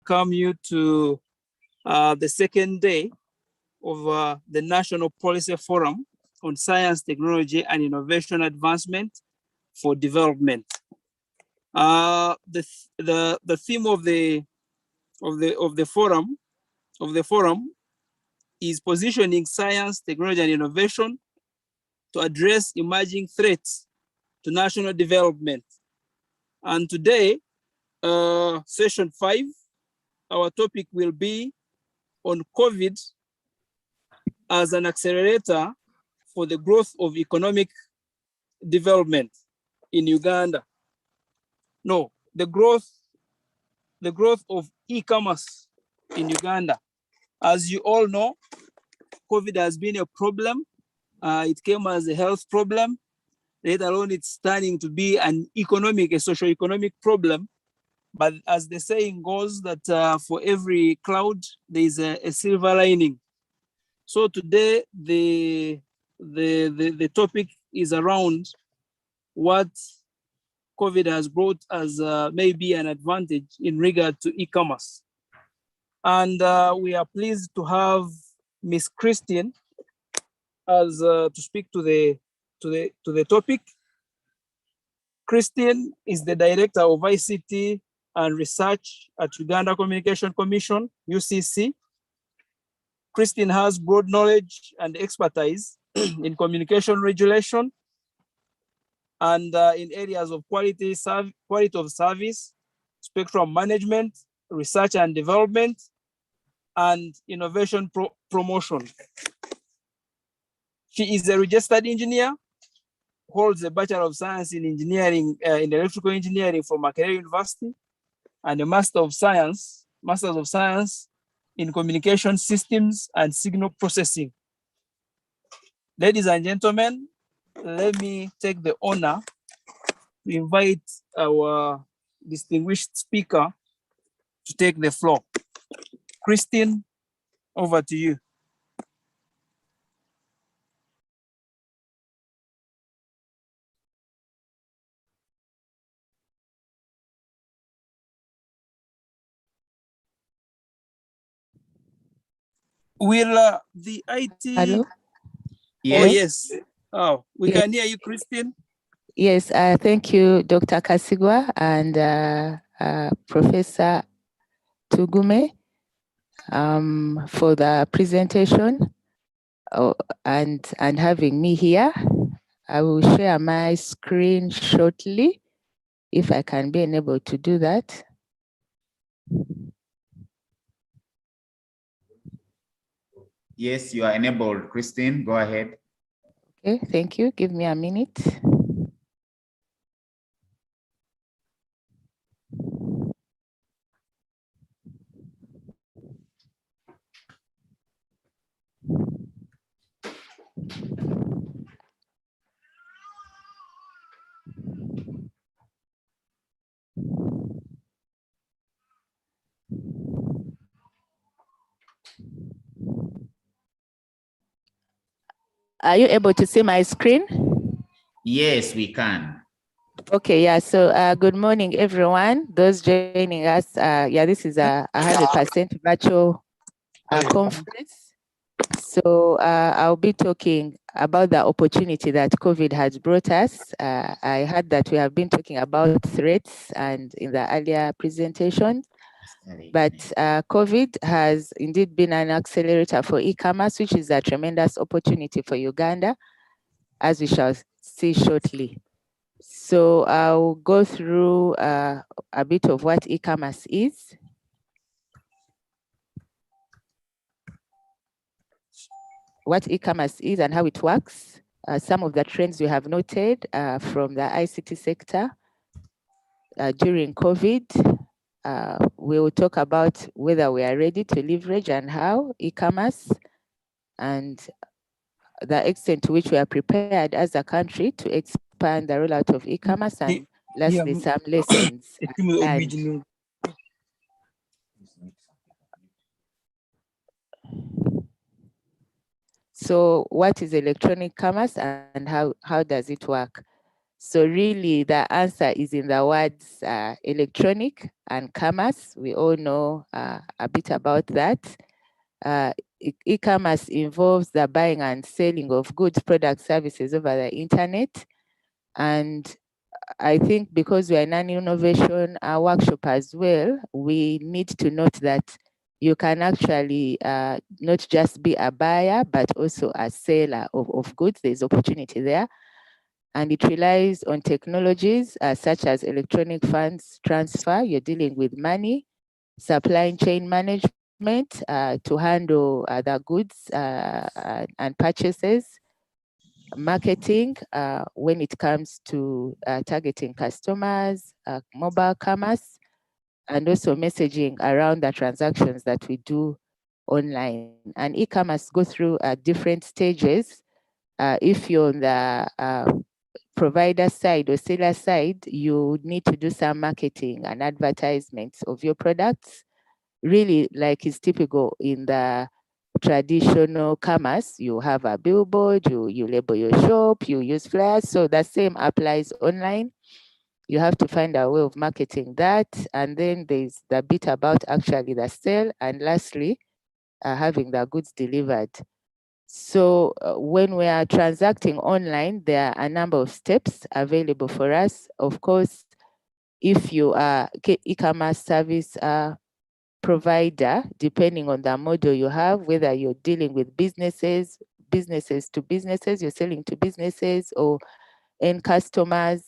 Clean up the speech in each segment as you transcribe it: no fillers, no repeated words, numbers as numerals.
welcome you to the second day of the National Policy Forum on Science, Technology, and Innovation Advancement for Development. The theme of the forum is positioning science, technology, and innovation to address emerging threats to national development. And today, session 5, our topic will be on COVID as an accelerator for the growth of economic development in Uganda. No, the growth of e-commerce in Uganda. As you all know, COVID has been a problem. It came as a health problem. Let alone it's turning to be an economic, a socio-economic problem. But as the saying goes, that for every cloud, there is a silver lining. So today, the topic is around what COVID has brought as maybe an advantage in regard to e-commerce. And we are pleased to have Miss Christine as to speak to the topic. Christine is the Director of ICT and Research at Uganda Communication Commission, UCC. Christine has broad knowledge and expertise in communication regulation and in areas of quality of service, spectrum management, research and development, and innovation promotion. She is a registered engineer, holds a Bachelor of Science in Engineering, in Electrical Engineering from Makerere University, and a Master of Science in Communication Systems and Signal Processing. Ladies and gentlemen, let me take the honor to invite our distinguished speaker to take the floor. Christine, over to you. Will the IT... Hello? Yes. Oh, yes. Oh, we can hear you, Christine. Yes, thank you, Dr. Kasigwa and Professor Tugume for the presentation and having me here. I will share my screen shortly, if I can be enabled to do that. Yes, you are enabled, Christine. Go ahead. Okay, thank you. Give me a minute. Are you able to see my screen? Yes, we can. Okay, yeah, so good morning, everyone. Those joining us, yeah, this is a 100% virtual conference. So I'll be talking about the opportunity that COVID has brought us. I heard that we have been talking about threats and in the earlier presentation, but COVID has indeed been an accelerator for e-commerce, which is a tremendous opportunity for Uganda, as we shall see shortly. So I'll go through a bit of what e-commerce is. What e-commerce is and how it works. Some of the trends we have noted from the ICT sector during COVID. We will talk about whether we are ready to leverage and how e-commerce and the extent to which we are prepared as a country to expand the rollout of e-commerce, and lastly, some lessons. So what is electronic commerce and how does it work? So really the answer is in the words electronic and commerce. We all know a bit about that. E-commerce involves the buying and selling of goods, products, services over the internet. And I think because we are an innovation workshop as well, we need to note that you can actually not just be a buyer, but also a seller of goods. There's opportunity there. And it relies on technologies such as electronic funds transfer. You're dealing with money, supply chain management to handle the goods and purchases, marketing when it comes to targeting customers, mobile commerce, and also messaging around the transactions that we do online. And e-commerce go through different stages. If you're on the provider side or seller side, you need to do some marketing and advertisements of your products, really like is typical in the traditional commerce. You have a billboard, you label your shop, you use flyers. So the same applies online. You have to find a way of marketing that. And then there's the bit about actually the sale. And lastly, having the goods delivered. So when we are transacting online, there are a number of steps available for us. Of course, if you are e-commerce service provider, depending on the model you have, whether you're dealing with businesses to businesses, you're selling to businesses or end customers,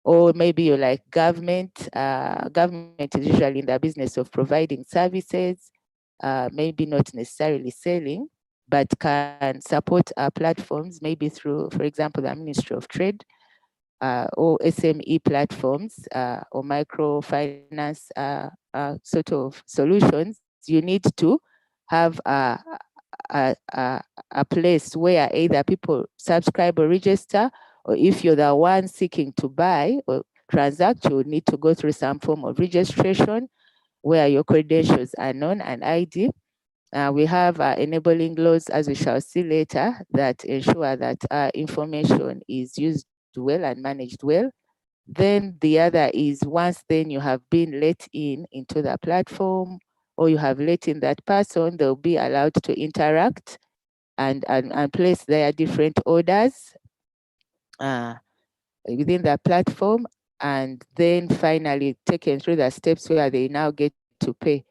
or maybe you're like government. Government is usually in the business of providing services, maybe not necessarily selling, but can support our platforms, maybe through, for example, the Ministry of Trade, or SME platforms or microfinance sort of solutions. You need to have a place where either people subscribe or register, or if you're the one seeking to buy or transact, you need to go through some form of registration where your credentials are known and ID. We have enabling laws, as we shall see later, that ensure that information is used well and managed well. Then the other is once then you have been let into the platform, or you have let in that person, they'll be allowed to interact and place their different orders within the platform, and then finally taken through the steps where they now get to pay.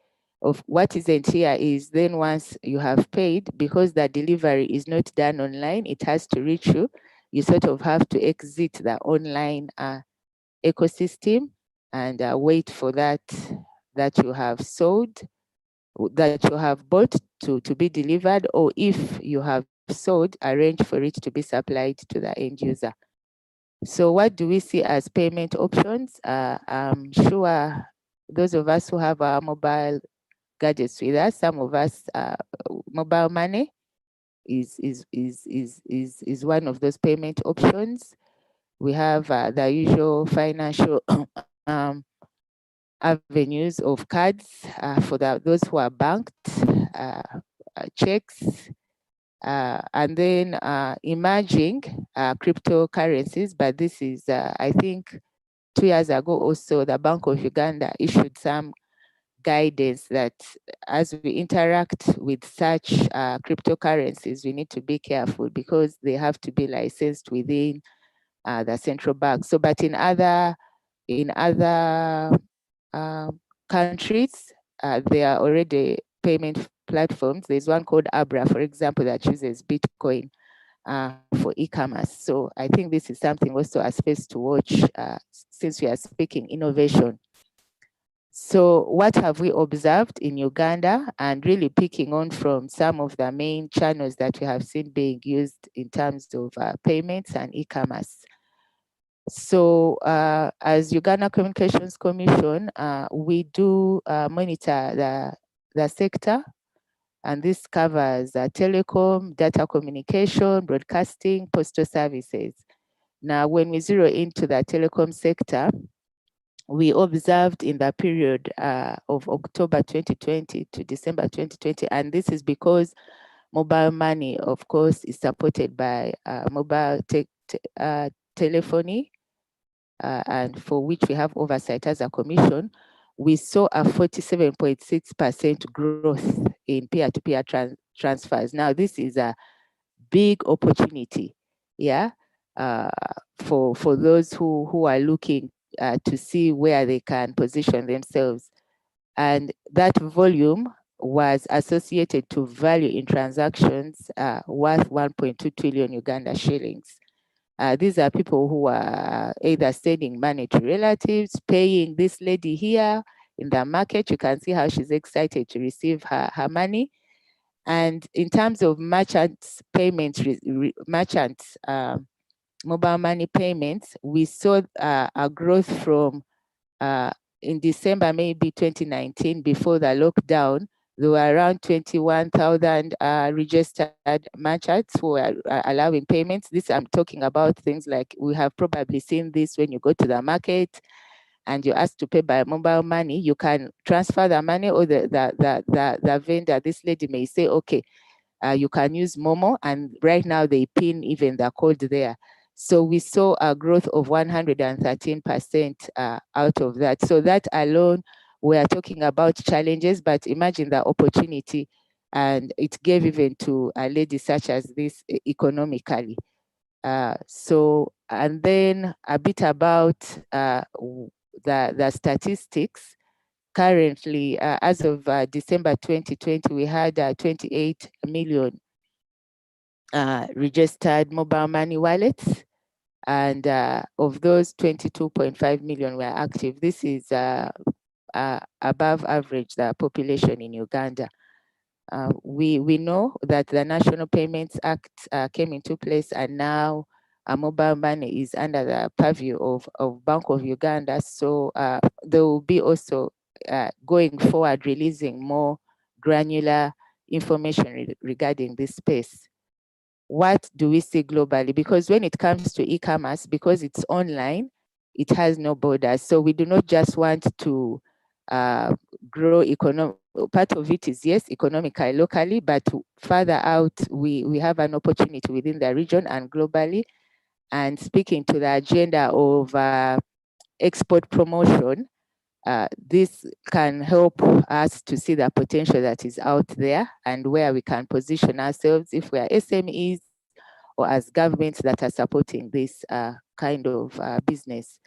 Of what isn't here is then once you have paid, because the delivery is not done online, it has to reach you. You sort of have to exit the online ecosystem and wait for that you have sold, that you have bought to be delivered, or if you have sold, arrange for it to be supplied to the end user. So what do we see as payment options? I'm sure those of us who have our mobile gadgets with us, some of us mobile money is one of those payment options. We have the usual financial avenues of cards for those who are banked, checks, and then emerging cryptocurrencies. But this is, I think, 2 years ago also, the Bank of Uganda issued some guidance that as we interact with such cryptocurrencies, we need to be careful because they have to be licensed within the central bank. So, but in other countries, there are already payment platforms. There's one called Abra, for example, that uses Bitcoin for e-commerce. So I think this is something also a space to watch since we are speaking innovation. So what have we observed in Uganda, and really picking on from some of the main channels that we have seen being used in terms of payments and e-commerce? So as Uganda Communications Commission, we do monitor the sector, and this covers telecom, data communication, broadcasting, postal services. Now, when we zero into the telecom sector, we observed in the period of October 2020 to December 2020, and this is because mobile money, of course, is supported by mobile telephony and for which we have oversight as a commission, we saw a 47.6% growth in peer-to-peer transfers. Now, this is a big opportunity, yeah, for those who are looking to see where they can position themselves. And that volume was associated to value in transactions worth 1.2 trillion Uganda shillings. These are people who are either sending money to relatives, paying this lady here in the market. You can see how she's excited to receive her money. And in terms of merchants payments, merchants mobile money payments, we saw a growth from in December, maybe 2019, before the lockdown. There were around 21,000 registered merchants who are allowing payments. This, I'm talking about things like, we have probably seen this when you go to the market and you're asked to pay by mobile money. You can transfer the money, or the vendor, this lady may say, okay, you can use Momo, and right now they pin even the code there. So we saw a growth of 113% out of that. So that alone, we are talking about challenges, but imagine the opportunity, and it gave even to a lady such as this economically. And then a bit about the statistics. Currently, as of December 2020, we had 28 million registered mobile money wallets. And of those, 22.5 million were active. This is above average, the population in Uganda. We know that the National Payments Act came into place, and now mobile money is under the purview of Bank of Uganda. So there will be also going forward releasing more granular information regarding this space. What do we see globally? Because when it comes to e-commerce, because it's online, it has no borders. So we do not just want to grow part of it is, yes, economically, locally, but further out, we have an opportunity within the region and globally. And speaking to the agenda of export promotion, this can help us to see the potential that is out there and where we can position ourselves if we are SMEs or as governments that are supporting this kind of business.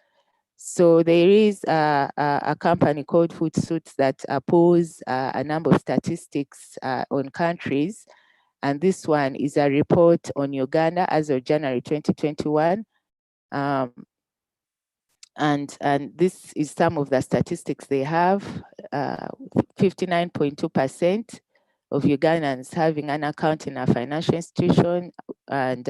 So there is a company called Hootsuite that pulls a number of statistics on countries. And this one is a report on Uganda as of January 2021. And this is some of the statistics they have. 59.2% of Ugandans having an account in a financial institution. And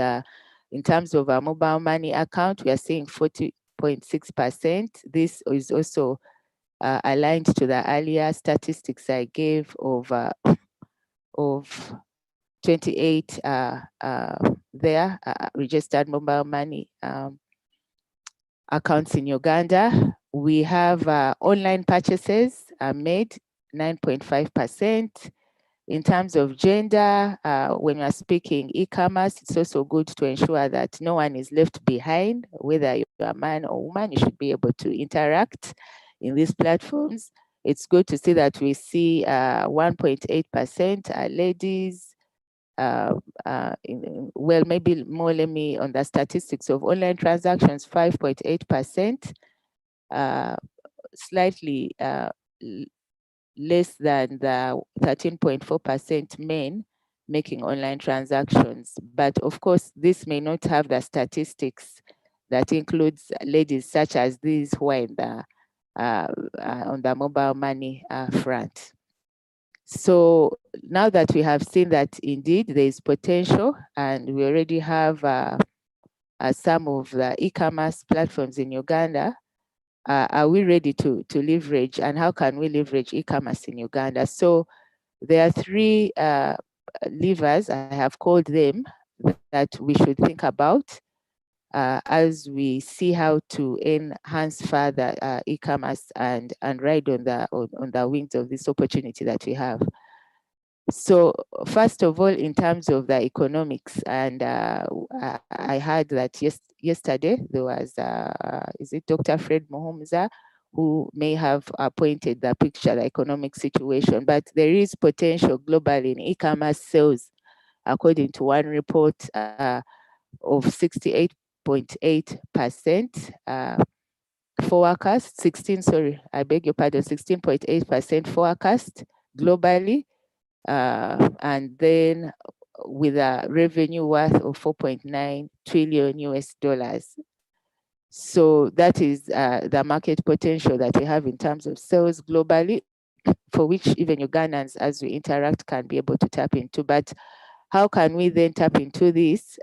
in terms of a mobile money account, we are seeing 40.6%. This is also aligned to the earlier statistics I gave of 28 registered mobile money accounts in Uganda. We have online purchases made 9.5%. In terms of gender, when we are speaking e-commerce, it's also good to ensure that no one is left behind, whether you're a man or woman, you should be able to interact in these platforms. It's good to see that we see 1.8% are ladies. Well, maybe more, let me on the statistics of online transactions, 5.8%, slightly less than the 13.4% men making online transactions. But of course, this may not have the statistics that includes ladies such as these who are in the, on the mobile money front. So now that we have seen that indeed there is potential, and we already have some of the e-commerce platforms in Uganda, are we ready to leverage, and how can we leverage e-commerce in Uganda? So there are three levers, I have called them, that we should think about as we see how to enhance further e-commerce and ride on the wings of this opportunity that we have. So first of all, in terms of the economics, and I heard that yesterday there was, is it Dr. Fred Muhumuza, who may have pointed the picture, the economic situation, but there is potential globally in e-commerce sales, according to one report, of 68.8% forecast, 16.8% forecast globally, and then with a revenue worth of 4.9 trillion US dollars. So that is the market potential that we have in terms of sales globally, for which even Ugandans, as we interact, can be able to tap into. But how can we then tap into this?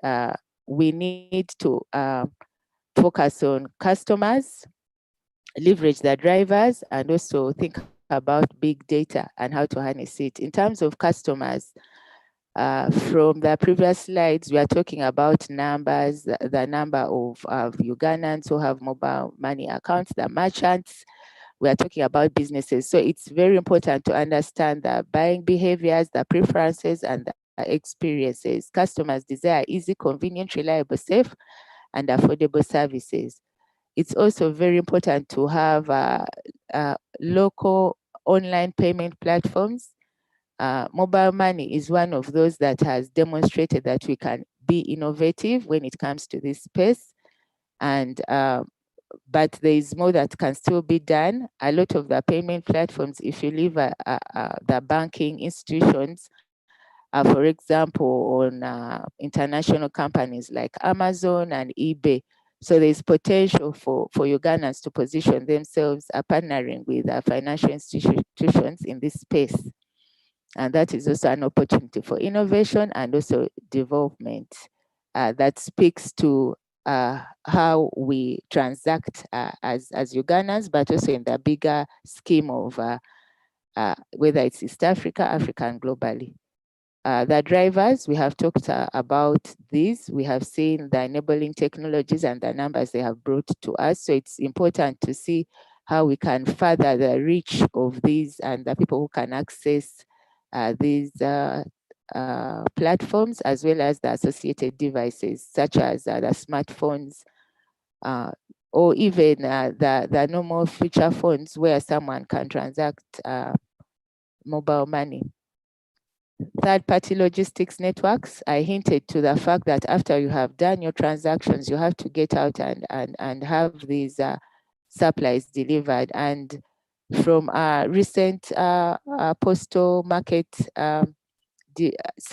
We need to focus on customers, leverage the drivers, and also think about big data and how to harness it. In terms of customers, from the previous slides, we are talking about numbers, the number of Ugandans who have mobile money accounts, the merchants. We are talking about businesses. So it's very important to understand the buying behaviors, the preferences, and the experiences. Customers desire easy, convenient, reliable, safe, and affordable services. It's also very important to have local online payment platforms. Mobile money is one of those that has demonstrated that we can be innovative when it comes to this space. And but there is more that can still be done. A lot of the payment platforms, if you leave the banking institutions, for example, on international companies like Amazon and eBay. So there's potential for Ugandans to position themselves partnering with financial institutions in this space. And that is also an opportunity for innovation and also development that speaks to how we transact as Ugandans, but also in the bigger scheme of whether it's East Africa, Africa, and globally. The drivers, we have talked about these. We have seen the enabling technologies and the numbers they have brought to us. So it's important to see how we can further the reach of these and the people who can access these platforms, as well as the associated devices, such as the smartphones, or even the normal feature phones where someone can transact mobile money. Third-party logistics networks, I hinted to the fact that after you have done your transactions, you have to get out and have these supplies delivered. And from recent postal market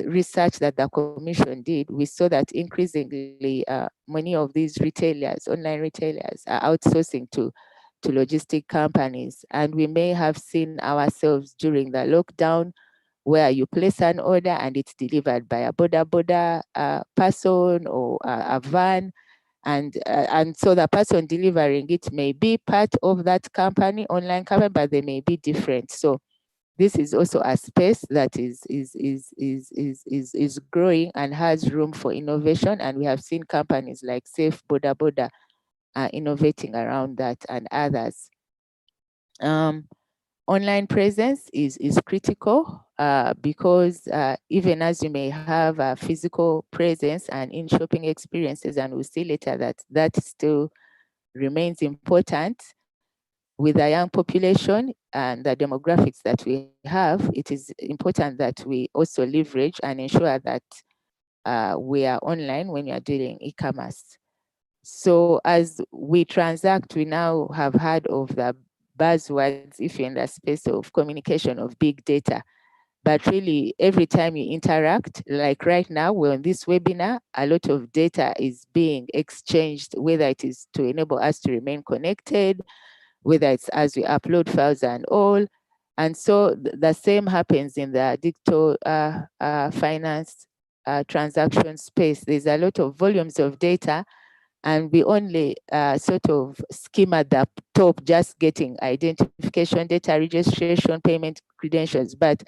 research that the Commission did, we saw that increasingly many of these retailers, online retailers, are outsourcing to logistic companies. And we may have seen ourselves during the lockdown, where you place an order and it's delivered by a boda person or a van. And so the person delivering it may be part of that company, online company, but they may be different. So this is also a space that is growing and has room for innovation. And we have seen companies like Safe Boda innovating around that, and others. Online presence is critical because even as you may have a physical presence and in shopping experiences, and we'll see later that still remains important. With a young population and the demographics that we have, it is important that we also leverage and ensure that we are online when you are doing e-commerce. So as we transact, we now have heard of the buzzwords, if you're in the space of communication, of big data. But really, every time you interact, like right now, we're on this webinar, a lot of data is being exchanged, whether it is to enable us to remain connected, whether it's as we upload files and all. And so the same happens in the digital finance transaction space. There's a lot of volumes of data, and we only sort of skim at the top, just getting identification data, registration, payment credentials. But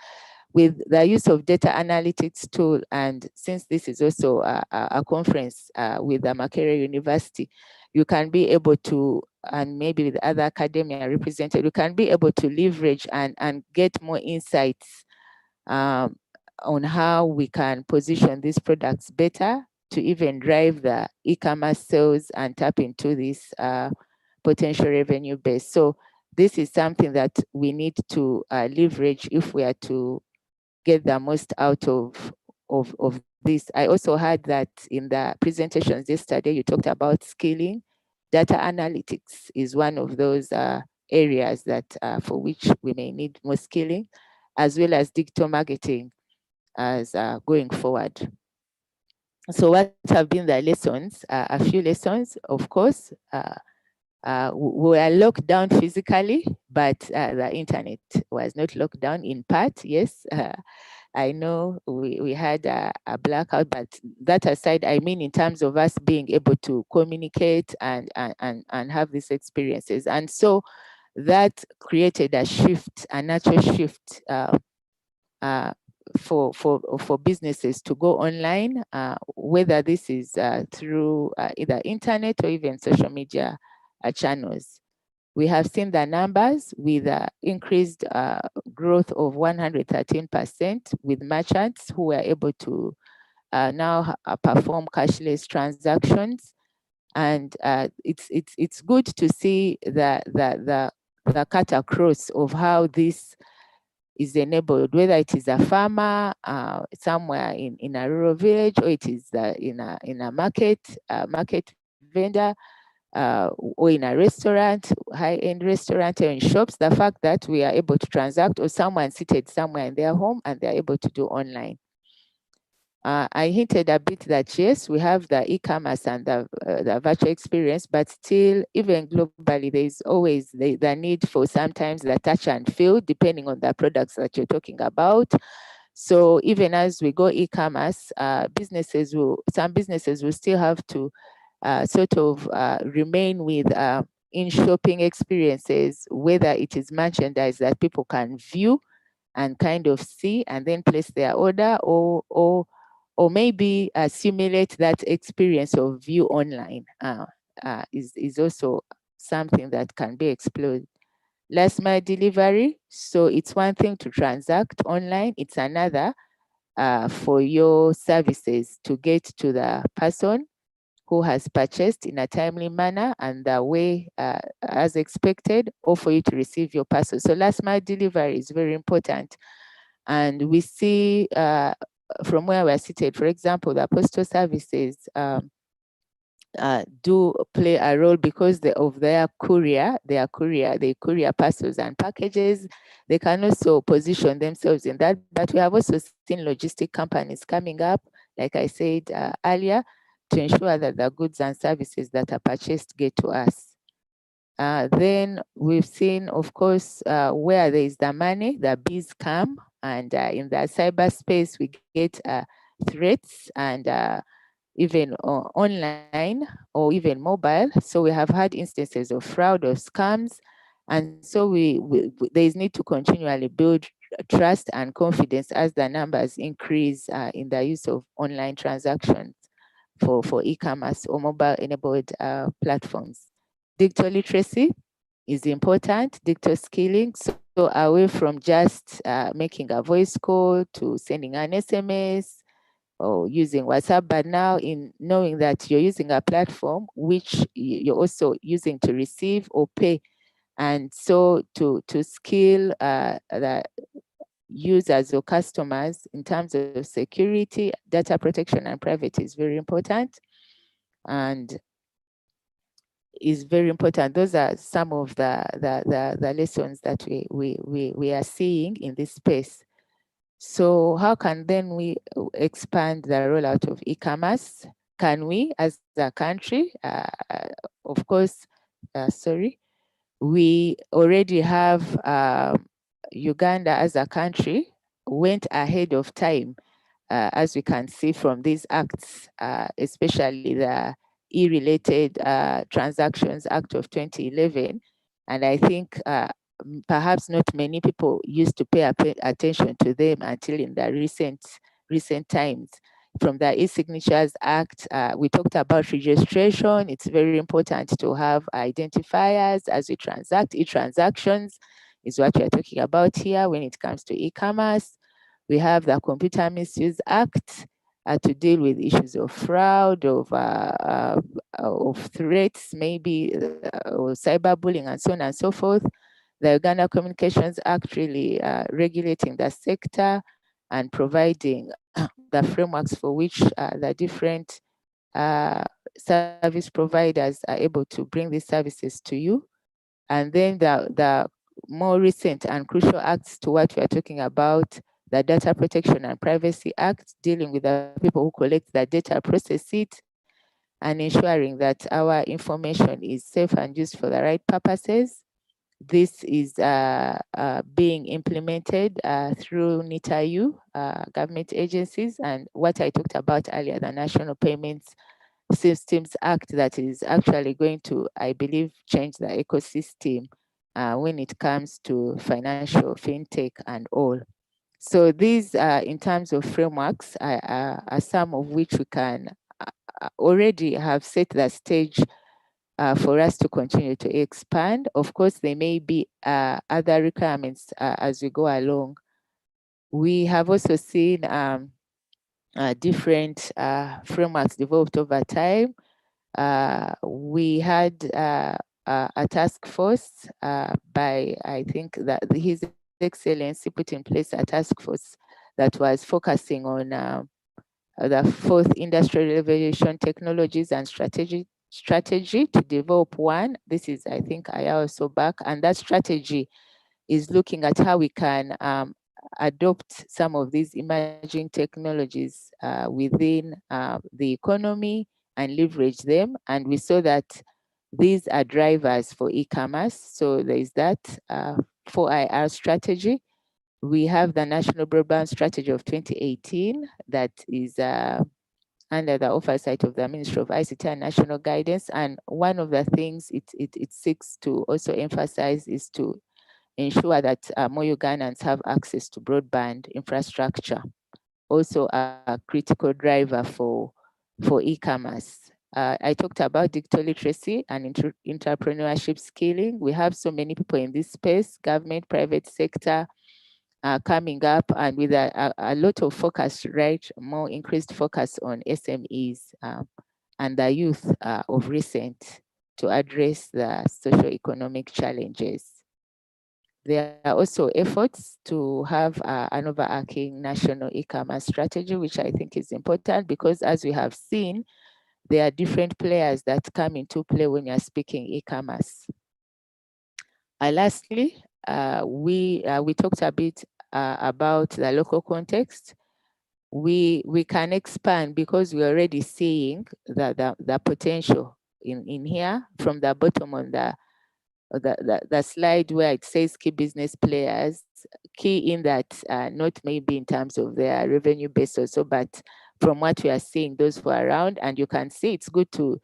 with the use of data analytics tool, and since this is also a conference with the Makerere University, you can be able to, and maybe with other academia represented, you can be able to leverage and get more insights on how we can position these products better to even drive the e-commerce sales and tap into this potential revenue base. So this is something that we need to leverage if we are to get the most out of this. I also heard that in the presentations yesterday, you talked about scaling. Data analytics is one of those areas that for which we may need more scaling, as well as digital marketing as going forward. So what have been the lessons? A few lessons, of course. We were locked down physically, but the internet was not locked down in part, yes. I know we had a blackout, but that aside, I mean in terms of us being able to communicate and have these experiences. And so that created a shift, a natural shift for businesses to go online, whether this is through either internet or even social media channels. We have seen the numbers with increased growth of 113% with merchants who were able to now perform cashless transactions. And it's good to see the cut across of how this is enabled, whether it is a farmer somewhere in a rural village, or it is in a market vendor, or in a restaurant, high-end restaurant, or in shops. The fact that we are able to transact, or someone seated somewhere in their home and they're able to do online. I hinted a bit that yes, we have the e-commerce and the virtual experience, but still, even globally, there is always the need for sometimes the touch and feel, depending on the products that you're talking about. So even as we go e-commerce, some businesses will still have to sort of remain with in-shopping experiences, whether it is merchandise that people can view and kind of see and then place their order, or maybe simulate that experience of view online is also something that can be explored. Last mile delivery. So it's one thing to transact online. It's another for your services to get to the person who has purchased in a timely manner and the way as expected, or for you to receive your parcel. So last mile delivery is very important. And we see from where we're seated, for example, the postal services do play a role because of their courier, they courier parcels and packages. They can also position themselves in that, but we have also seen logistic companies coming up, like I said earlier, to ensure that the goods and services that are purchased get to us. Then we've seen, of course, where there is the money, the bees come, and in the cyberspace, we get threats and even online or even mobile. So we have had instances of fraud or scams. And so there is need to continually build trust and confidence as the numbers increase in the use of online transactions for e-commerce or mobile-enabled platforms. Digital literacy is important, digital skilling. So away from just making a voice call to sending an SMS or using WhatsApp, but now in knowing that you're using a platform which you're also using to receive or pay. And so to skill the users or customers in terms of security, data protection, and privacy is very important. And is very important. Those are some of the lessons that we are seeing in this space. So how can then we expand the rollout of e-commerce? Can we, as a country, of course, we already have Uganda as a country went ahead of time, as we can see from these acts, especially the E-related Transactions Act of 2011. And I think perhaps not many people used to pay attention to them until in the recent times. From the E-Signatures Act, we talked about registration. It's very important to have identifiers as we transact. E-transactions is what we're talking about here when it comes to e-commerce. We have the Computer Misuse Act to deal with issues of fraud, of threats, maybe, or cyberbullying, and so on and so forth. The Uganda Communications Act really regulating the sector and providing the frameworks for which the different service providers are able to bring these services to you. And then the more recent and crucial acts to what we are talking about, the Data Protection and Privacy Act, dealing with the people who collect the data, process it, and ensuring that our information is safe and used for the right purposes. This is being implemented through NITAU, government agencies, and what I talked about earlier, the National Payments Systems Act, that is actually going to, I believe, change the ecosystem when it comes to financial fintech and all. So these, in terms of frameworks, are some of which we can already have set the stage for us to continue to expand. Of course, there may be other requirements as we go along. We have also seen different frameworks developed over time. We had a task force by, I think that His Excellency put in place a task force that was focusing on the fourth industrial revolution technologies and strategy to develop one. This is, I think, I also back, and that strategy is looking at how we can adopt some of these emerging technologies within the economy and leverage them. And we saw that these are drivers for e-commerce. So there is that 4IR strategy. We have the National Broadband Strategy of 2018 that is under the oversight of the Ministry of ICT and National Guidance. And one of the things it seeks to also emphasize is to ensure that more Ugandans have access to broadband infrastructure, also a critical driver for e-commerce. I talked about digital literacy and entrepreneurship skilling. We have so many people in this space, government, private sector, coming up, and with a lot of focus, right, more increased focus on SMEs and the youth of recent to address the socio-economic challenges. There are also efforts to have an overarching national e-commerce strategy, which I think is important because, as we have seen, there are different players that come into play when you're speaking e-commerce. Lastly, we talked a bit about the local context. We can expand because we're already seeing the potential in here. From the bottom on the slide where it says key business players, key in that not maybe in terms of their revenue base or so, but from what we are seeing, those who are around, and you can see it's good to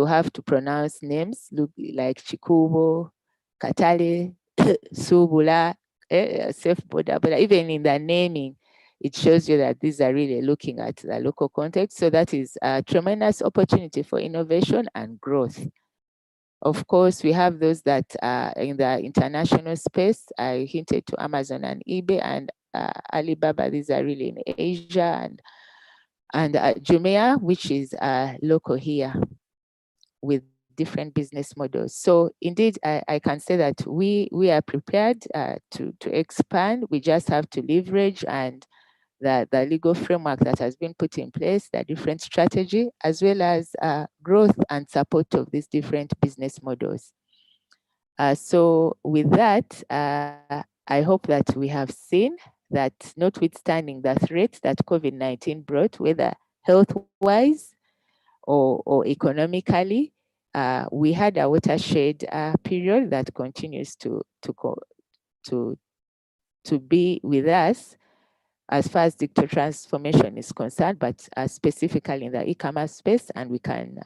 have to pronounce names, look like Chikubo, Katale, Subula, Safe Border, but even in the naming, it shows you that these are really looking at the local context. So that is a tremendous opportunity for innovation and growth. Of course, we have those that are in the international space. I hinted to Amazon and eBay and Alibaba. These are really in Asia, and Jumia, which is local here with different business models. So indeed, I can say that we are prepared to expand. We just have to leverage and the legal framework that has been put in place, the different strategy, as well as growth and support of these different business models. So with that, I hope that we have seen that notwithstanding the threats that COVID-19 brought, whether health-wise or economically, we had a watershed period that continues to be with us as far as digital transformation is concerned, but specifically in the e-commerce space, and we can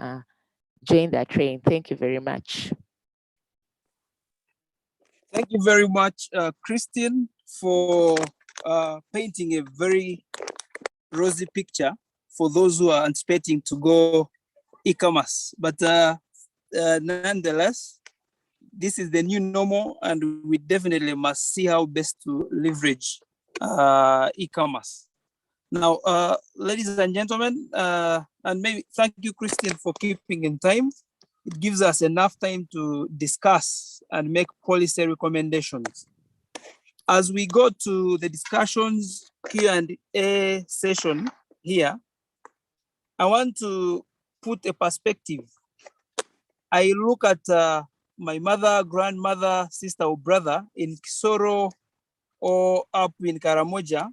join that train. Thank you very much. Thank you very much, Christine, for painting a very rosy picture for those who are anticipating to go e-commerce. But nonetheless, this is the new normal, and we definitely must see how best to leverage e-commerce. Now, ladies and gentlemen, and maybe thank you, Christian, for keeping in time. It gives us enough time to discuss and make policy recommendations. As we go to the discussions Q&A session here, I want to put a perspective. I look at my mother, grandmother, sister, or brother in Kisoro or up in Karamoja,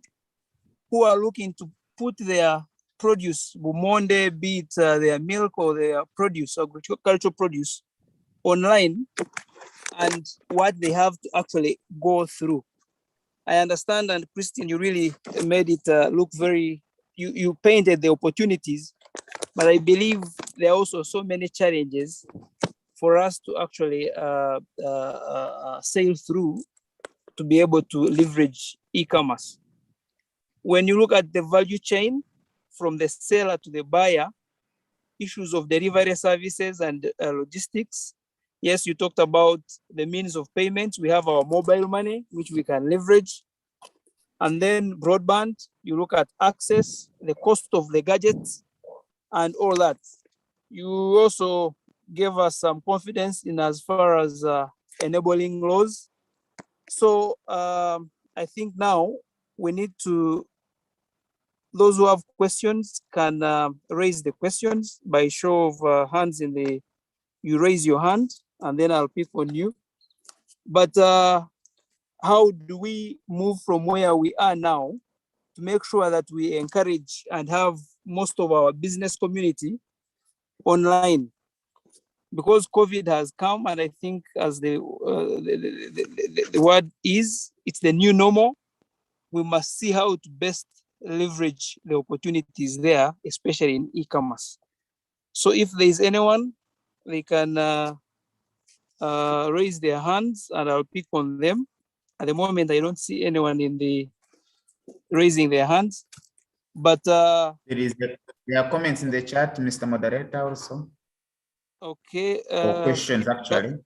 who are looking to put their produce, bumonde, be it their milk or their produce, agricultural produce, online, and what they have to actually go through. I understand, and Christian, you really made it look very, you painted the opportunities, but I believe there are also so many challenges for us to actually sail through to be able to leverage e-commerce. When you look at the value chain from the seller to the buyer, issues of delivery services and logistics. Yes, you talked about the means of payment. We have our mobile money, which we can leverage. And then broadband, you look at access, the cost of the gadgets, and all that. You also gave us some confidence in as far as enabling laws. So I think now we need to, those who have questions can raise the questions by show of hands in the, you raise your hand and then I'll pick on you. But how do we move from where we are now to make sure that we encourage and have most of our business community online? Because COVID has come, and I think as the word is, it's the new normal. We must see how to best leverage the opportunities there, especially in e-commerce. So if there is anyone, they can raise their hands and I'll pick on them. At the moment, I don't see anyone in the raising their hands, but there are comments in the chat, Mr. Moderator, also. Okay. Or questions, actually.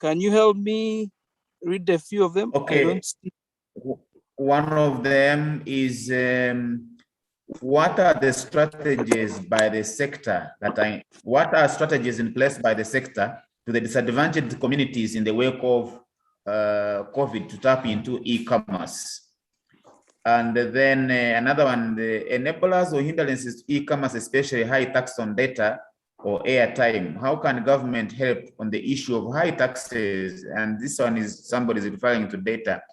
Can you help me read a few of them? Okay. I don't see. One of them is, what are the strategies by the sector what are strategies in place by the sector to the disadvantaged communities in the wake of COVID to tap into e-commerce? And then another one, the enablers or hindrances to e-commerce, especially high tax on data or airtime. How can government help on the issue of high taxes? And this one is somebody's referring to data.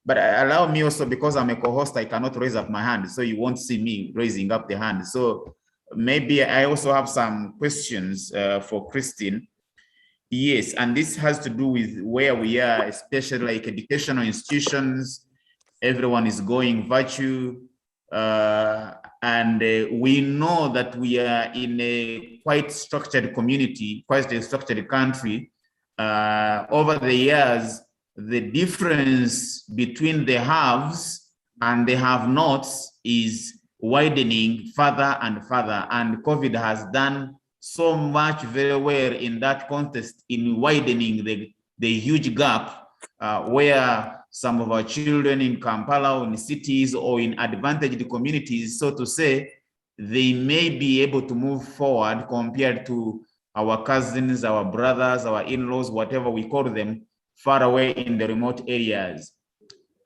But allow me also, because I'm a co-host, I cannot raise up my hand, so you won't see me raising up the hand. So maybe I also have some questions for Christine. Yes, and this has to do with where we are, especially like educational institutions. Everyone is going virtual, and we know that we are in a quite structured community, quite a structured country. Over the years, the difference between the haves and the have-nots is widening further and further, and COVID has done so much very well in that context in widening the huge gap where some of our children in Kampala or in cities or in advantaged communities, so to say, they may be able to move forward compared to our cousins, our brothers, our in-laws, whatever we call them, far away in the remote areas.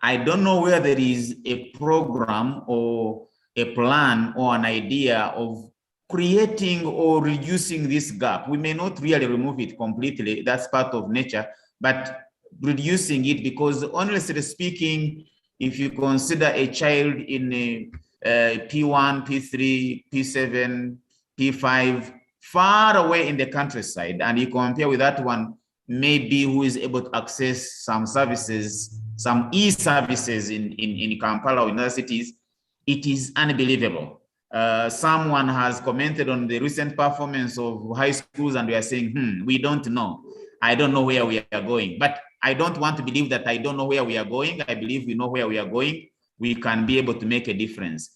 I don't know where there is a program or a plan or an idea of creating or reducing this gap. We may not really remove it completely, that's part of nature, but reducing it, because honestly speaking, if you consider a child in a P1, P3, P7, P5, far away in the countryside, and you compare with that one, maybe who is able to access some services, some e-services in Kampala or in other cities, it is unbelievable. Someone has commented on the recent performance of high schools and we are saying, we don't know. I don't know where we are going, but I don't want to believe that I don't know where we are going. I believe we know where we are going. We can be able to make a difference.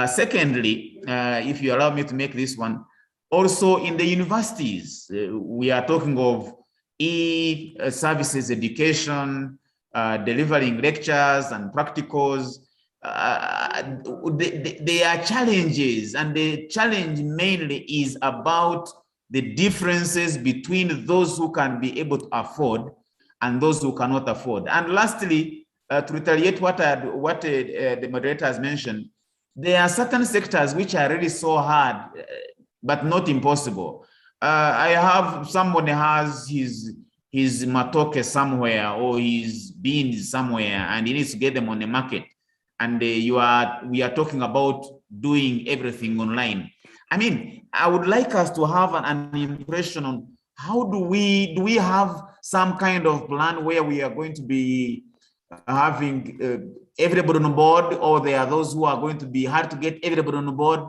Secondly, if you allow me to make this one, also in the universities, we are talking of e-services education, delivering lectures and practicals. There are challenges, and the challenge mainly is about the differences between those who can be able to afford and those who cannot afford. And lastly, to retaliate what the moderator has mentioned, there are certain sectors which are really so hard, but not impossible. I have somebody has his matoke somewhere or his beans somewhere, and he needs to get them on the market. And we are talking about doing everything online. I mean, I would like us to have an impression on how do we have some kind of plan where we are going to be having everybody on board, or there are those who are going to be hard to get everybody on board.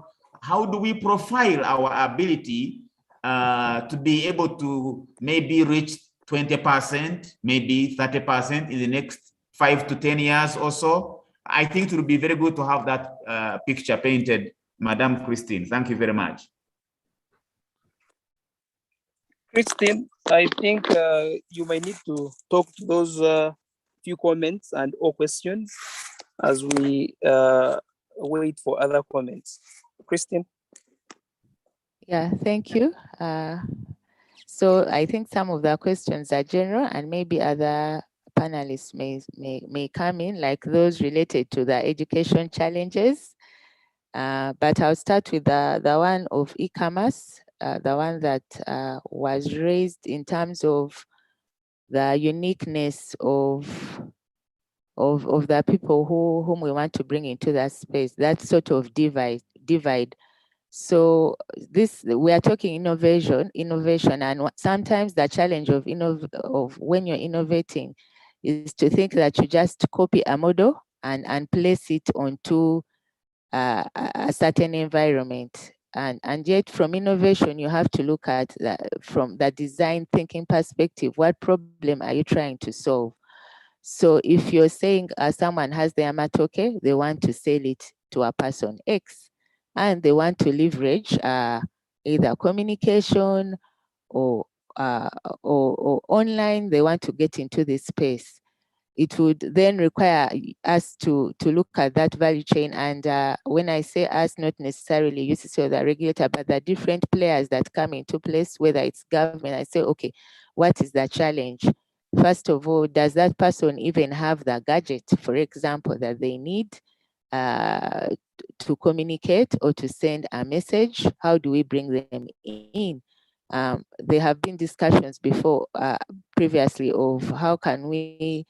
How do we profile our ability to be able to maybe reach 20%, maybe 30% in the next 5 to 10 years or so? I think it would be very good to have that picture painted, Madam Christine. Thank you very much. Christine, I think you might need to talk to those few comments and or questions as we wait for other comments. Christine? Yeah, thank you. So I think some of the questions are general, and maybe other panelists may come in, like those related to the education challenges. But I'll start with the one of e-commerce, the one that was raised in terms of the uniqueness of the people whom we want to bring into that space, that sort of divide. So we are talking innovation, and sometimes the challenge of when you're innovating is to think that you just copy a model and place it onto a certain environment. And yet from innovation, you have to look at from the design thinking perspective, what problem are you trying to solve? So if you're saying someone has their matoke, they want to sell it to a person X, and they want to leverage either communication or online, they want to get into this space. It would then require us to look at that value chain. And when I say us, not necessarily UCC or the regulator, but the different players that come into place, whether it's government, I say, okay, what is the challenge? First of all, does that person even have the gadget, for example, that they need to communicate or to send a message? How do we bring them in? There have been discussions before, previously, of how can we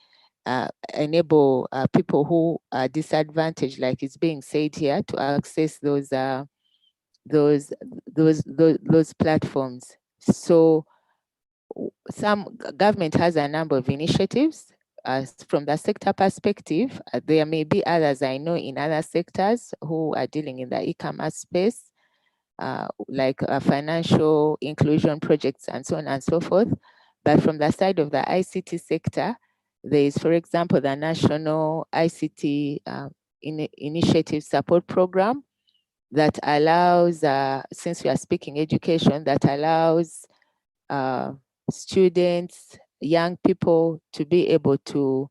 enable people who are disadvantaged, like it's being said here, to access those platforms. So some government has a number of initiatives. From the sector perspective, there may be others I know in other sectors who are dealing in the e-commerce space, like financial inclusion projects and so on and so forth. But from the side of the ICT sector, there is, for example, the National ICT Initiative Support Program that allows, since we are speaking education, that allows students, young people to be able to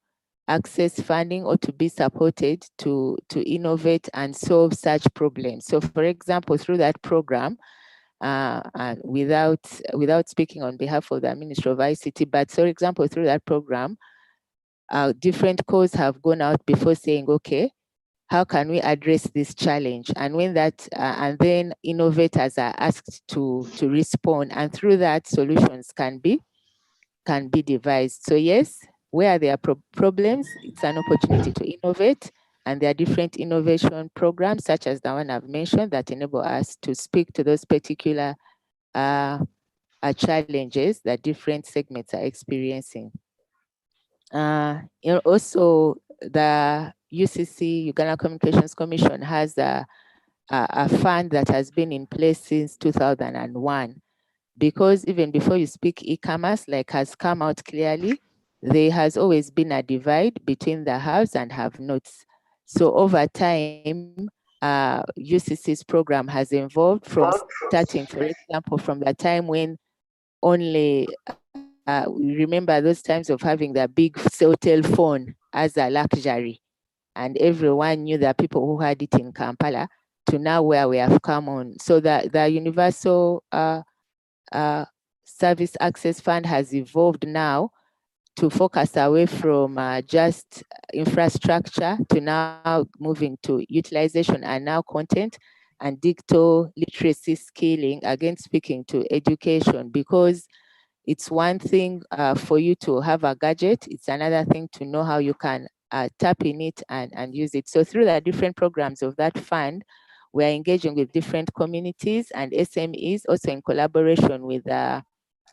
access funding or to be supported to innovate and solve such problems. So for example, through that program, and without speaking on behalf of the Ministry of ICT, but for example, through that program, different calls have gone out before saying, okay, how can we address this challenge? And when that, and then innovators are asked to respond, and through that, solutions can be devised. So yes, where there are problems, it's an opportunity to innovate, and there are different innovation programs, such as the one I've mentioned, that enable us to speak to those particular challenges that different segments are experiencing. Also, the UCC, Uganda Communications Commission, has a fund that has been in place since 2001. Because even before you speak e-commerce, like has come out clearly, there has always been a divide between the haves and have-nots. So over time, UCC's program has evolved from starting, for example, from the time when only we remember those times of having the big hotel phone as a luxury, and everyone knew the people who had it in Kampala, to now where we have come on. So the Universal Service Access Fund has evolved now to focus away from just infrastructure to now moving to utilization and now content and digital literacy skilling, again speaking to education, because it's one thing for you to have a gadget, it's another thing to know how you can tap in it and use it. So through the different programs of that fund, we're engaging with different communities and SMEs, also in collaboration with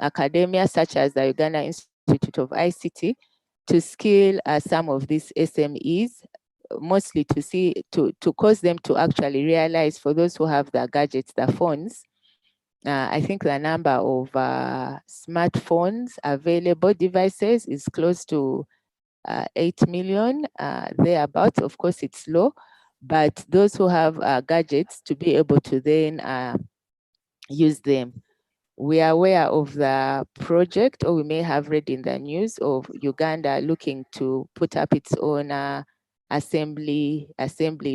academia such as the Uganda Institute of ICT, to skill some of these SMEs, mostly to cause them to actually realize, for those who have the gadgets, the phones, I think the number of smartphones available devices is close to 8 million, thereabouts. Of course, it's low, but those who have gadgets to be able to then use them. We are aware of the project, or we may have read in the news, of Uganda looking to put up its own assembly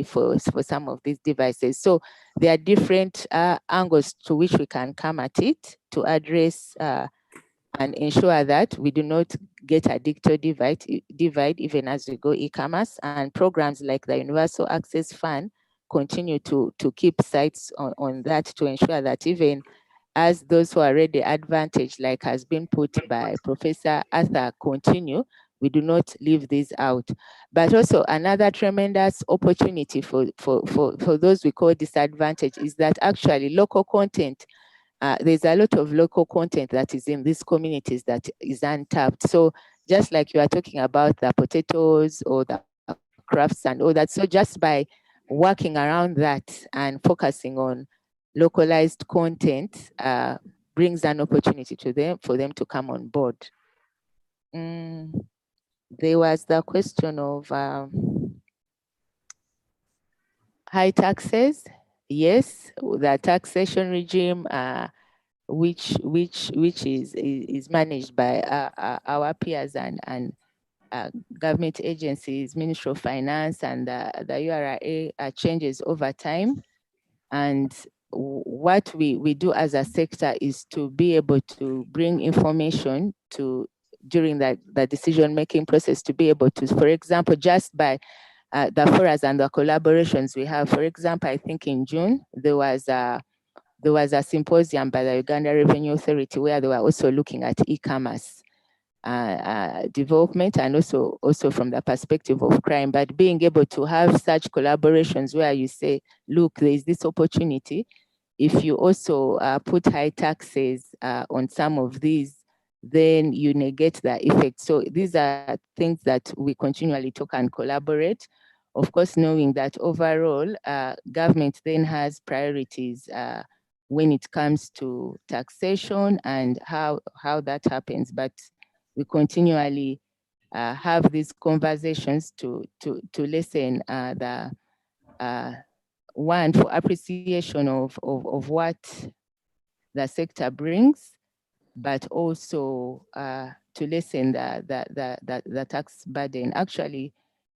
for some of these devices. So there are different angles to which we can come at it to address and ensure that we do not get a digital divide even as we go e-commerce. And programs like the Universal Access Fund continue to keep sights on that, to ensure that even as those who are already advantaged, like has been put by Professor Arthur, continue, we do not leave these out. But also another tremendous opportunity for those we call disadvantaged is that actually local content, there's a lot of local content that is in these communities that is untapped. So just like you are talking about the potatoes or the crafts and all that, so just by working around that and focusing on localized content brings an opportunity to them for them to come on board. There was the question of high taxes. Yes, the taxation regime, which is managed by our peers and government agencies, Ministry of Finance and the URA, changes over time. And what we do as a sector is to be able to bring information to during the decision-making process, to be able to, for example, just by the forums and the collaborations we have. For example, I think in June, there was a symposium by the Uganda Revenue Authority where they were also looking at e-commerce development, and also from the perspective of crime. But being able to have such collaborations where you say, look, there is this opportunity. If you also put high taxes on some of these, then you negate the effect. So these are things that we continually talk and collaborate. Of course, knowing that overall, government then has priorities when it comes to taxation and how that happens. But we continually have these conversations to listen the one for appreciation of what the sector brings, but also to lessen the tax burden. Actually,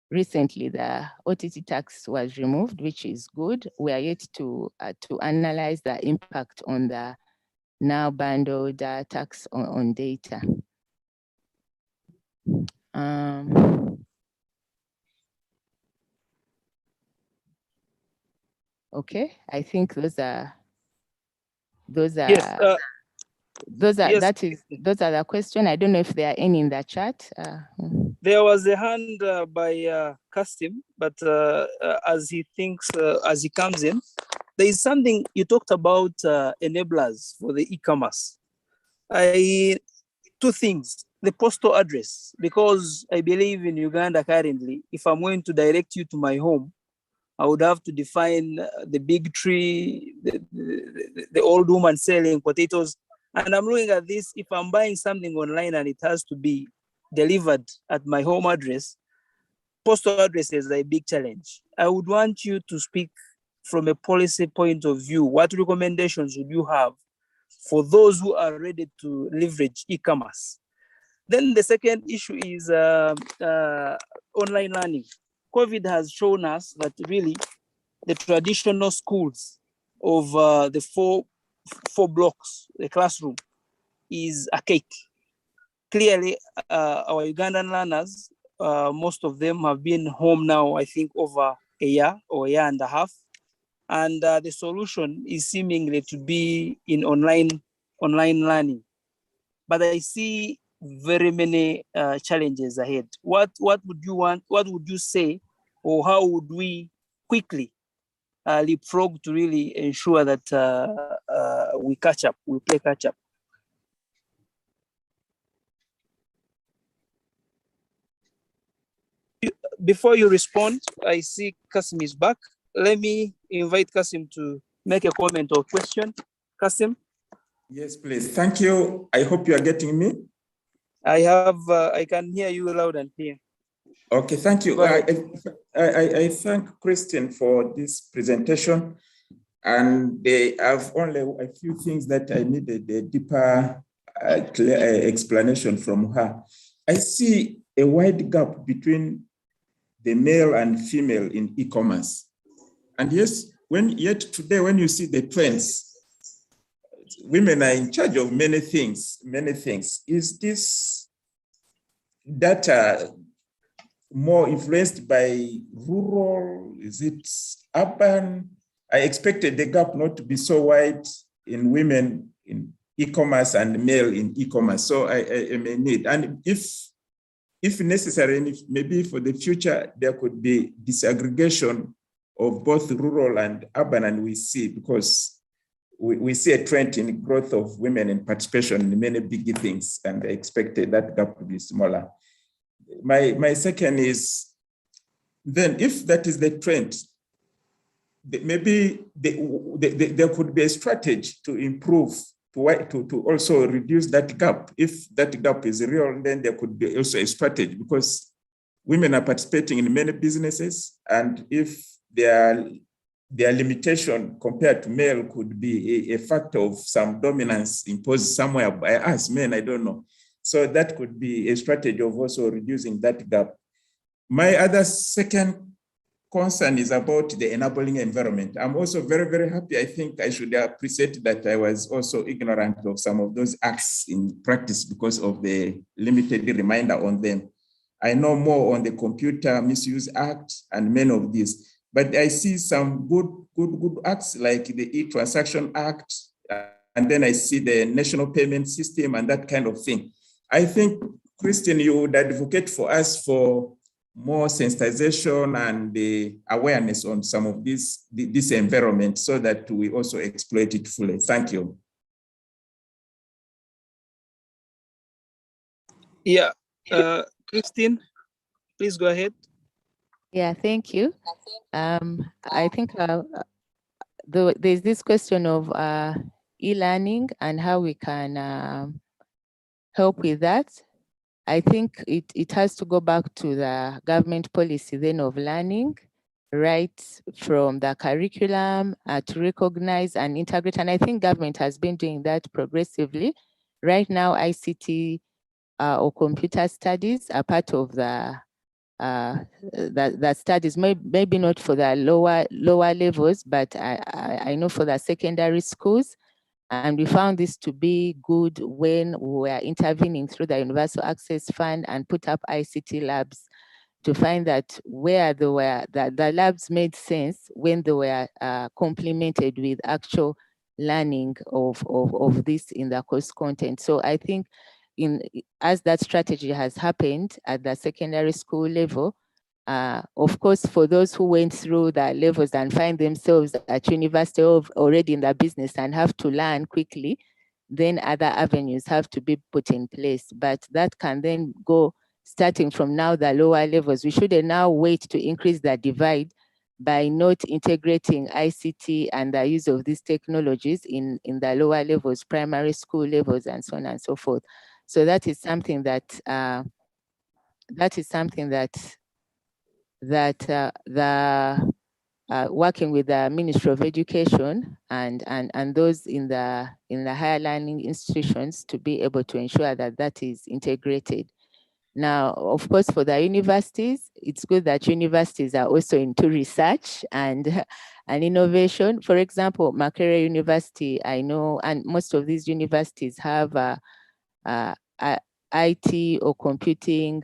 recently the OTT tax was removed, which is good. We are yet to analyze the impact on the now bundled tax on data. Okay, I think those are Yes, those are yes. Those are the question. I don't know if there are any in the chat. There was a hand by Kasim, but as he comes in, there is something you talked about, enablers for the e-commerce. Two things: the postal address, because I believe in Uganda currently, if I'm going to direct you to my home, I would have to define the big tree, the old woman selling potatoes. And I'm looking at this, if I'm buying something online and it has to be delivered at my home address, postal address is a big challenge. I would want you to speak from a policy point of view. What recommendations would you have for those who are ready to leverage e-commerce? Then the second issue is online learning. COVID has shown us that really the traditional schools of the four blocks, the classroom, is archaic. Clearly, our Ugandan learners, most of them have been home now, I think, over a year or a year and a half. And the solution is seemingly to be in online learning. But I see very many challenges ahead. What would you want? What would you say, or how would we quickly leapfrog to really ensure that we catch up, we play catch up? Before you respond, I see Kasim is back. Let me invite Kasim to make a comment or question. Kasim? Yes, please. Thank you. I hope you are getting me. I can hear you loud and clear. Okay, thank you. I thank Christian for this presentation, and I have only a few things that I needed a deeper clear explanation from her. I see a wide gap between the male and female in e-commerce. And yes, yet today, when you see the trends, women are in charge of many things. Is this data more influenced by rural? Is it urban? I expected the gap not to be so wide in women in e-commerce and male in e-commerce. So I may need, and if necessary, and if maybe for the future, there could be disaggregation of both rural and urban, and we see, because we see a trend in growth of women in participation in many big things, and I expected that gap to be smaller. My second is, then if that is the trend, maybe there could be a strategy to improve, to also reduce that gap. If that gap is real, then there could be also a strategy, because women are participating in many businesses, and if their limitation compared to male could be a factor of some dominance imposed somewhere by us men, I don't know. So that could be a strategy of also reducing that gap. My other second concern is about the enabling environment. I'm also very, very happy. I think I should appreciate that I was also ignorant of some of those acts in practice because of the limited reminder on them. I know more on the Computer Misuse Act and many of these, but I see some good acts like the E-Transaction Act, and then I see the National Payment System and that kind of thing. I think, Christian, you would advocate for us for more sensitization and the awareness on some of this environment so that we also exploit it fully. Thank you. Yeah, Christine, please go ahead. Yeah, thank you. I think there's this question of e-learning and how we can help with that. I think it has to go back to the government policy then of learning, right from the curriculum to recognize and integrate. And I think government has been doing that progressively. Right now, ICT or computer studies are part of the studies, maybe not for the lower levels, but I know for the secondary schools. And we found this to be good when we were intervening through the Universal Access Fund and put up ICT labs to find that where they were, the labs made sense when they were complemented with actual learning of this in the course content. So I think as that strategy has happened at the secondary school level, of course, for those who went through the levels and find themselves at university already in the business and have to learn quickly, then other avenues have to be put in place. But that can then go starting from now, the lower levels. We shouldn't now wait to increase the divide by not integrating ICT and the use of these technologies in the lower levels, primary school levels, and so on and so forth. So that is something that the working with the Ministry of Education and those in the higher learning institutions to be able to ensure that that is integrated. Now, of course, for the universities, it's good that universities are also into research and innovation. For example, Makerere University, I know, and most of these universities have IT or computing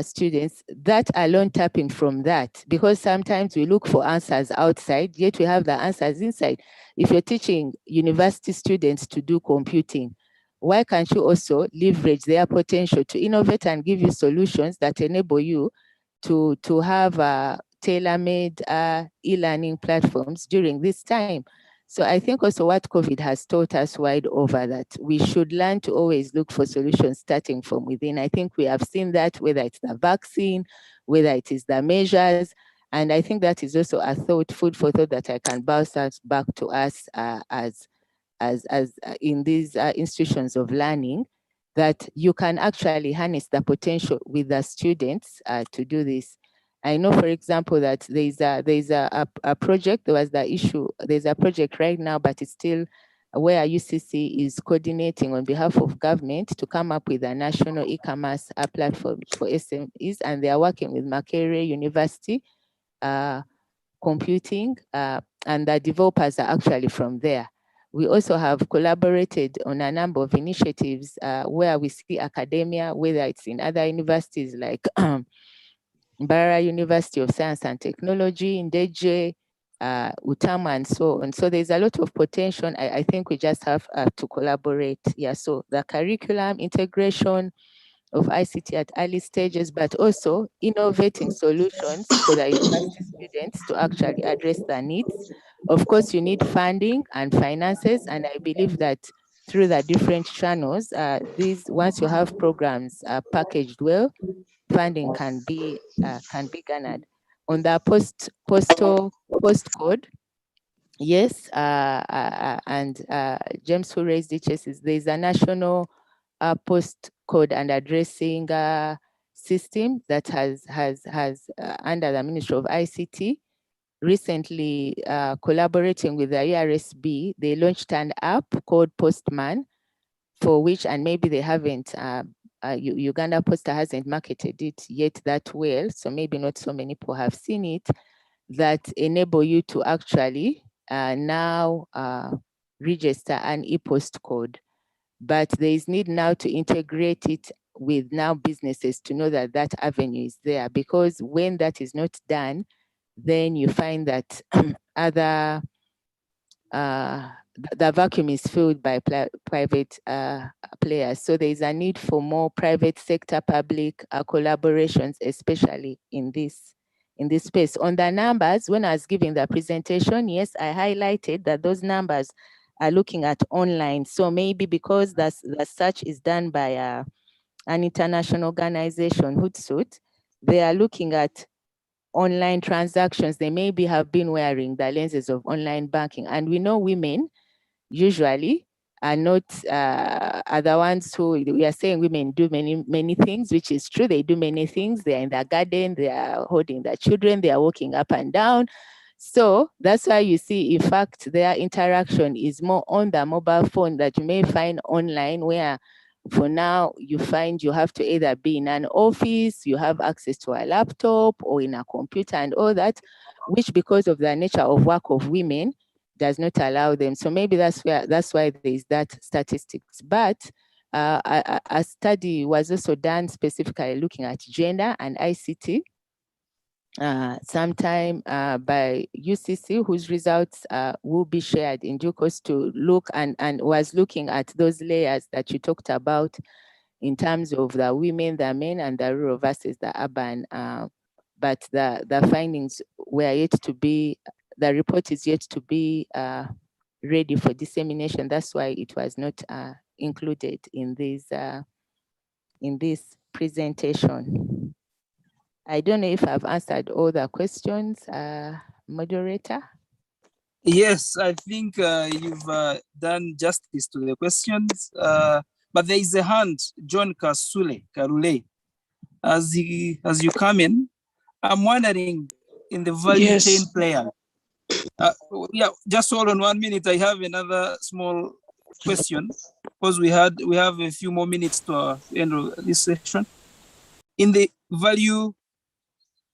students that alone tapping from that, because sometimes we look for answers outside, yet we have the answers inside. If you're teaching university students to do computing, why can't you also leverage their potential to innovate and give you solutions that enable you to have tailor-made e-learning platforms during this time? So I think also what COVID has taught us wide over that we should learn to always look for solutions starting from within. I think we have seen that, whether it's the vaccine, whether it is the measures, and I think that is also a food for thought that I can bounce us back to us as in these institutions of learning, that you can actually harness the potential with the students to do this. I know, for example, that there's a project. There was the issue. There's a project right now, but it's still where UCC is coordinating on behalf of government to come up with a national e-commerce platform for SMEs, and they are working with Makerere University Computing, and the developers are actually from there. We also have collaborated on a number of initiatives where we see academia, whether it's in other universities like Bara University of Science and Technology, Ndeje, Utama, and so on. So there's a lot of potential. I think we just have to collaborate. Yeah, so the curriculum integration of ICT at early stages, but also innovating solutions for the university students to actually address their needs. Of course, you need funding and finances, and I believe that through the different channels, once you have programs packaged well, funding can be garnered. On the postcode, yes, and James who raised it, there's a national postcode and addressing system that has under the Ministry of ICT. Recently, collaborating with the ERSB, they launched an app called Postman, for which, and maybe they haven't, Uganda Posta hasn't marketed it yet that well, so maybe not so many people have seen it, that enable you to actually now register an e-post code. But there is need now to integrate it with now businesses to know that that avenue is there, because when that is not done, then you find that other the vacuum is filled by private players. So there is a need for more private sector public collaborations, especially in this space. On the numbers, when I was giving the presentation, yes, I highlighted that those numbers are looking at online. So maybe because the search is done by an international organization, Hootsuite, they are looking at online transactions. They maybe have been wearing the lenses of online banking. And we know women usually are not are the ones who, we are saying women do many things, which is true. They do many things. They are in the garden, they are holding their children, they are walking up and down. So that's why you see, in fact, their interaction is more on the mobile phone that you may find online, where for now you find you have to either be in an office, you have access to a laptop or in a computer and all that, which because of the nature of work of women does not allow them. So maybe that's why there is that statistics. But a study was also done specifically looking at gender and ICT sometime by UCC, whose results will be shared in due course, to look and was looking at those layers that you talked about in terms of the women, the men, and the rural versus the urban. But the findings were yet to be, the report is yet to be ready for dissemination. That's why it was not included in this presentation. I don't know if I've answered all the questions, moderator. Yes, I think you've done justice to the questions, but there is a hand, John Karule. As you come in, I'm wondering, in the value Yes. chain player. Yeah, just hold on 1 minute. I have another small question because we have a few more minutes to end of this session. In the value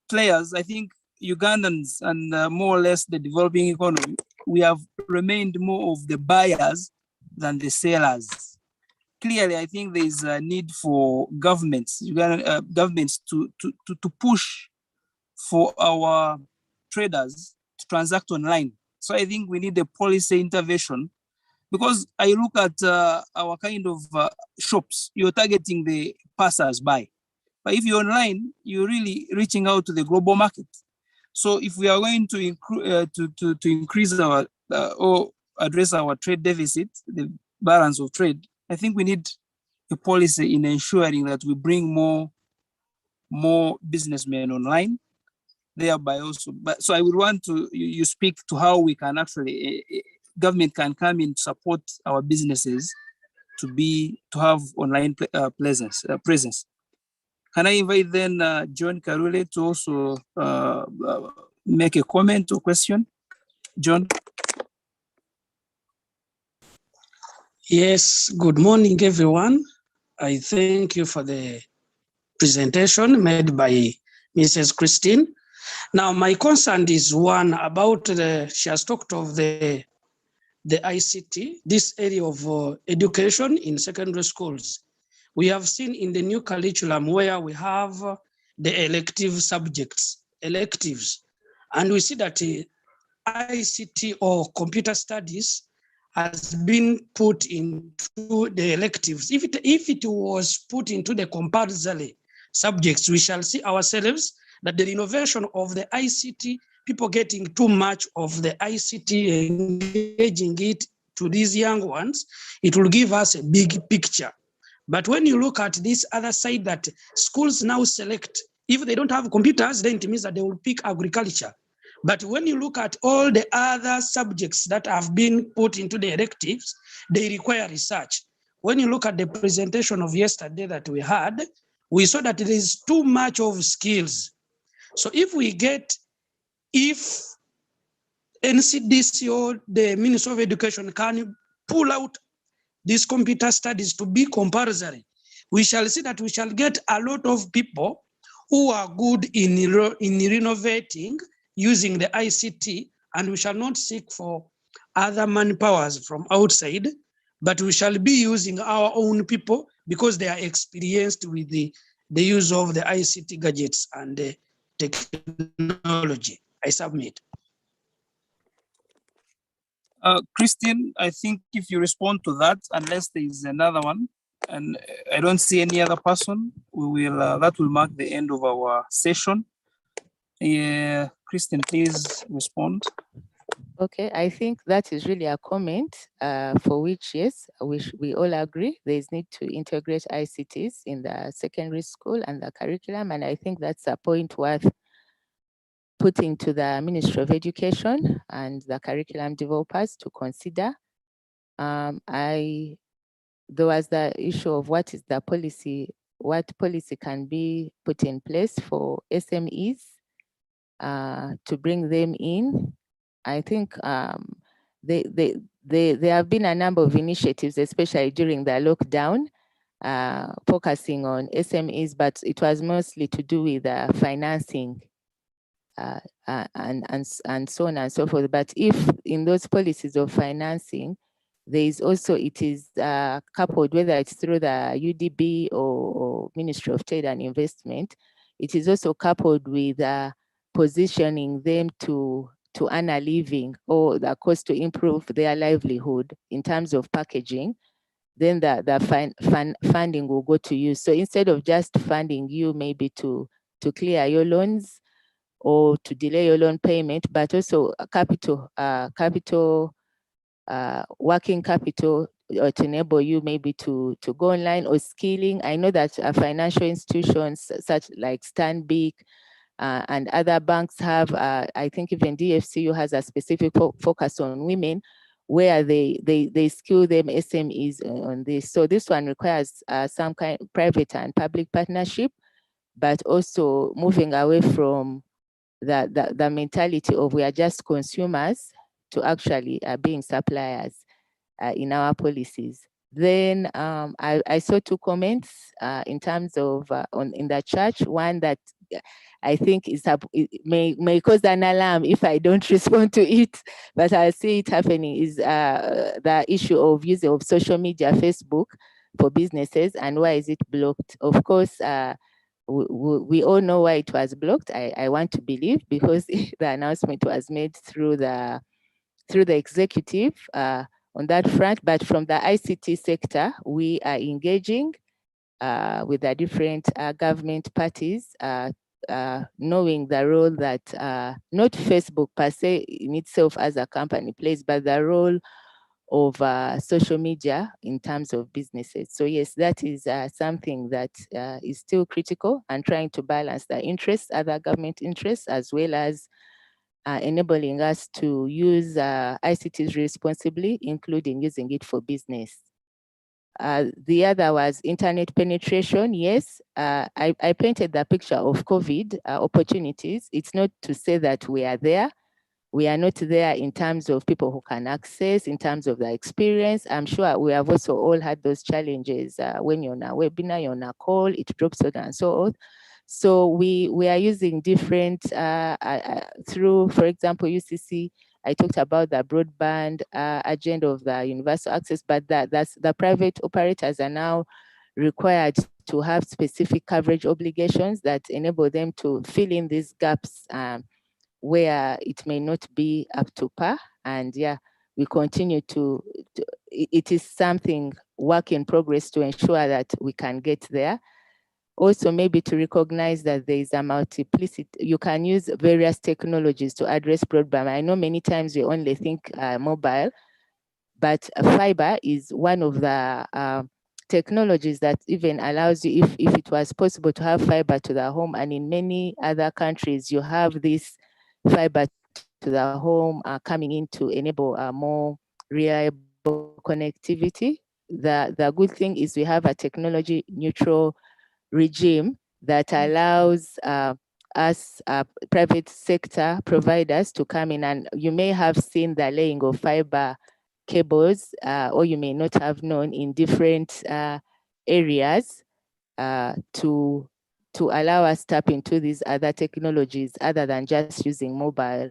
players, I think Ugandans and more or less the developing economy, we have remained more of the buyers than the sellers. Clearly, I think there is a need for governments, governments to push for our traders to transact online. So I think we need a policy intervention, because I look at our kind of shops, you're targeting the passers-by. But if you're online, you're really reaching out to the global market. So if we are going to increase our or address our trade deficit, the balance of trade, I think we need a policy in ensuring that we bring more businessmen online, thereby also. But so I would want you speak to how we can actually government can come in to support our businesses to have online presence. Can I invite then John Karule to also make a comment or question? John? Yes, good morning, everyone. I thank you for the presentation made by Mrs. Christine. Now, my concern is one about she has talked of the ICT, this area of education in secondary schools. We have seen in the new curriculum where we have the elective subjects, electives, and we see that ICT or computer studies has been put into the electives. If it was put into the compulsory subjects, we shall see ourselves that the innovation of the ICT, people getting too much of the ICT, engaging it to these young ones, it will give us a big picture. But when you look at this other side, that schools now select, if they don't have computers, then it means that they will pick agriculture. But when you look at all the other subjects that have been put into the electives, they require research. When you look at the presentation of yesterday that we had, we saw that there is too much of skills. So if NCDC or the Ministry of Education can pull out these computer studies to be compulsory, we shall see that we shall get a lot of people who are good in renovating using the ICT, and we shall not seek for other manpowers from outside, but we shall be using our own people because they are experienced with the use of the ICT gadgets and the technology. I submit. Christine, I think if you respond to that, unless there is another one, and I don't see any other person, we will that will mark the end of our session. Christine, please respond. Okay, I think that is really a comment for which, yes, we all agree there is need to integrate ICTs in the secondary school and the curriculum, and I think that's a point worth putting to the Ministry of Education and the curriculum developers to consider. There was the issue of what policy can be put in place for SMEs to bring them in. I think there have been a number of initiatives, especially during the lockdown, focusing on SMEs, but it was mostly to do with financing and so on and so forth. But if in those policies of financing, there is also, it is coupled, whether it's through the UDB or Ministry of Trade and Investment, it is also coupled with positioning them to earn a living or the cost to improve their livelihood in terms of packaging, then the funding will go to you. So instead of just funding you maybe to clear your loans or to delay your loan payment, but also working capital to enable you maybe to go online or skilling. I know that financial institutions such like Stanbic and other banks have, I think even DFCU has a specific focus on women where they skill them SMEs on this. So this one requires some kind of private and public partnership, but also moving away from the mentality of we are just consumers to actually being suppliers in our policies. Then I saw two comments in terms of in the church. One that I think it may cause an alarm if I don't respond to it, but I see it happening is the issue of use of social media, Facebook for businesses, and why is it blocked? Of course, we all know why it was blocked. I want to believe because the announcement was made through the executive on that front, but from the ICT sector, we are engaging with the different government parties, knowing the role that not Facebook per se in itself as a company plays, but the role of social media in terms of businesses. So yes, that is something that is still critical, and trying to balance the interests, other government interests, as well as enabling us to use ICTs responsibly, including using it for business. The other was internet penetration. Yes, I painted the picture of COVID opportunities. It's not to say that we are there. We are not there in terms of people who can access, in terms of the experience. I'm sure we have also all had those challenges when you're on a webinar, you're on a call, it drops on and so on. So we are using different, through, for example, UCC, I talked about the broadband agenda of the universal access, but that's the private operators are now required to have specific coverage obligations that enable them to fill in these gaps where it may not be up to par. And yeah, we continue to it is something work in progress to ensure that we can get there. Also, maybe to recognize that there is a multiplicity. You can use various technologies to address broadband. I know many times we only think mobile, but fiber is one of the technologies that even allows you, if it was possible to have fiber to the home, and in many other countries, you have this fiber to the home coming in to enable more reliable connectivity. The good thing is we have a technology neutral regime that allows us private sector providers to come in, and you may have seen the laying of fiber cables, or you may not have known, in different areas to allow us tap into these other technologies other than just using mobile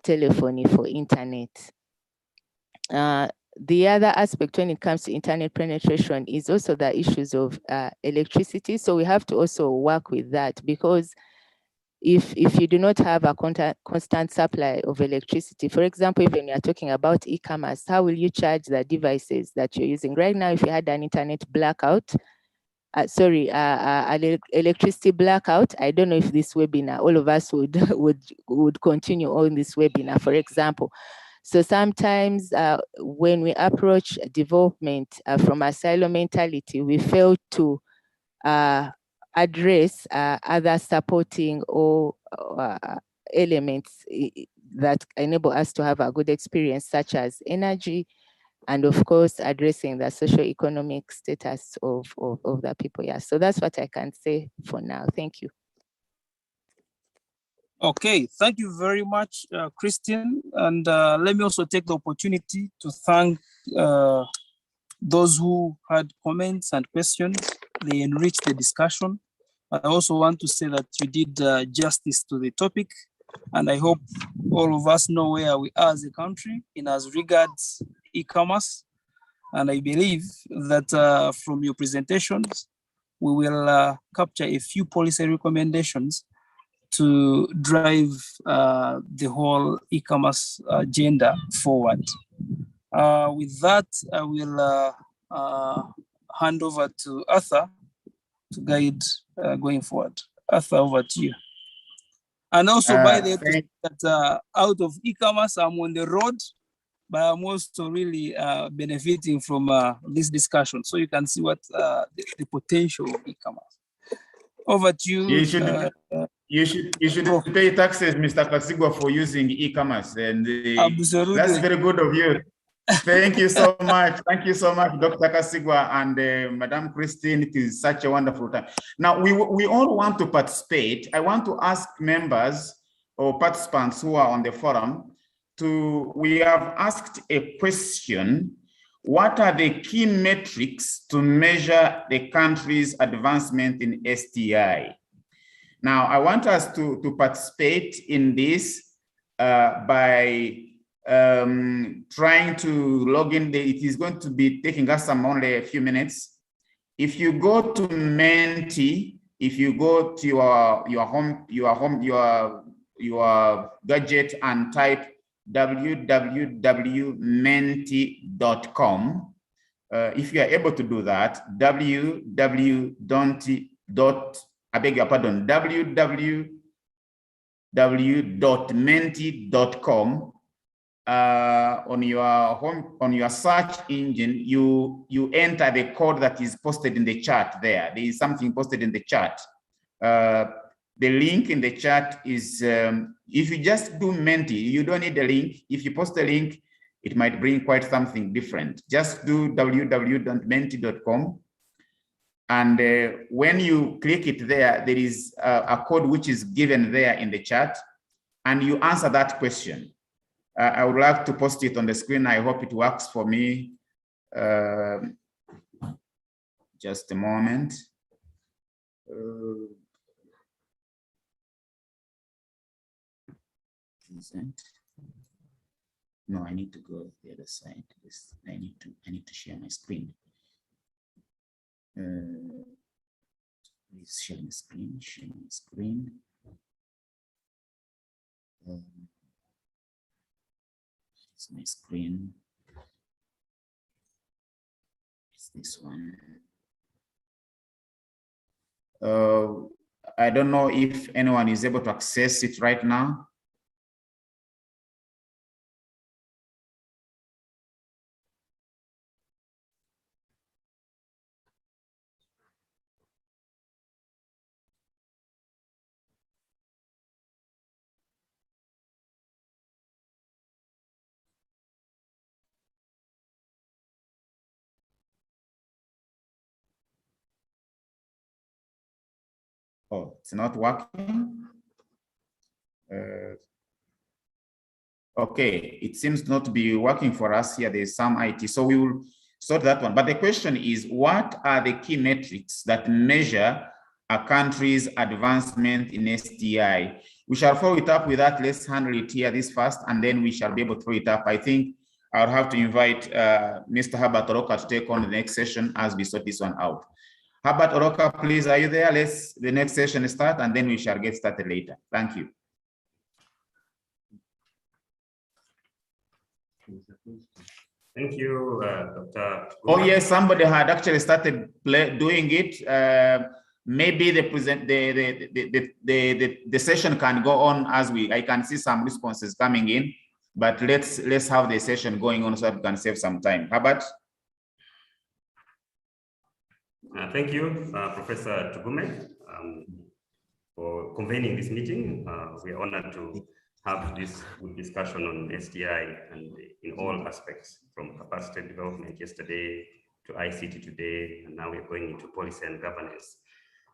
telephony for internet. The other aspect when it comes to internet penetration is also the issues of electricity. So we have to also work with that, because if you do not have a constant supply of electricity, for example, even you are talking about e-commerce, how will you charge the devices that you're using? Right now, if you had an internet blackout, electricity blackout, I don't know if this webinar, all of us would continue on this webinar, for example. So sometimes when we approach development from a silo mentality, we fail to address other supporting or elements that enable us to have a good experience, such as energy, and of course, addressing the socio-economic status of the people. Yeah, so that's what I can say for now. Thank you. Okay, thank you very much, Christine. And let me also take the opportunity to thank those who had comments and questions. They enriched the discussion. I also want to say that you did justice to the topic, and I hope all of us know where we are as a country in as regards e-commerce. And I believe that from your presentations, we will capture a few policy recommendations to drive the whole e-commerce agenda forward. With that, I will hand over to Arthur to guide going forward. Arthur, over to you. And also, by the way, that out of e-commerce, I'm on the road, but I'm also really benefiting from this discussion. So you can see what the potential of e-commerce. Over to you. You should pay taxes, Mr. Kasigwa, for using e-commerce, and absolutely. That's very good of you. Thank you so much. Thank you so much, Dr. Kasigwa and Madam Christine. It is such a wonderful time. Now, we all want to participate. I want to ask members or participants who are on the forum, we have asked a question: what are the key metrics to measure the country's advancement in STI? Now, I want us to participate in this by trying to log in. It is going to be taking us only a few minutes. If you go to Menti, if you go to your gadget and type www.menti.com, if you are able to do that, www.menti.com, on your search engine, you enter the code that is posted in the chat there. There is something posted in the chat. The link in the chat is, if you just do Menti, you don't need a link. If you post a link, it might bring quite something different. Just do www.menti.com. And when you click it there, there is a code which is given there in the chat, and you answer that question. I would like to post it on the screen. I hope it works for me. Just a moment. No, I need to go to the other side. I need to share my screen. Please share my screen. Share my screen. It's my screen. It's this one. I don't know if anyone is able to access it right now. Oh, it's not working. Okay, it seems not to be working for us here. There's some IT, so we will sort that one. But the question is, what are the key metrics that measure a country's advancement in STI? We shall follow it up with that. Let's handle it here this first, and then we shall be able to throw it up. I think I'll have to invite Mr. Herbert Oroka to take on the next session as we sort this one out. Herbert Oroka, please, are you there? Let's the next session start, and then we shall get started later. Thank you. Thank you, Dr. Oh yes, somebody had actually started doing it. Maybe the session can go on as I can see some responses coming in, but let's have the session going on so that we can save some time. Herbert. Thank you, Professor Tugume, for convening this meeting. We are honored to have this good discussion on STI and in all aspects, from capacity development yesterday to ICT today, and now we're going into policy and governance.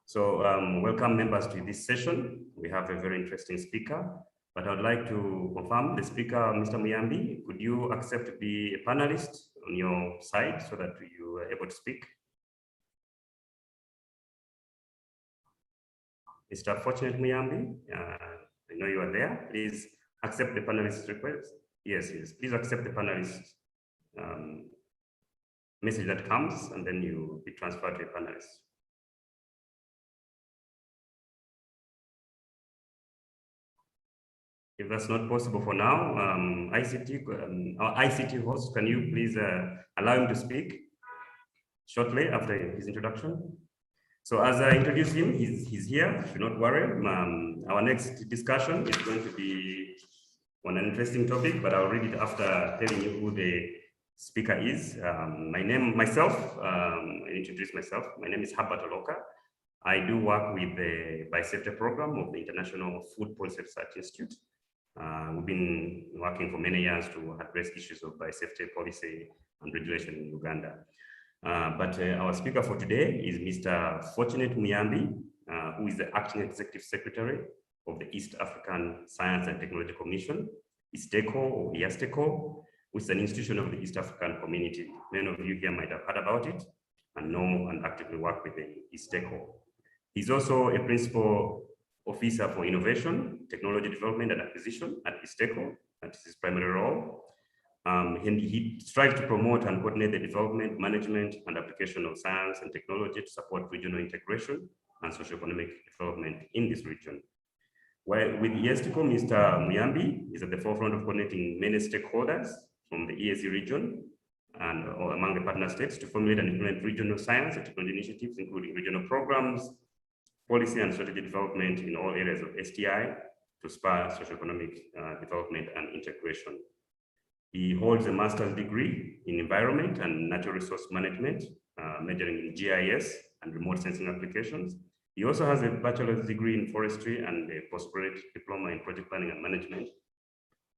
So welcome members to this session. We have a very interesting speaker, but I'd like to confirm the speaker, Mr. Muyambi. Could you accept to be a panelist on your side so that you are able to speak? Mr. Fortunate Muyambi, I know you are there. Please accept the panelist request. Yes, please accept the panelist message that comes, and then you will be transferred to a panelist. If that's not possible for now, our ICT host, can you please allow him to speak shortly after his introduction? So as I introduce him, he's here, should not worry. Our next discussion is going to be on an interesting topic, but I'll read it after telling you who the speaker is. I introduce myself. My name is Herbert Oroka. I do work with the Biosafety Program of the International Food Policy Research Institute. We've been working for many years to address issues of biosafety policy and regulation in Uganda. But our speaker for today is Mr. Fortunate Muyambi, who is the Acting Executive Secretary of the East African Science and Technology Commission, ISTECO or IASTECO, which is an institution of the East African community. Many of you here might have heard about it and know and actively work with the ISTECO. He's also a principal officer for innovation, technology development and acquisition at ISTECO. That is his primary role. He strives to promote and coordinate the development, management, and application of science and technology to support regional integration and socioeconomic development in this region. While with IASTECO, Mr. Muyambi is at the forefront of coordinating many stakeholders from the EAC region and among the partner states to formulate and implement regional science and technology initiatives, including regional programs, policy and strategy development in all areas of STI to spur socioeconomic development and integration. He holds a master's degree in environment and natural resource management, majoring in GIS and remote sensing applications. He also has a bachelor's degree in forestry and a postgraduate diploma in project planning and management.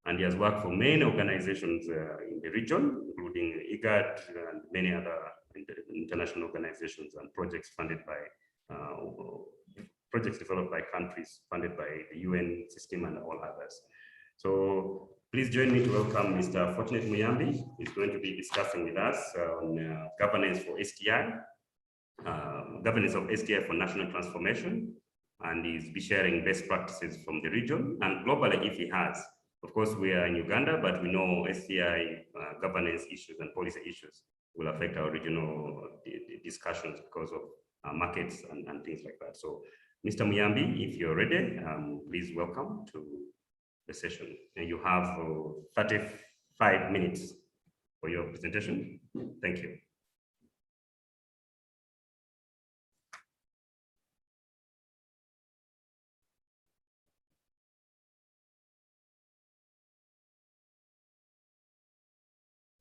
And he has worked for many organizations in the region, including IGAD and many other international organizations and projects funded by, projects developed by countries, funded by the UN system and all others. So please join me to welcome Mr. Fortunate Muyambi. He's going to be discussing with us on governance for STI, governance of STI for national transformation, and he'll be sharing best practices from the region and globally if he has. Of course, we are in Uganda, but we know STI governance issues and policy issues will affect our regional discussions because of markets and things like that. So, Mr. Muyambi, if you're ready, please welcome to the session. And you have 35 minutes for your presentation. Thank you.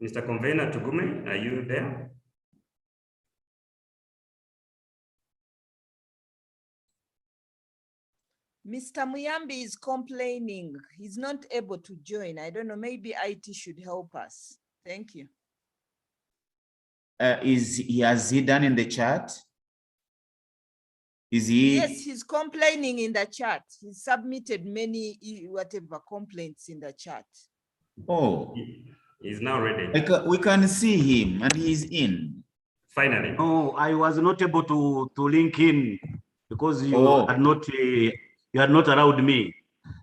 Mr. Convener Tugume, are you there? Mr. Muyambi is complaining. He's not able to join. I don't know, maybe IT should help us. Thank you. Has he done in the chat? Is he? Yes, he's complaining in the chat. He submitted many whatever complaints in the chat. Oh. He's now ready. We can see him and he's in. Finally. No, I was not able to link in because you had not allowed me.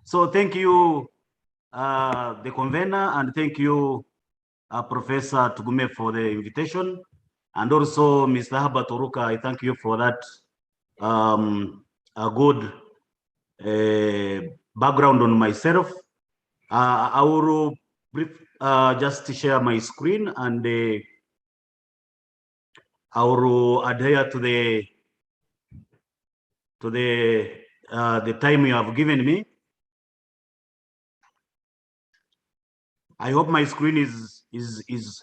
So thank you, the convener, and thank you, Professor Tugume, for the invitation, and also Mr. Herbert Oruka. I thank you for that a good background on myself. I will just to share my screen and I will adhere to the time you have given me. I hope my screen is Mr.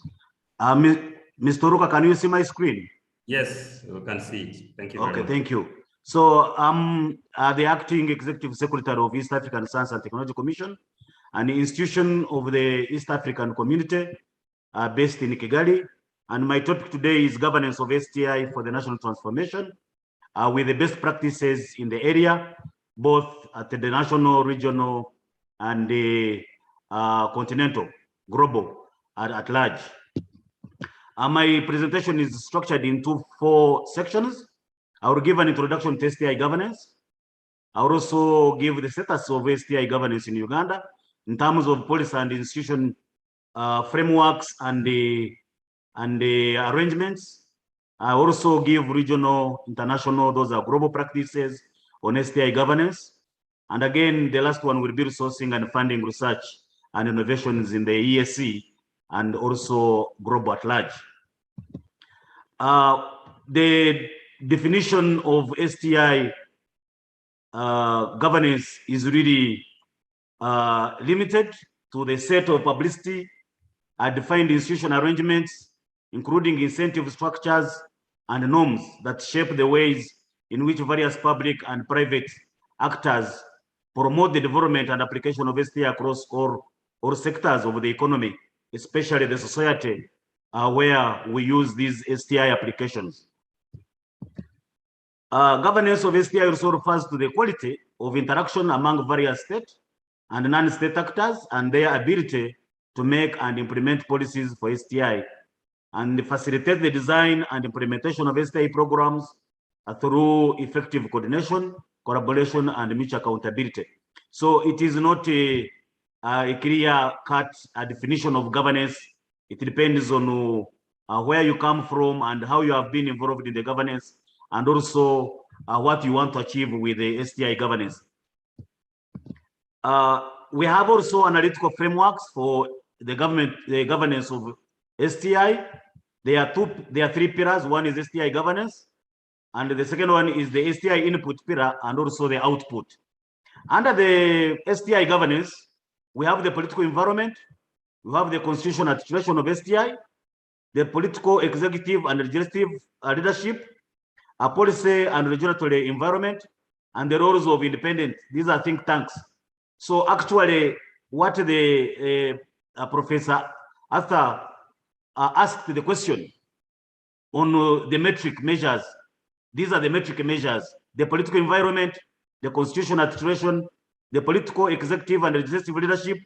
Ruka, can you see my screen? Yes, we can see it. Thank you. Okay, thank you. So I'm the acting executive secretary of East African Science and Technology Commission, an institution of the East African community based in Kigali. And my topic today is governance of STI for the national transformation with the best practices in the area, both at the national, regional, and the continental, global, at large. My presentation is structured into 4 sections. I will give an introduction to STI governance. I will also give the status of STI governance in Uganda in terms of policy and institution frameworks and the arrangements. I also give regional, international, those are global practices on STI governance. And again, the last one will be resourcing and funding research and innovations in the EAC and also global at large. The definition of STI governance is really limited to the set of publicity, defined institution arrangements, including incentive structures and norms that shape the ways in which various public and private actors promote the development and application of STI across all sectors of the economy, especially the society where we use these STI applications. Governance of STI also refers to the quality of interaction among various state and non-state actors and their ability to make and implement policies for STI and facilitate the design and implementation of STI programs through effective coordination, collaboration, and mutual accountability. So it is not a clear-cut definition of governance. It depends on where you come from and how you have been involved in the governance, and also what you want to achieve with the STI governance. We have also analytical frameworks for the governance of STI. There are three pillars. One is STI governance, and the second one is the STI input pillar, and also the output. Under the STI governance, we have the political environment, we have the constitutional articulation of STI, the political, executive, and legislative leadership, a policy and regulatory environment, and the roles of independent. These are think tanks. So actually, what the Professor Arthur asked the question on the metric measures. These are the metric measures: the political environment, the constitutional articulation, the political, executive, and legislative leadership,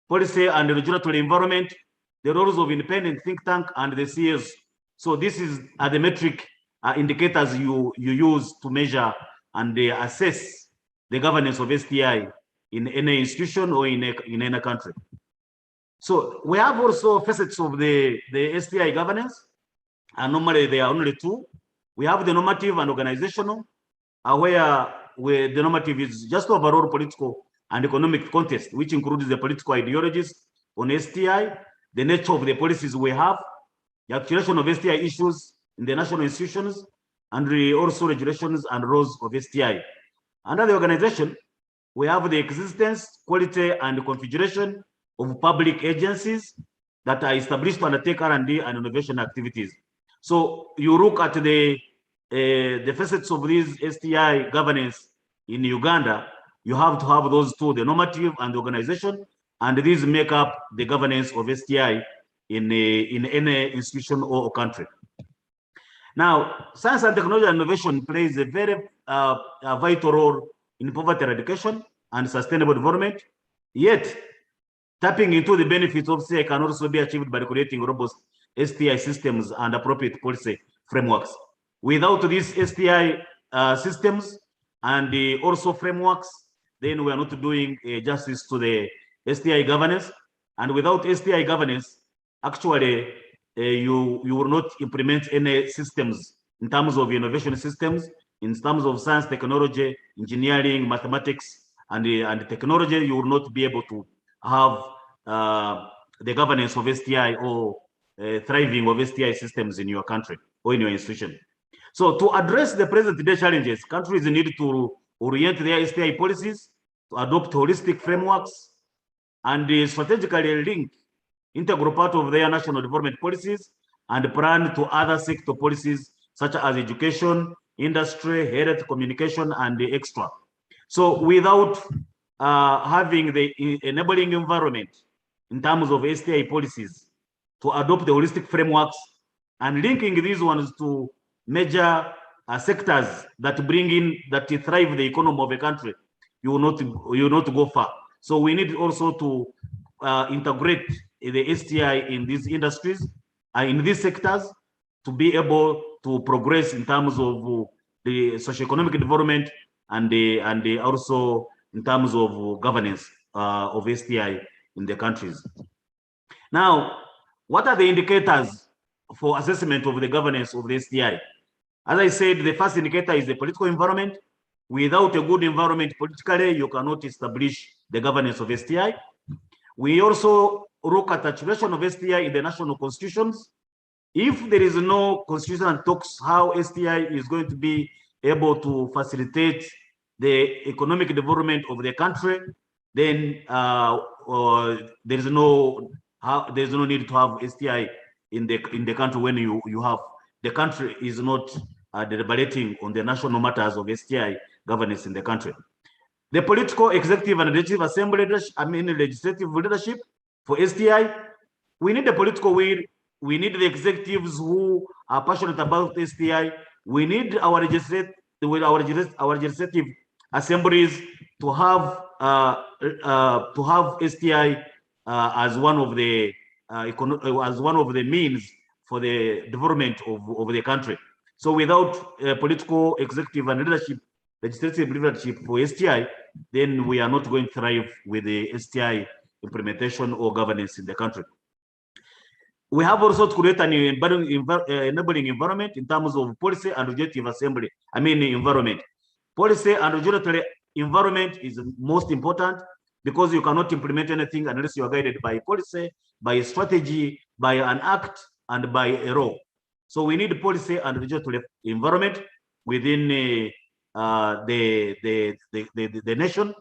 policy and regulatory environment, the roles of independent think tank, and the CS. So this is the metric indicators you use to measure and assess the governance of STI in any institution or in any country. So we have also facets of the STI governance, and normally there are only two. We have the normative and organizational, where the normative is just overall political and economic context, which includes the political ideologies on STI, the nature of the policies we have, the articulation of STI issues in the national institutions, and also regulations and rules of STI. Under the organization, we have the existence, quality, and configuration of public agencies that are established to undertake R&D and innovation activities. So you look at the facets of these STI governance in Uganda, you have to have those two, the normative and the organization, and these make up the governance of STI in any institution or country. Now, science and technology and innovation plays a very vital role in poverty eradication and sustainable development. Yet, tapping into the benefits of STI can also be achieved by creating robust STI systems and appropriate policy frameworks. Without these STI systems and also frameworks, then we are not doing justice to the STI governance. And without STI governance, actually, you will not implement any systems in terms of innovation systems, in terms of science, technology, engineering, mathematics, and technology. You will not be able to have the governance of STI or thriving of STI systems in your country or in your institution. So to address the present day challenges, countries need to orient their STI policies, to adopt holistic frameworks, and strategically link integral part of their national development policies and plan to other sector policies such as education, industry, health, communication, and the extra. So without having the enabling environment in terms of STI policies to adopt the holistic frameworks and linking these ones to major sectors that thrive the economy of a country, you will not go far. So we need also to integrate the STI in these industries, in these sectors, to be able to progress in terms of the socioeconomic development and also in terms of governance of STI in the countries. Now, what are the indicators for assessment of the governance of the STI? As I said, the first indicator is the political environment. Without a good environment politically, you cannot establish the governance of STI. We also look at the articulation of STI in the national constitutions. If there is no constitution that talks how STI is going to be able to facilitate the economic development of the country, then there is no need to have STI in the country when you have the country is not deliberating on the national matters of STI governance in the country. The political, executive, and legislative assembly, legislative leadership for STI, we need the political will. We need the executives who are passionate about STI. We need our legislative assemblies to have STI as one of the means for the development of the country. So without political, executive, and legislative leadership for STI, then we are not going to thrive with the STI implementation or governance in the country. We have also to create an enabling environment in terms of policy and legislative assembly. Environment. Policy and regulatory environment is most important, because you cannot implement anything unless you are guided by policy, by a strategy, by an act, and by a law. So we need policy and regulatory environment within the nation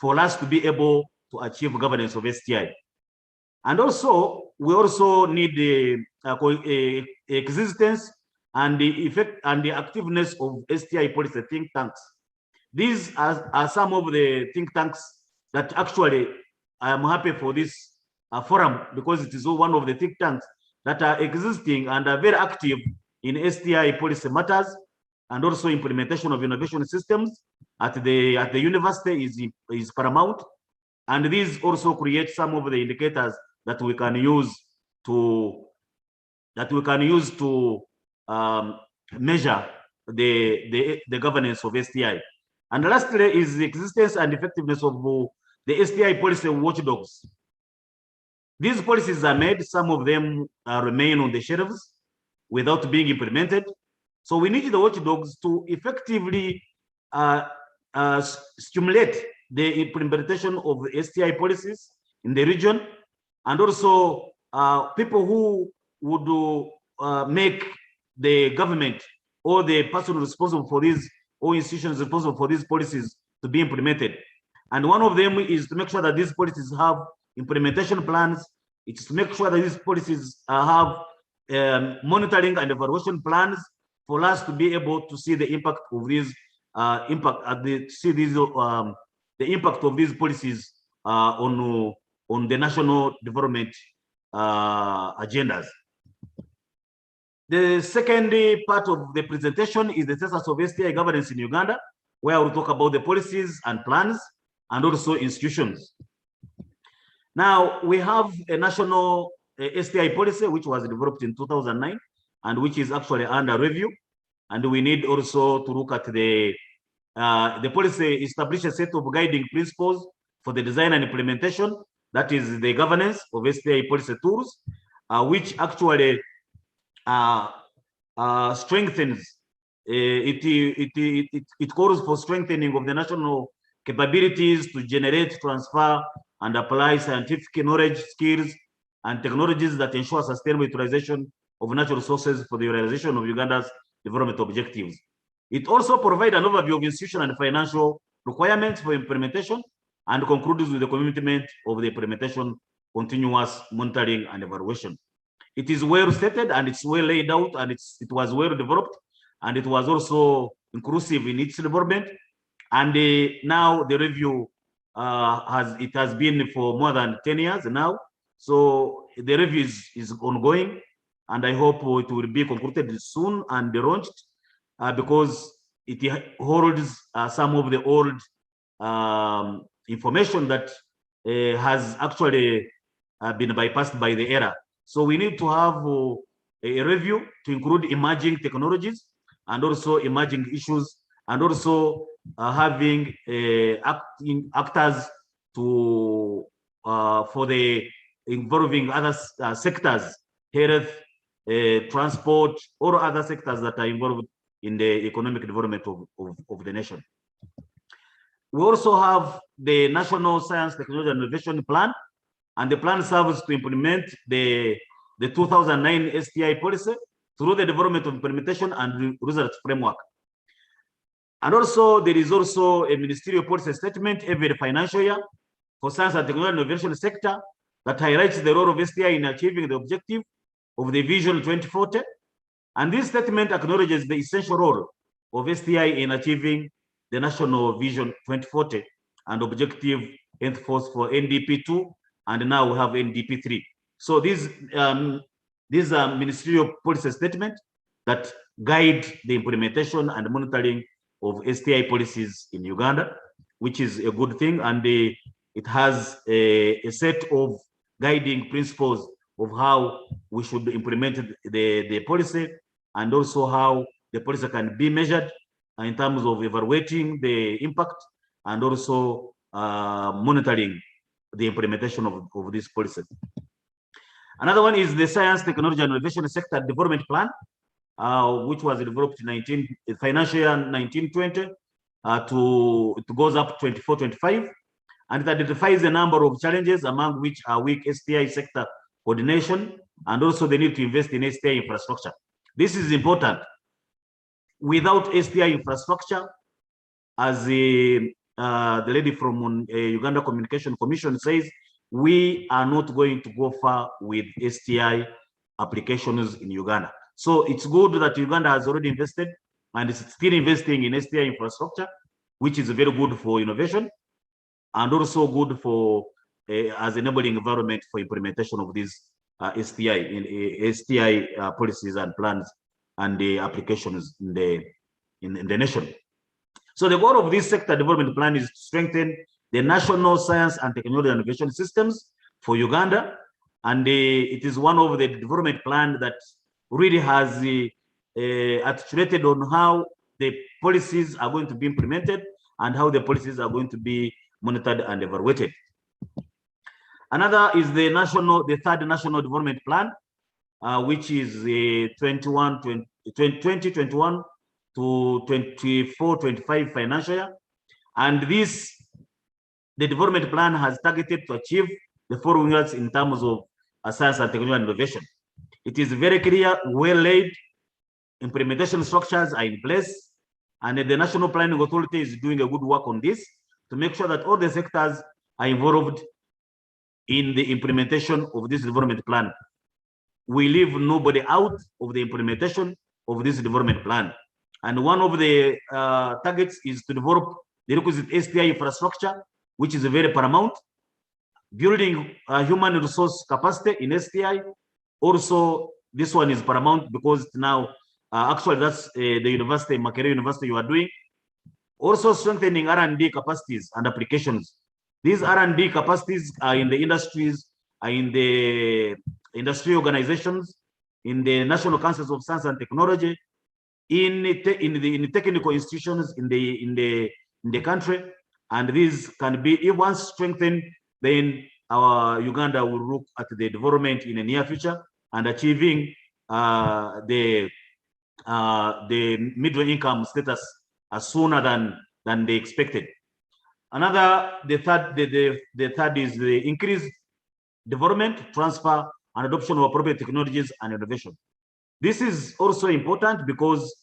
for us to be able to achieve governance of STI. And also, we also need the existence and the effect and the activeness of STI policy think tanks. These are some of the think tanks that actually I am happy for this forum, because it is one of the think tanks that are existing and are very active in STI policy matters, and also implementation of innovation systems at the university is paramount. And these also create some of the indicators that we can use to measure the governance of STI. And lastly is the existence and effectiveness of the STI policy watchdogs. These policies are made, some of them remain on the shelves without being implemented. So we need the watchdogs to effectively stimulate the implementation of the STI policies in the region, and also people who would make the government or the person responsible for these, or institutions responsible for these policies to be implemented. And one of them is to make sure that these policies have implementation plans. It's to make sure that these policies have monitoring and evaluation plans for us to be able to see the impact of these the impact of these policies on the national development agendas. The second part of the presentation is the status of STI governance in Uganda, where we'll talk about the policies and plans and also institutions. Now, we have a national STI policy, which was developed in 2009 and which is actually under review. And we need also to look at the policy establish a set of guiding principles for the design and implementation. That is the governance of STI policy tools, which actually strengthens, it calls for strengthening of the national capabilities to generate, transfer, and apply scientific knowledge, skills, and technologies that ensure sustainable utilization of natural resources for the realization of Uganda's development objectives. It also provides an overview of institutional and financial requirements for implementation, and concludes with the commitment of the implementation, continuous monitoring, and evaluation. It is well stated and it's well laid out, and it was well developed, and it was also inclusive in its development. And now the review has been for more than 10 years now. So the review is ongoing, and I hope it will be concluded soon and launched, because it holds some of the old information that has actually been bypassed by the era. So we need to have a review to include emerging technologies and also emerging issues, and also having actors to for the involving other sectors, health, transport, or other sectors that are involved in the economic development of the nation. We also have the National Science, Technology, and Innovation Plan, and the plan serves to implement the 2009 STI policy through the development of implementation and results framework. And also, there is also a ministerial policy statement every financial year for science and technology and innovation sector that highlights the role of STI in achieving the objective of the Vision 2040. And this statement acknowledges the essential role of STI in achieving the National Vision 2040 and objective henceforth for NDP2, and now we have NDP3. So these are ministerial policy statements that guide the implementation and monitoring of STI policies in Uganda, which is a good thing. And it has a set of guiding principles of how we should implement the policy, and also how the policy can be measured in terms of evaluating the impact and also monitoring the implementation of this policy. Another one is the Science, Technology, and Innovation Sector Development Plan, which was developed in financial year 1920 to goes up 24-25, and it identifies a number of challenges, among which are weak STI sector coordination, and also the need to invest in STI infrastructure. This is important. Without STI infrastructure, as the lady from Uganda Communication Commission says, we are not going to go far with STI applications in Uganda. So it's good that Uganda has already invested and is still investing in STI infrastructure, which is very good for innovation and also good for as enabling environment for implementation of these STI policies and plans and the applications in the nation. So the goal of this sector development plan is to strengthen the national science and technology and innovation systems for Uganda. And it is one of the development plan that really has articulated on how the policies are going to be implemented and how the policies are going to be monitored and evaluated. Another is the third national development plan, which is 2021 to 24-25 financial year. And the development plan has targeted to achieve the following years in terms of science and technology and innovation. It is very clear, well laid, implementation structures are in place, and the National Planning Authority is doing a good work on this to make sure that all the sectors are involved in the implementation of this development plan. We leave nobody out of the implementation of this development plan. And one of the targets is to develop the requisite STI infrastructure, which is very paramount. Building human resource capacity in STI. Also, this one is paramount because now, actually, that's the university, Makerere University, you are doing. Also, strengthening R&D capacities and applications. These R&D capacities are in the industries, are in the industry organizations, in the national councils of science and technology, in the technical institutions in the country, and these can be, if once strengthened, then our Uganda will look at the development in the near future and achieving the middle income status sooner than they expected. The third is the increased development, transfer, and adoption of appropriate technologies and innovation. This is also important because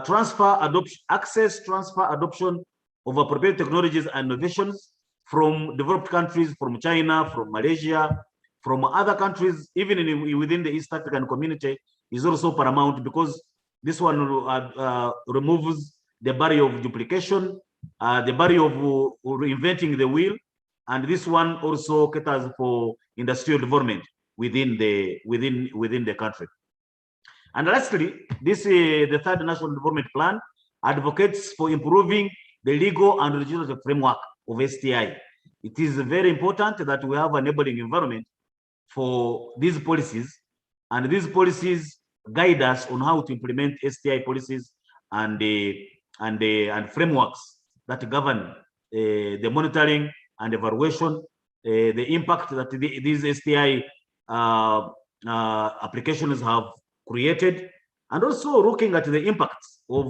transfer, adoption of appropriate technologies and innovations from developed countries, from China, from Malaysia, from other countries, even within the East African community, is also paramount because this one removes the barrier of duplication, the barrier of reinventing the wheel, and this one also caters for industrial development within the country. And lastly, the third national development plan advocates for improving the legal and legislative framework of STI. It is very important that we have an enabling environment for these policies, and these policies guide us on how to implement STI policies and frameworks that govern the monitoring and evaluation, the impact that these STI applications have created, and also looking at the impacts of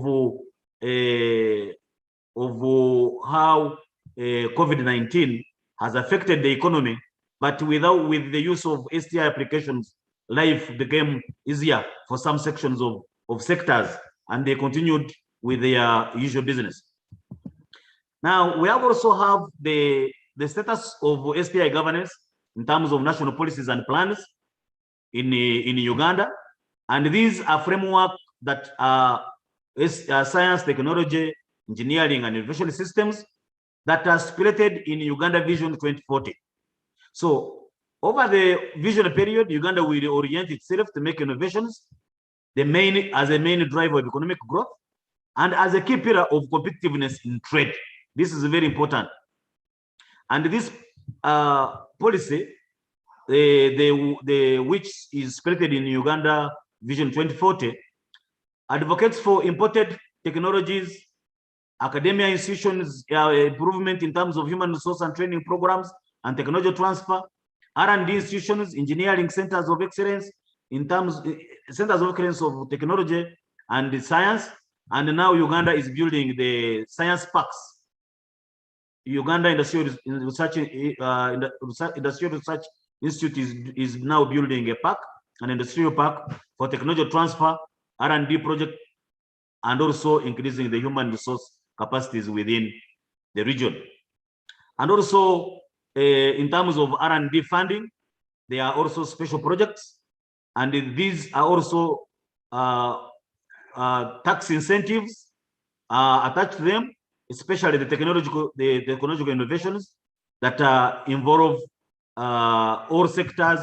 how COVID-19 has affected the economy, but with the use of STI applications, life became easier for some sections of sectors, and they continued with their usual business. Now, we also have the status of STI governance in terms of national policies and plans in Uganda. And these are frameworks that are science, technology, engineering, and innovation systems that are stipulated in Uganda Vision 2040. So over the vision period, Uganda will orient itself to make innovations as a main driver of economic growth, and as a key pillar of competitiveness in trade. This is very important. And this policy, which is created in Uganda Vision 2040, advocates for imported technologies, academia institutions, improvement in terms of human resource and training programs and technology transfer, R&D institutions, engineering centers of excellence, in terms centers of excellence of technology and science. And now Uganda is building the science parks. Uganda Industrial Research Institute is now building a park, an industrial park for technology transfer, R&D project, and also increasing the human resource capacities within the region. And also in terms of R&D funding, there are also special projects, and these are also tax incentives attached to them, especially the technological innovations that involve all sectors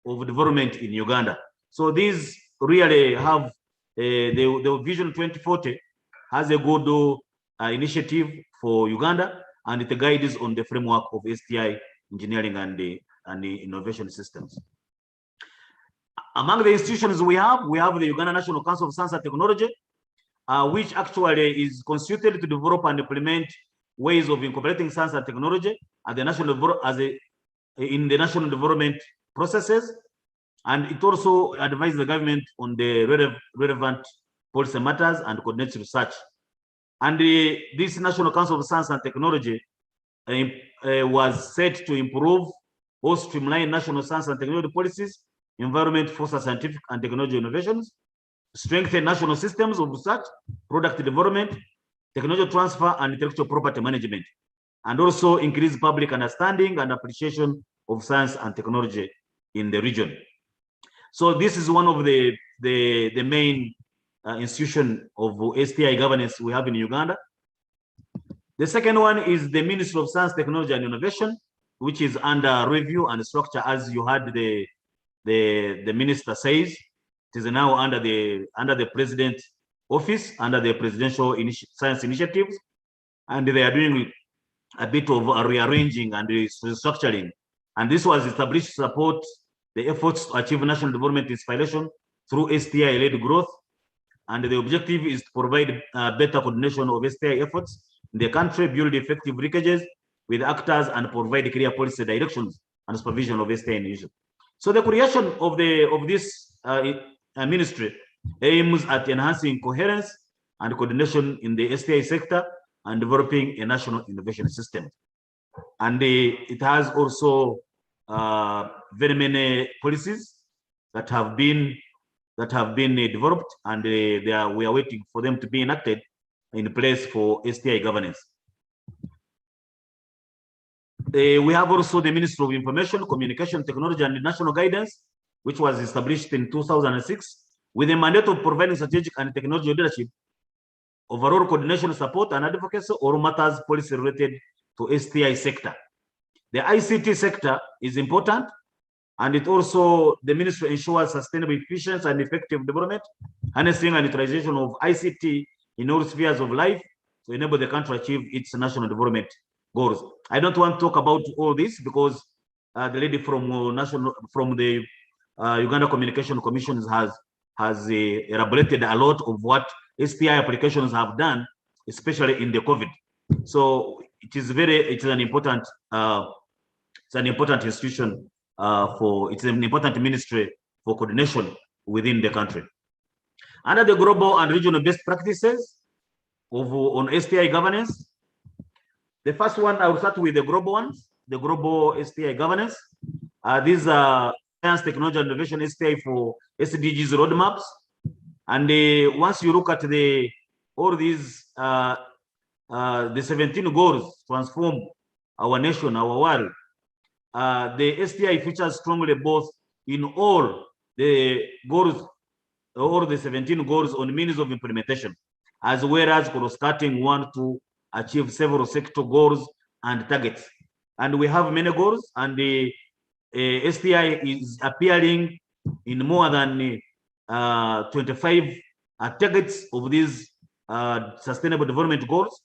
of development in Uganda. So these really have the Vision 2040 has a good initiative for Uganda, and it guides on the framework of STI engineering and the innovation systems. Among the institutions we have the Uganda National Council of Science and Technology, which actually is constituted to develop and implement ways of incorporating science and technology at the national in the national development processes, and it also advises the government on the relevant policy matters and coordinates research. And this National Council of Science and Technology was set to improve or streamline national science and technology policies, environment for scientific and technology innovations, strengthen national systems of research, product development, technology transfer, and intellectual property management, and also increase public understanding and appreciation of science and technology in the region. So this is one of the main institution of STI governance we have in Uganda. The second one is the Ministry of Science, Technology, and Innovation, which is under review and structure, as you heard the minister says. It is now under the president office, under the presidential science initiatives, and they are doing a bit of rearranging and restructuring. And this was established to support the efforts to achieve national development inspiration through STI-led growth. And the objective is to provide better coordination of STI efforts in the country, build effective linkages with actors, and provide clear policy directions and supervision of STI initiatives. So the creation of this ministry aims at enhancing coherence and coordination in the STI sector and developing a national innovation system. And it has also very many policies that have been developed, and we are waiting for them to be enacted in place for STI governance. We have also the Ministry of Information, Communication Technology, and National Guidance, which was established in 2006 with a mandate of providing strategic and technology leadership, overall coordination, support, and advocacy or matters policy related to STI sector. The ICT sector is important, and it also, the ministry ensures sustainable, efficient, and effective development, harnessing and utilization of ICT in all spheres of life to enable the country to achieve its national development goals. I don't want to talk about all this because the lady from the Uganda Communication Commission has elaborated a lot of what STI applications have done, especially in the COVID. So it's an important institution it's an important ministry for coordination within the country. Under the global and regional best practices on STI governance, the first one, I will start with the global ones, the global STI governance. These are science, technology, and innovation STI for SDGs roadmaps. And once you look at all these, the 17 goals transform our nation, our world, the STI features strongly both in all the goals, all the 17 goals on means of implementation, as well as cross-cutting one to achieve several sector goals and targets. And we have many goals, and the STI is appearing in more than 25 targets of these Sustainable Development Goals.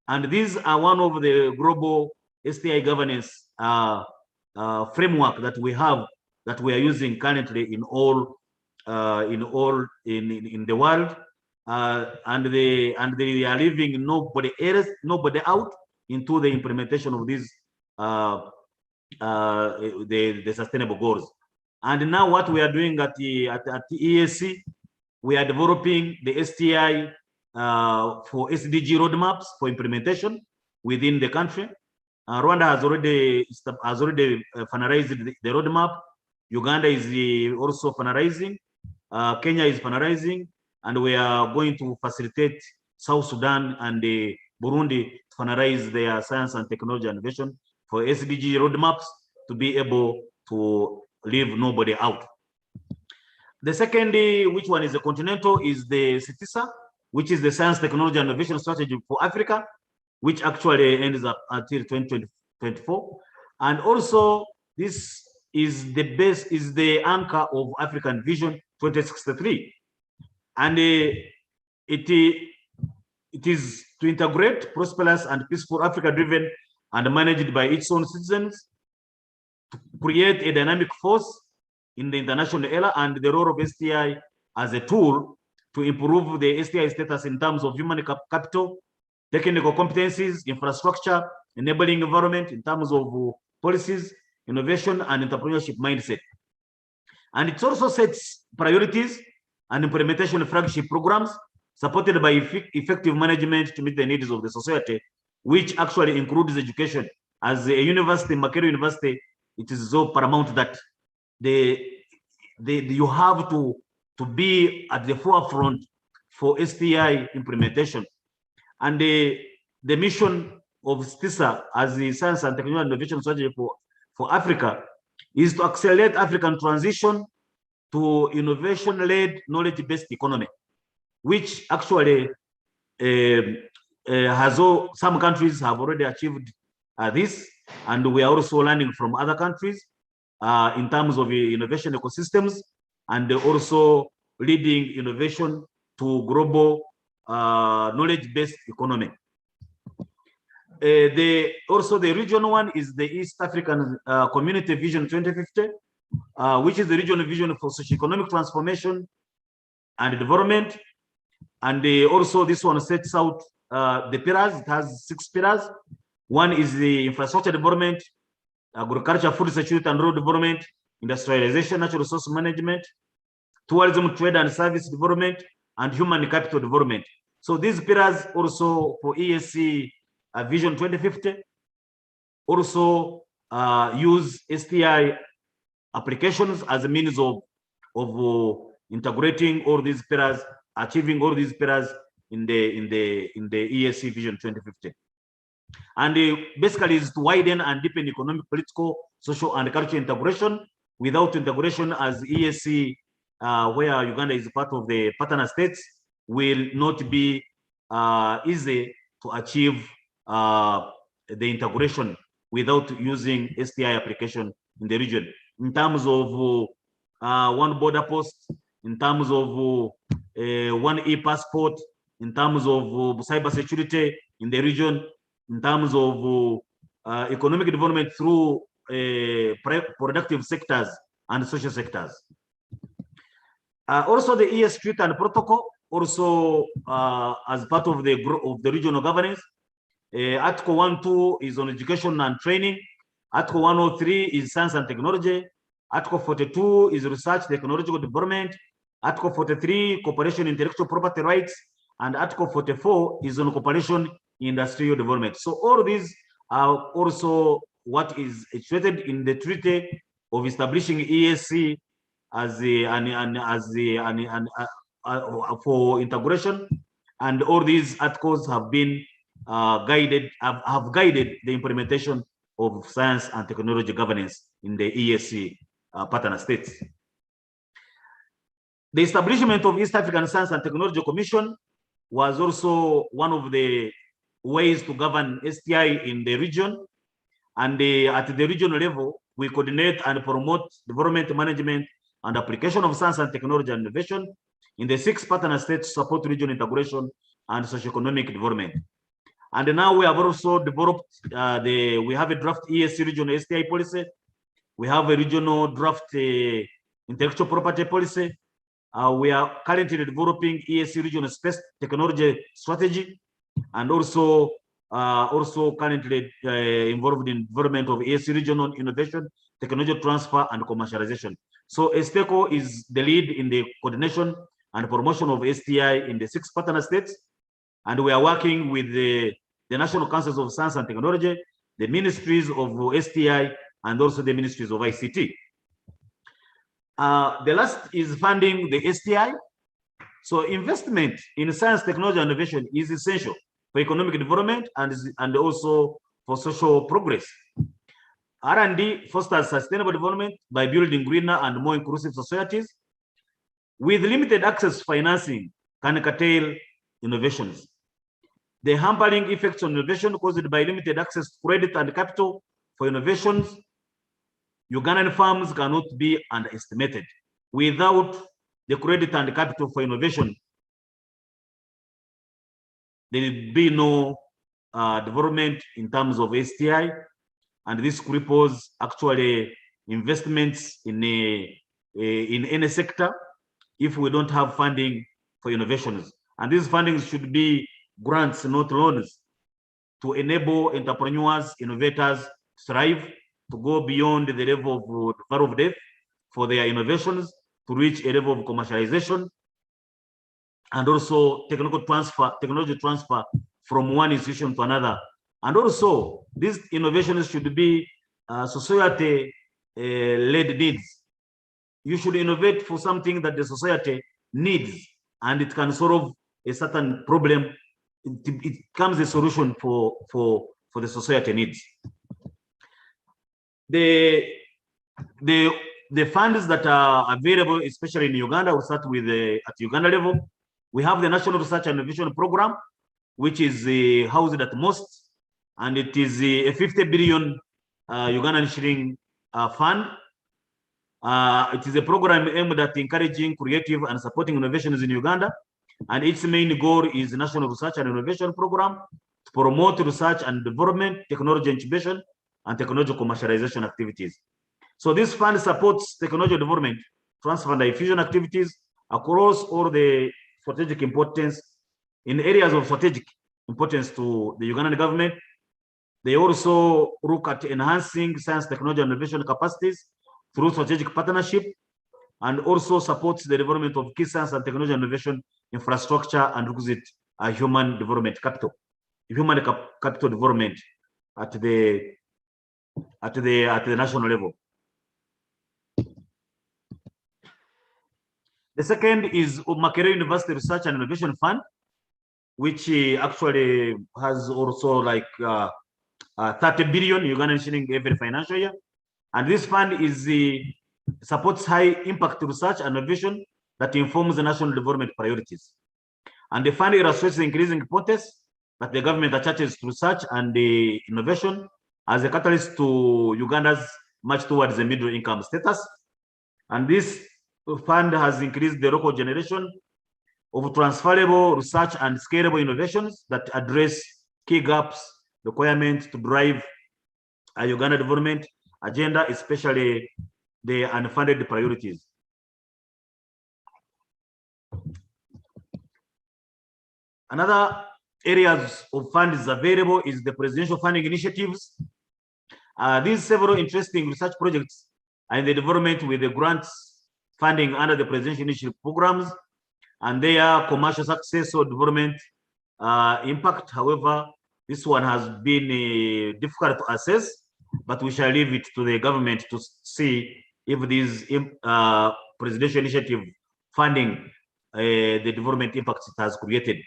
And these are one of the global STI governance framework that we have, that we are using currently in all in the world, and they are leaving nobody out into the implementation of these the sustainable goals. And now what we are doing at the EAC, we are developing the STI for SDG roadmaps for implementation within the country. Rwanda has already finalized the roadmap. Uganda is also finalizing. Kenya is finalizing, and we are going to facilitate South Sudan and Burundi to finalize their science and technology innovation for SDG roadmaps to be able to leave nobody out. The second, which one is the continental, is the STISA, which is the Science, Technology, and Innovation Strategy for Africa, which actually ends up until 2024. And also, this is the base, is the anchor of African Vision 2063. And it is to integrate prosperous and peaceful Africa driven and managed by its own citizens, to create a dynamic force in the international era, and the role of STI as a tool to improve the STI status in terms of human capital, technical competencies, infrastructure, enabling environment, in terms of policies, innovation, and entrepreneurship mindset. And it also sets priorities and implementation of flagship programs supported by effective management to meet the needs of the society, which actually includes education. As a university, Makerere University, it is so paramount that you have to be at the forefront for STI implementation. And the mission of STISA as the Science and Technology Innovation Strategy for Africa is to accelerate African transition to innovation-led, knowledge-based economy, which actually some countries have already achieved this, and we are also learning from other countries in terms of innovation ecosystems, and also leading innovation to global knowledge-based economy. Also the regional one is the East African Community Vision 2050, which is the regional vision for socio-economic transformation and development. And also this one sets out the pillars. It has 6 pillars. One is the infrastructure development, agriculture, food security and rural development, industrialization, natural resource management, tourism, trade and service development, and human capital development. So these pillars also for EAC Vision 2050 also use STI applications as a means of integrating all these pillars, achieving all these pillars in the EAC Vision 2050. And basically is to widen and deepen economic, political, social, and cultural integration. Without integration, as EAC, where Uganda is part of the partner states, will not be easy to achieve the integration without using STI application in the region. In terms of one border post, in terms of one e-passport, in terms of cyber security in the region, in terms of economic development through productive sectors and social sectors. Also the ES Treaty and Protocol, also as part of the regional governance. Article 1.2 is on education and training. Article 103 is science and technology. Article 42 is research, technological development. Article 43, cooperation, intellectual property rights. And Article 44 is on cooperation, industrial development. So all these are also what is stated in the treaty of establishing EAC as for integration, and all these articles have been guided the implementation of science and technology governance in the EAC partner states. The establishment of East African Science and Technology Commission was also one of the ways to govern STI in the region. And at the regional level, we coordinate and promote development, management, and application of science and technology and innovation in the 6 partner states to support regional integration and socioeconomic development. And now we have also developed, we have a draft ESC regional STI policy. We have a regional draft intellectual property policy. We are currently developing ESC regional space technology strategy, and also currently involved in development of ESC regional innovation, technology transfer, and commercialization. So STECO is the lead in the coordination and promotion of STI in the 6 partner states. And we are working with the National Councils of Science and Technology, the ministries of STI, and also the ministries of ICT. The last is funding the STI. So investment in science, technology, and innovation is essential for economic development and also for social progress. R&D fosters sustainable development by building greener and more inclusive societies. With limited access to financing can curtail innovations. The hampering effects on innovation caused by limited access to credit and capital for innovations, Ugandan firms cannot be underestimated. Without the credit and capital for innovation, there will be no development in terms of STI, and this cripples actually investments in any sector if we don't have funding for innovations. And these fundings should be grants, not loans, to enable entrepreneurs, innovators to thrive, to go beyond the level of death for their innovations, to reach a level of commercialization, and also technology transfer from one institution to another. And also, these innovations should be society-led needs. You should innovate for something that the society needs, and it can solve a certain problem. It becomes a solution for the society needs. The funds that are available, especially in Uganda, we'll start with at Uganda level. We have the National Research and Innovation Program, which is housed at most, and it is a 50 billion Ugandan shilling fund. It is a program aimed at encouraging creative and supporting innovations in Uganda, and its main goal is the National Research and Innovation Program to promote research and development, technology incubation, and technology commercialization activities. So this fund supports technology development, transfer and diffusion activities across all the strategic importance in areas of strategic importance to the Ugandan government. They also look at enhancing science, technology, and innovation capacities through strategic partnership, and also supports the development of key science and technology innovation infrastructure and requisite human development capital, capital development at the national level. The second is Makerere University Research and Innovation Fund, which actually has also like 30 billion Ugandan shilling every financial year. And this fund is supports high impact research and innovation that informs the national development priorities. And the fund illustrates the increasing importance that the government attaches to research and innovation as a catalyst to Uganda's march towards the middle income status. And this fund has increased the local generation of transferable research and scalable innovations that address key gaps, requirements to drive a Uganda development agenda, especially the unfunded priorities. Another areas of funds available is the presidential funding initiatives. These several interesting research projects are in the development with the grants funding under the presidential initiative programs, and their commercial success or development impact. However, this one has been difficult to assess, but we shall leave it to the government to see if these presidential initiative funding the development impacts it has created.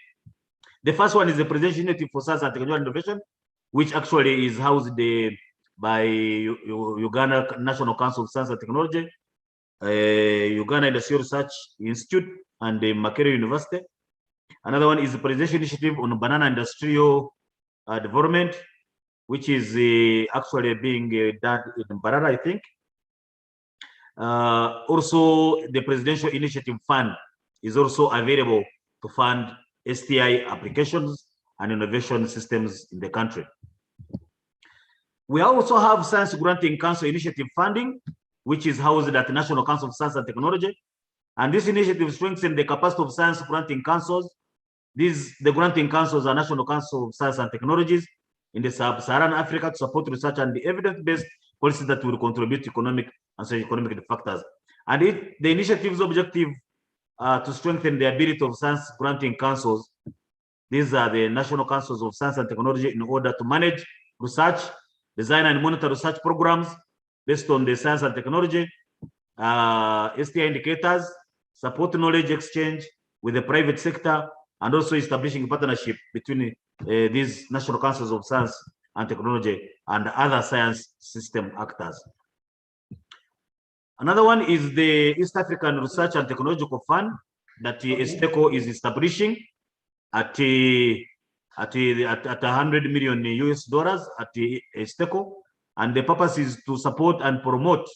The first one is the presidential initiative for science and technology innovation, which actually is housed by Uganda National Council of Science and Technology, Uganda Industrial Research Institute, and the Makerere University. Another one is the presidential initiative on banana industrial development, which is actually being done in Mbarara, I think. Also, the presidential initiative fund is also available to fund STI applications and innovation systems in the country. We also have Science Granting Council Initiative funding, which is housed at the National Council of Science and Technology. And this initiative strengthens the capacity of science granting councils. The granting councils are National Council of Science and Technologies in the Sub-Saharan Africa to support research and the evidence-based policies that will contribute to economic and socio-economic factors. And the initiative's objective to strengthen the ability of science granting councils. These are the National Councils of Science and Technology in order to manage research, design and monitor research programs based on the science and technology, STI indicators, support knowledge exchange with the private sector, and also establishing partnership between these National Councils of Science and Technology and other science system actors. Another one is the East African Research and Technological Fund that STECO is establishing at 100 million US dollars at STECO, and the purpose is to support and promote.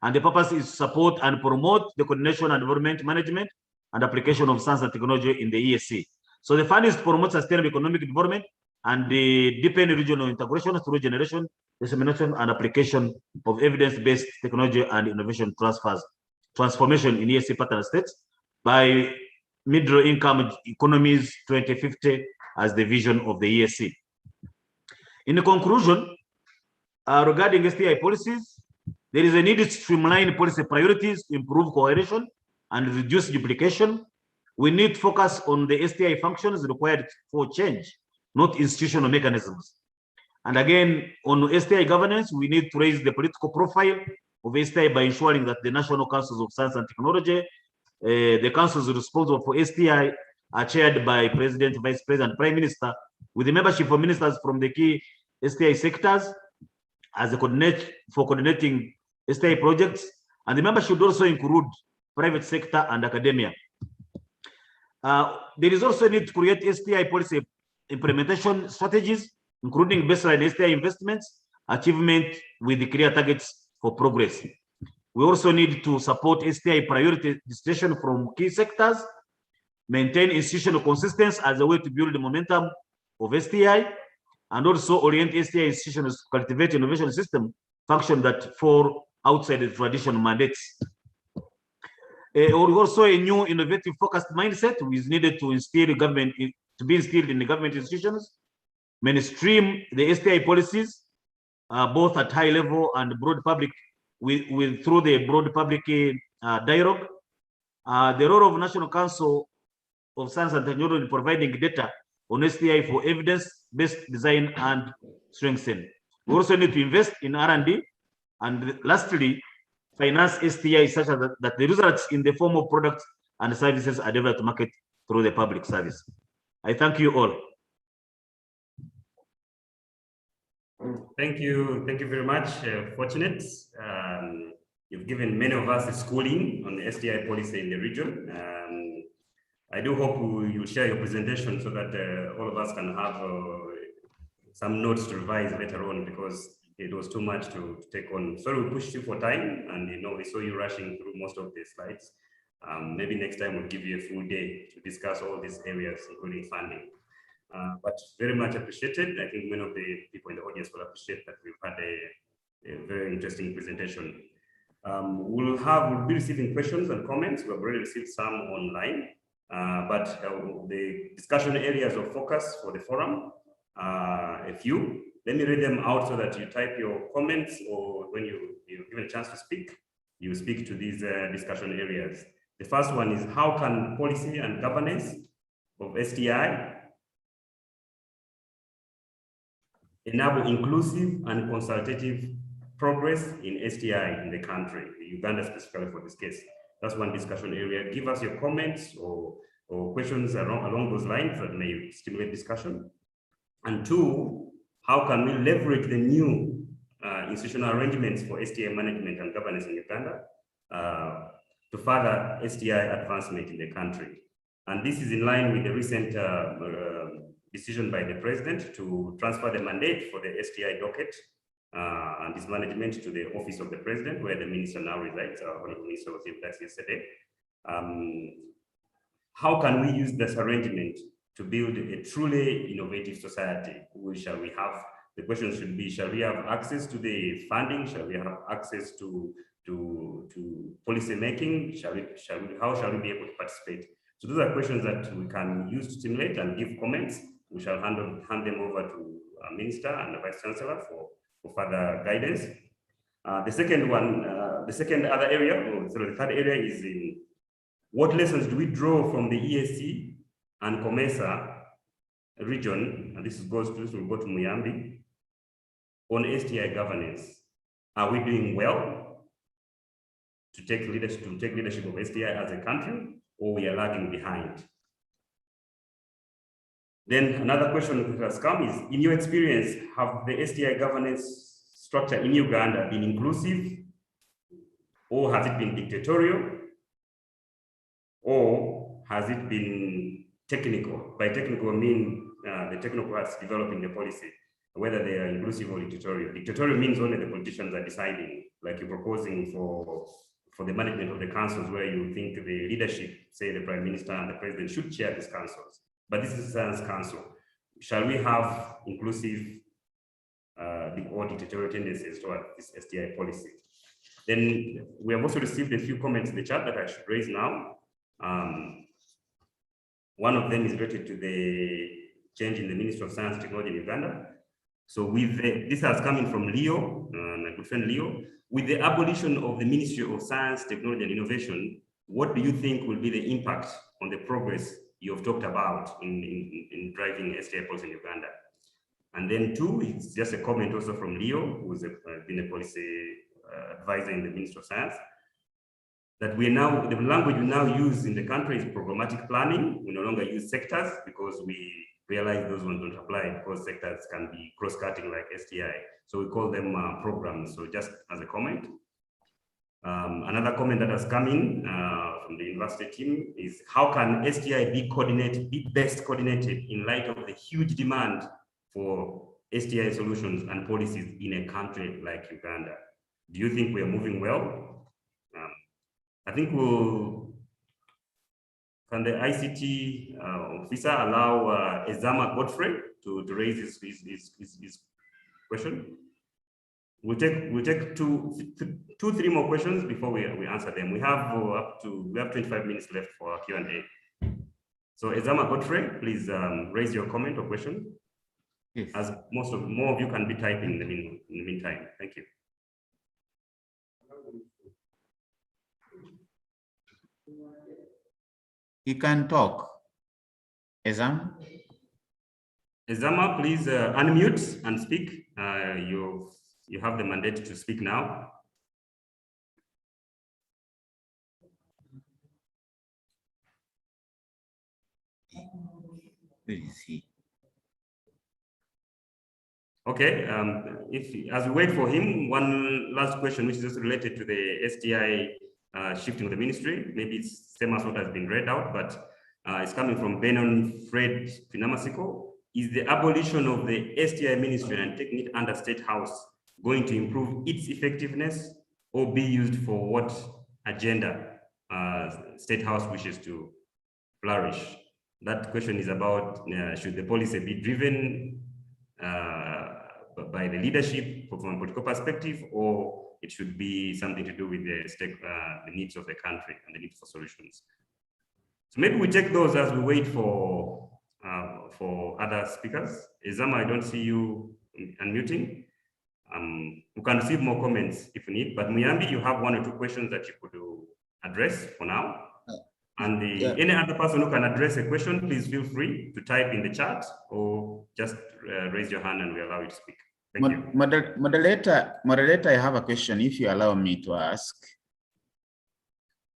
And the purpose is support and promote the coordination and development management and application of science and technology in the ESC. So the fund is to promote sustainable economic development and the deepen regional integration through generation, dissemination, and application of evidence-based technology and innovation transformation in ESC partner states by middle income economies 2050 as the vision of the ESC. In conclusion, regarding STI policies, there is a need to streamline policy priorities to improve coordination and reduce duplication. We need to focus on the STI functions required for change, not institutional mechanisms. And again, on STI governance, we need to raise the political profile of STI by ensuring that the National Councils of Science and Technology, the councils responsible for STI, are chaired by President, Vice President, Prime Minister, with the membership of ministers from the key STI sectors as a coordinating STI projects. And the membership should also include private sector and academia. There is also a need to create STI policy implementation strategies, including baseline STI investments, achievement with the clear targets for progress. We also need to support STI prioritization from key sectors, maintain institutional consistency as a way to build the momentum of STI, and also orient STI institutions to cultivate innovation system function that fall outside the traditional mandates. Also, a new innovative focused mindset is needed to instill government to be instilled in the government institutions, mainstream the STI policies, both at high level and broad public, through the broad public dialogue. The role of National Council of Science and Technology in providing data on STI for evidence-based design and strengthen. We also need to invest in R&D, and lastly, finance STI such that the results in the form of products and services are developed to market through the public service. I thank you all. Thank you very much, Fortunate. You've given many of us a schooling on the STI policy in the region. I do hope you'll share your presentation so that all of us can have some notes to revise later on, because it was too much to take on. Sorry, we pushed you for time, and we saw you rushing through most of the slides. Maybe next time we'll give you a full day to discuss all these areas, including funding. But very much appreciated. I think many of the people in the audience will appreciate that we've had a very interesting presentation. We'll be receiving questions and comments. We've already received some online, but the discussion areas of focus for the forum, a few. Let me read them out so that you type your comments, or when you're given a chance to speak, you speak to these discussion areas. The first one is, how can policy and governance of STI enable inclusive and consultative progress in STI in the country, Uganda specifically for this case? That's one discussion area. Give us your comments or questions along those lines that may stimulate discussion. And two, how can we leverage the new institutional arrangements for STI management and governance in Uganda to further STI advancement in the country? And this is in line with the recent decision by the president to transfer the mandate for the STI docket and its management to the office of the president, where the minister now resides. Honorable Minister was in place yesterday. how can we use this arrangement to build a truly innovative society? Shall we have, the question should be, shall we have access to the funding? Shall we have access to policy making? How shall we be able to participate? So those are questions that we can use to stimulate and give comments. We shall hand them over to our Minister and the Vice Chancellor for further guidance. The second one, the third area is in what lessons do we draw from the ESC and COMESA region, and this will go to Muyambi, on STI governance. Are we doing well to take leadership of STI as a country, or we are lagging behind? Then another question that has come is, in your experience, have the STI governance structure in Uganda been inclusive, or has it been dictatorial, or has it been technical? By technical, I mean the technical parts developing the policy, whether they are inclusive or dictatorial. Dictatorial means only the politicians are deciding, like you're proposing for the management of the councils, where you think the leadership, say the Prime Minister and the President, should chair these councils. But this is a science council. Shall we have inclusive or dictatorial tendencies toward this STI policy? Then we have also received a few comments in the chat that I should raise now. One of them is related to the change in the Ministry of Science and Technology in Uganda. So with this has come in from Leo, my good friend Leo. With the abolition of the Ministry of Science, Technology and Innovation, what do you think will be the impact on the progress you have talked about in driving STI policy in Uganda? And then two, it's just a comment also from Leo, who's been a policy advisor in the Ministry of Science, that the language we now use in the country is programmatic planning. We no longer use sectors because we realize those ones don't apply, because sectors can be cross-cutting like STI. So we call them programs. So just as a comment. Another comment that has come in from the university team is, how can STI be best coordinated in light of the huge demand for STI solutions and policies in a country like Uganda? Do you think we are moving well? I think can the ICT officer allow Ezama Godfrey to raise his question? We'll take three more questions before we answer them. We have 25 minutes left for our Q&A. So Ezama Godfrey, please raise your comment or question. Yes. As more of you can be typing in the meantime. Thank you. You can talk. Ezama? Ezama, please unmute and speak. You have the mandate to speak now. Where is he? Okay, as we wait for him, one last question, which is also related to the STI shifting of the ministry. Maybe it's same as what has been read out, but it's coming from Benon Fred Finamasiko. Is the abolition of the STI ministry and taking it under State House going to improve its effectiveness, or be used for what agenda State House wishes to flourish? That question is about should the policy be driven by the leadership from a political perspective, or it should be something to do with the needs of the country and the need for solutions. So maybe we take those as we wait for other speakers. Ezama, I don't see you unmuting. We can receive more comments if you need, but Muyambi, you have one or two questions that you could address for now. And any other person who can address a question, please feel free to type in the chat or just raise your hand and we allow you to speak. Thank you. Moderator, I have a question, if you allow me to ask.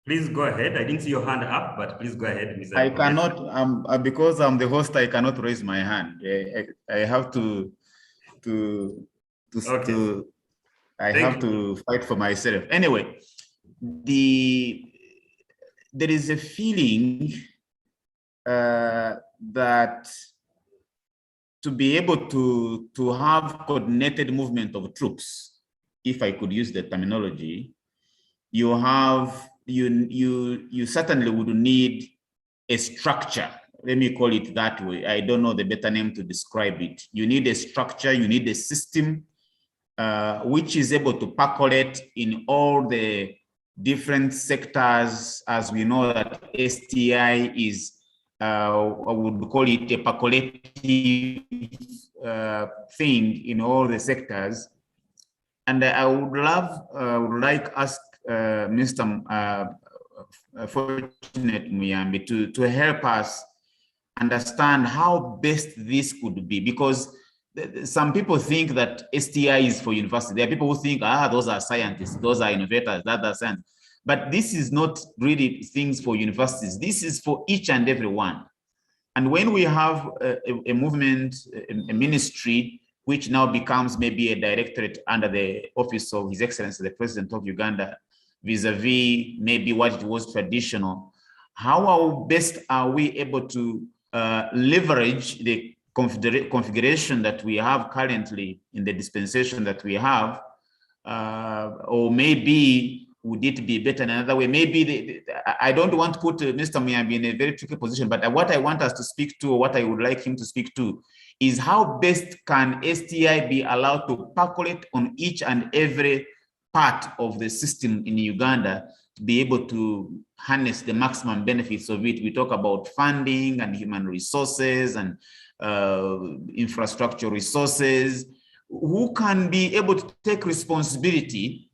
Please go ahead. I didn't see your hand up, but please go ahead, Mr. I cannot, because I'm the host, I cannot raise my hand. I have to fight for myself. Anyway, there is a feeling that to be able to have coordinated movement of troops, if I could use the terminology, you certainly would need a structure. Let me call it that way. I don't know the better name to describe it. You need a structure, you need a system which is able to percolate in all the different sectors, as we know that STI is, I would call it a percolative thing in all the sectors. And I would like ask Mr. Fortunate Muyambi to help us understand how best this could be, because some people think that STI is for university. There are people who think, those are scientists, those are innovators, that are science. But this is not really things for universities. This is for each and every one. And when we have a movement, a ministry, which now becomes maybe a directorate under the office of His Excellency, the President of Uganda, vis-a-vis maybe what it was traditional, how best are we able to leverage the configuration that we have currently in the dispensation that we have, or maybe would it be better in another way? Maybe I don't want to put Mr. Muyambi in a very tricky position, but what I want us to speak to, or what I would like him to speak to, is how best can STI be allowed to percolate on each and every part of the system in Uganda to be able to harness the maximum benefits of it. We talk about funding and human resources and infrastructure resources. Who can be able to take responsibility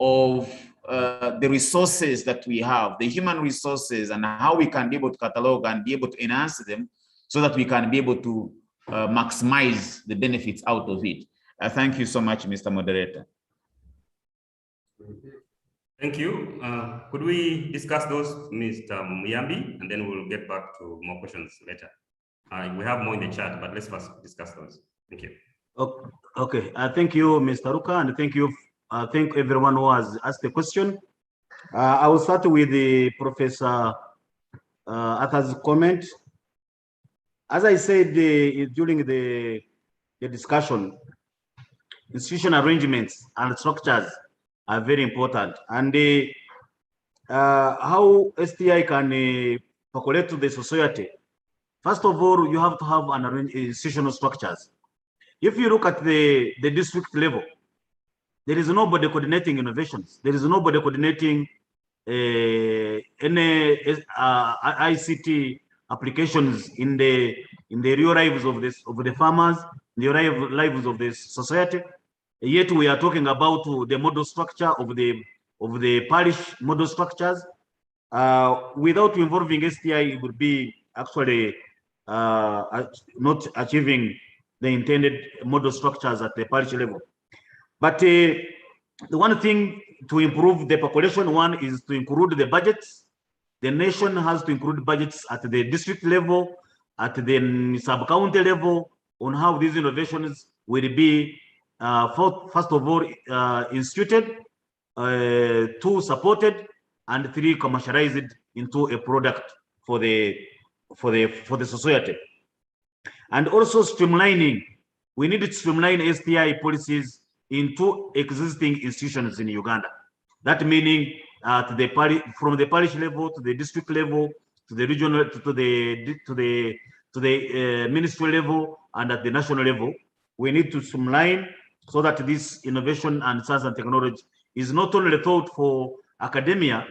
of the resources that we have, the human resources, and how we can be able to catalog and be able to enhance them so that we can be able to maximize the benefits out of it. Thank you so much, Mr. Moderator. Thank you. Could we discuss those, Mr. Muyambi, and then we'll get back to more questions later. We have more in the chat, but let's first discuss those. Thank you. Okay. Thank you, Mr. Ruka, and thank you. Thank everyone who has asked the question. I will start with the Professor Arthur's comment. As I said during the discussion, institutional arrangements and structures are very important, and how STI can percolate to the society. First of all, you have to have an institutional structures. If you look at the district level, there is nobody coordinating innovations. There is nobody coordinating any ICT applications in the real lives of the farmers, in the real lives of the society. Yet we are talking about the model structure of the parish model structures. Without involving STI, it would be actually not achieving the intended model structures at the parish level. But the one thing to improve the population, one is to include the budgets. The nation has to include budgets at the district level, at the sub-county level, on how these innovations will be, first of all, instituted, two, supported, and three, commercialized into a product for the society. And also streamlining. We need to streamline STI policies into existing institutions in Uganda. That meaning from the parish level to the district level to the regional to the ministry level and at the national level. We need to streamline so that this innovation and science and technology is not only thought for academia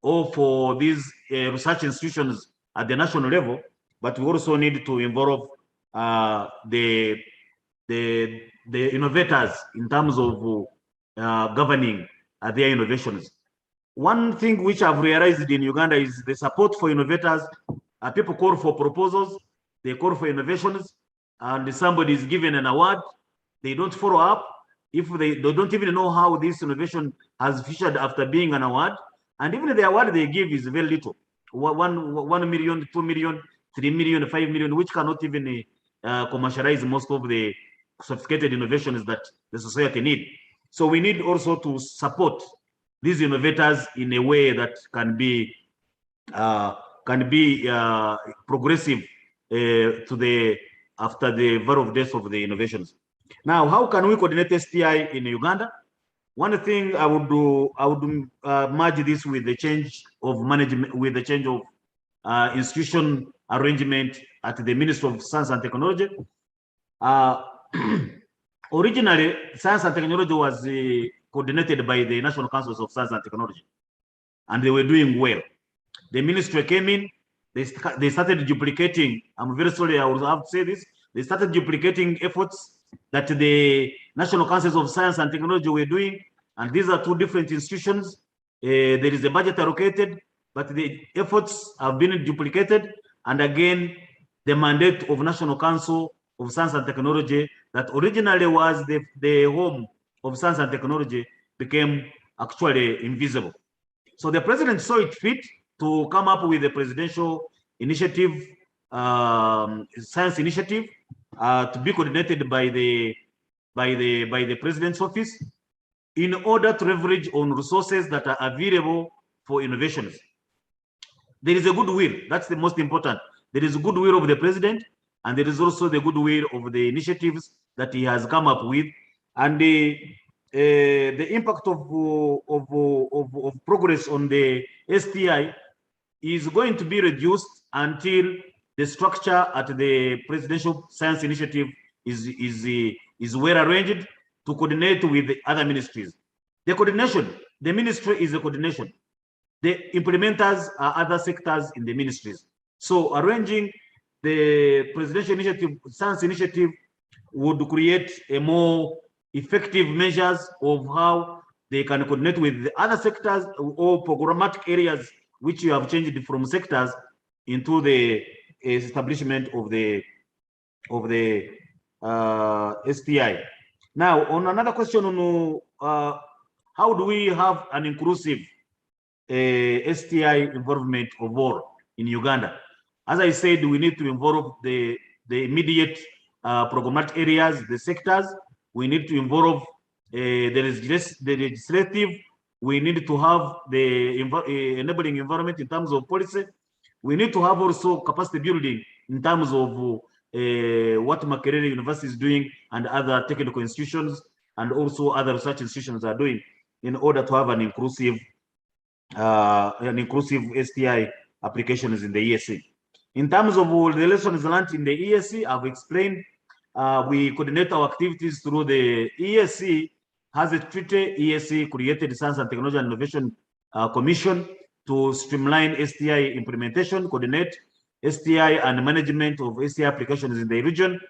or for these research institutions at the national level, but we also need to involve the innovators in terms of governing their innovations. One thing which I've realized in Uganda is the support for innovators. People call for proposals, they call for innovations, and somebody is given an award. They don't follow up. If they don't even know how this innovation has featured after being an award, and even the award they give is very little. 1 million, 2 million, 3 million, 5 million, which cannot even commercialize most of the sophisticated innovations that the society need. So we need also to support these innovators in a way that can be progressive after the birth of death of the innovations. Now, how can we coordinate STI in Uganda? One thing I would merge this with the change of management, with the change of institution arrangement at the Ministry of Science and Technology. Originally, Science and Technology was coordinated by the National Councils of Science and Technology, and they were doing well. The ministry came in, they started duplicating. I'm very sorry, I will have to say this. They started duplicating efforts that the National Councils of Science and Technology were doing, and these are two different institutions. There is a budget allocated, but the efforts have been duplicated. And again, the mandate of National Council of Science and Technology that originally was the home of science and technology became actually invisible. So the president saw it fit to come up with a presidential initiative, science initiative, to be coordinated by the president's office in order to leverage on resources that are available for innovations. There is a goodwill. That's the most important. There is a goodwill of the president, and there is also the goodwill of the initiatives that he has come up with, and the impact of progress on the STI is going to be reduced until the structure at the Presidential Science Initiative is well arranged to coordinate with the other ministries. The coordination, the ministry is a coordination. The implementers are other sectors in the ministries. So arranging the Presidential Initiative, Science Initiative would create a more effective measures of how they can coordinate with the other sectors or programmatic areas which you have changed from sectors into the establishment of the STI. Now, on another question on how do we have an inclusive STI involvement of all in Uganda? As I said, we need to involve the immediate programmatic areas, the sectors. We need to involve the legislative. We need to have the enabling environment in terms of policy. We need to have also capacity building in terms of what Makerere University is doing and other technical institutions and also other research institutions are doing in order to have an inclusive STI applications in the ESC. In terms of the lessons learned in the ESC, I've explained we coordinate our activities through the ESC has a treaty. ESC created Science and Technology and Innovation Commission to streamline STI implementation, coordinate STI and management of STI applications in the region.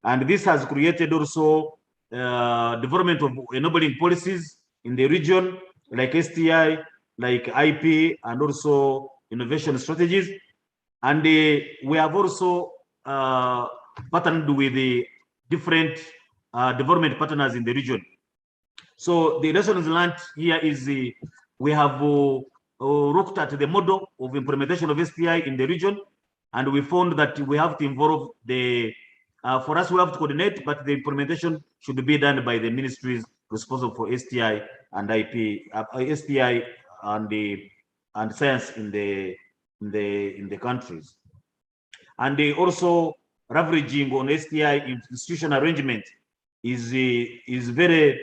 And this has created also development of enabling policies in the region, like STI, like IP, and also innovation strategies. And we have also partnered with the different development partners in the region. So the lessons learned here is we have looked at the model of implementation of STI in the region, and we found that we have to involve the, for us, we have to coordinate, but the implementation should be done by the ministries responsible for STI and IP, STI and science in the countries. And they also leveraging on STI institution arrangement is very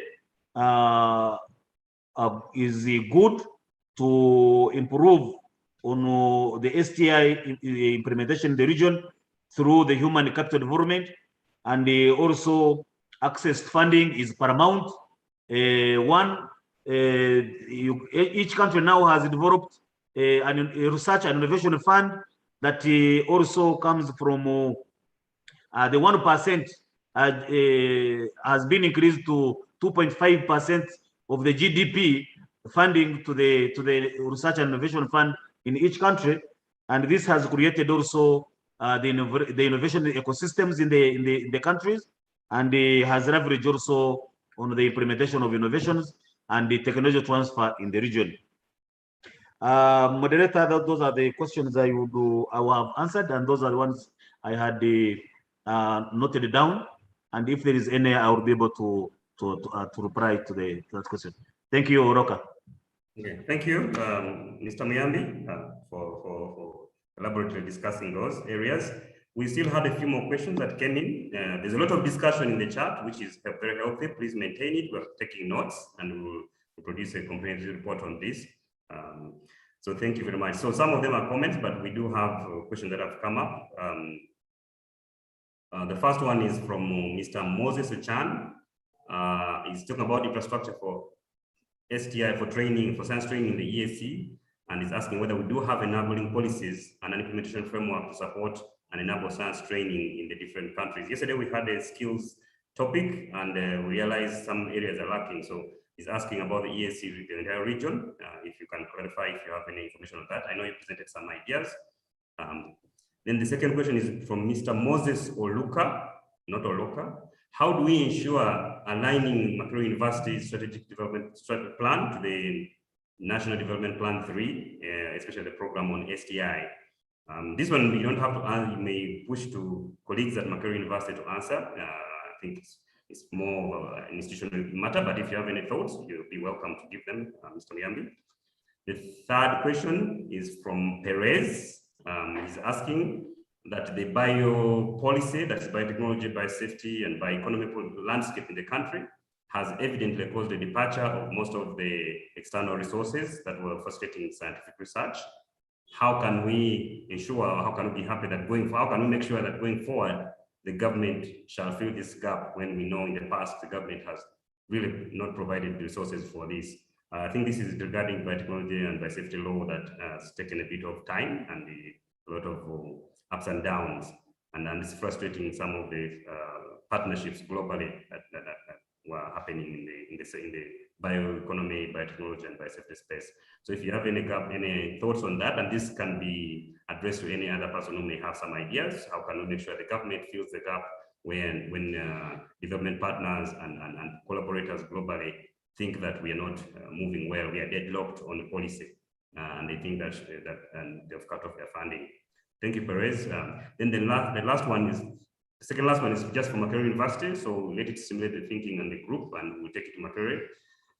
is good to improve on the STI implementation in the region through the human capital development, and also access to funding is paramount. Each country now has developed a research and innovation fund that also comes from the 1% has been increased to 2.5% of the GDP funding to the research and innovation fund in each country, and this has created also the innovation ecosystems in the countries, and has leveraged also on the implementation of innovations and the technology transfer in the region. Moderator, those are the questions I would have answered, and those are the ones I had noted down. And if there is any, I will be able to reply to that question. Thank you, Oroka. Okay, thank you, Mr. Muyambi, for elaborately discussing those areas. We still had a few more questions that came in. There's a lot of discussion in the chat, which is very healthy. Please maintain it. We're taking notes, and we'll produce a comprehensive report on this. So thank you very much. So some of them are comments, but we do have questions that have come up. The first one is from Mr. Moses Ochan. He's talking about infrastructure for STI for training, for science training in the EAC, and is asking whether we do have enabling policies and an implementation framework to support and enable science training in the different countries. Yesterday we had a skills topic, and we realized some areas are lacking. So he's asking about the EAC, the entire region. If you can clarify if you have any information on that. I know you presented some ideas. Then the second question is from Mr. Moses Oluka, not Oloka. How do we ensure aligning Makerere University's strategic development plan to the National Development Plan 3, especially the program on STI? This one you don't have to answer. You may push to colleagues at Makerere University to answer. I think it's more an institutional matter, but if you have any thoughts, you'll be welcome to give them, Mr. Muyambi. The third question is from Perez. He's asking that the bio policy, that is biotechnology, biosafety, and bioeconomic landscape in the country has evidently caused the departure of most of the external resources that were frustrating scientific research. How can we ensure, or how can we be happy that how can we make sure that going forward, the government shall fill this gap when we know in the past the government has really not provided the resources for this? I think this is regarding biotechnology and biosafety law that has taken a bit of time and a lot of ups and downs, and it's frustrating some of the partnerships globally that were happening in the bioeconomy, biotechnology, and biosafety space. So if you have any thoughts on that, and this can be addressed to any other person who may have some ideas, how can we make sure the government fills the gap when development partners and collaborators globally think that we are not moving well, we are deadlocked on the policy, and they think that they've cut off their funding. Thank you, Perez. Then the second last one is just from Makerere University. So let it simulate the thinking and the group, and we'll take it to Makerere.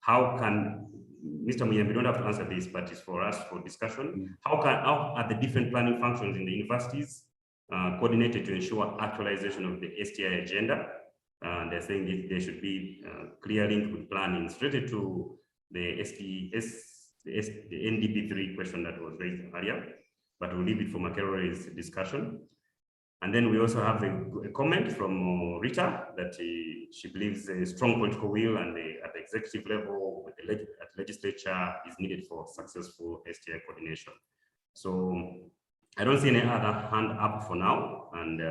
How can, Mr. Muyambi, we don't have to answer this, but it's for us for discussion. How are the different planning functions in the universities coordinated to ensure actualization of the STI agenda? They're saying that there should be clear link with planning straight to the NDP3 question that was raised earlier, but we'll leave it for Makerere's discussion. And then we also have a comment from Rita that she believes a strong political will and at the executive level, at the legislature is needed for successful STI coordination. So I don't see any other hand up for now, and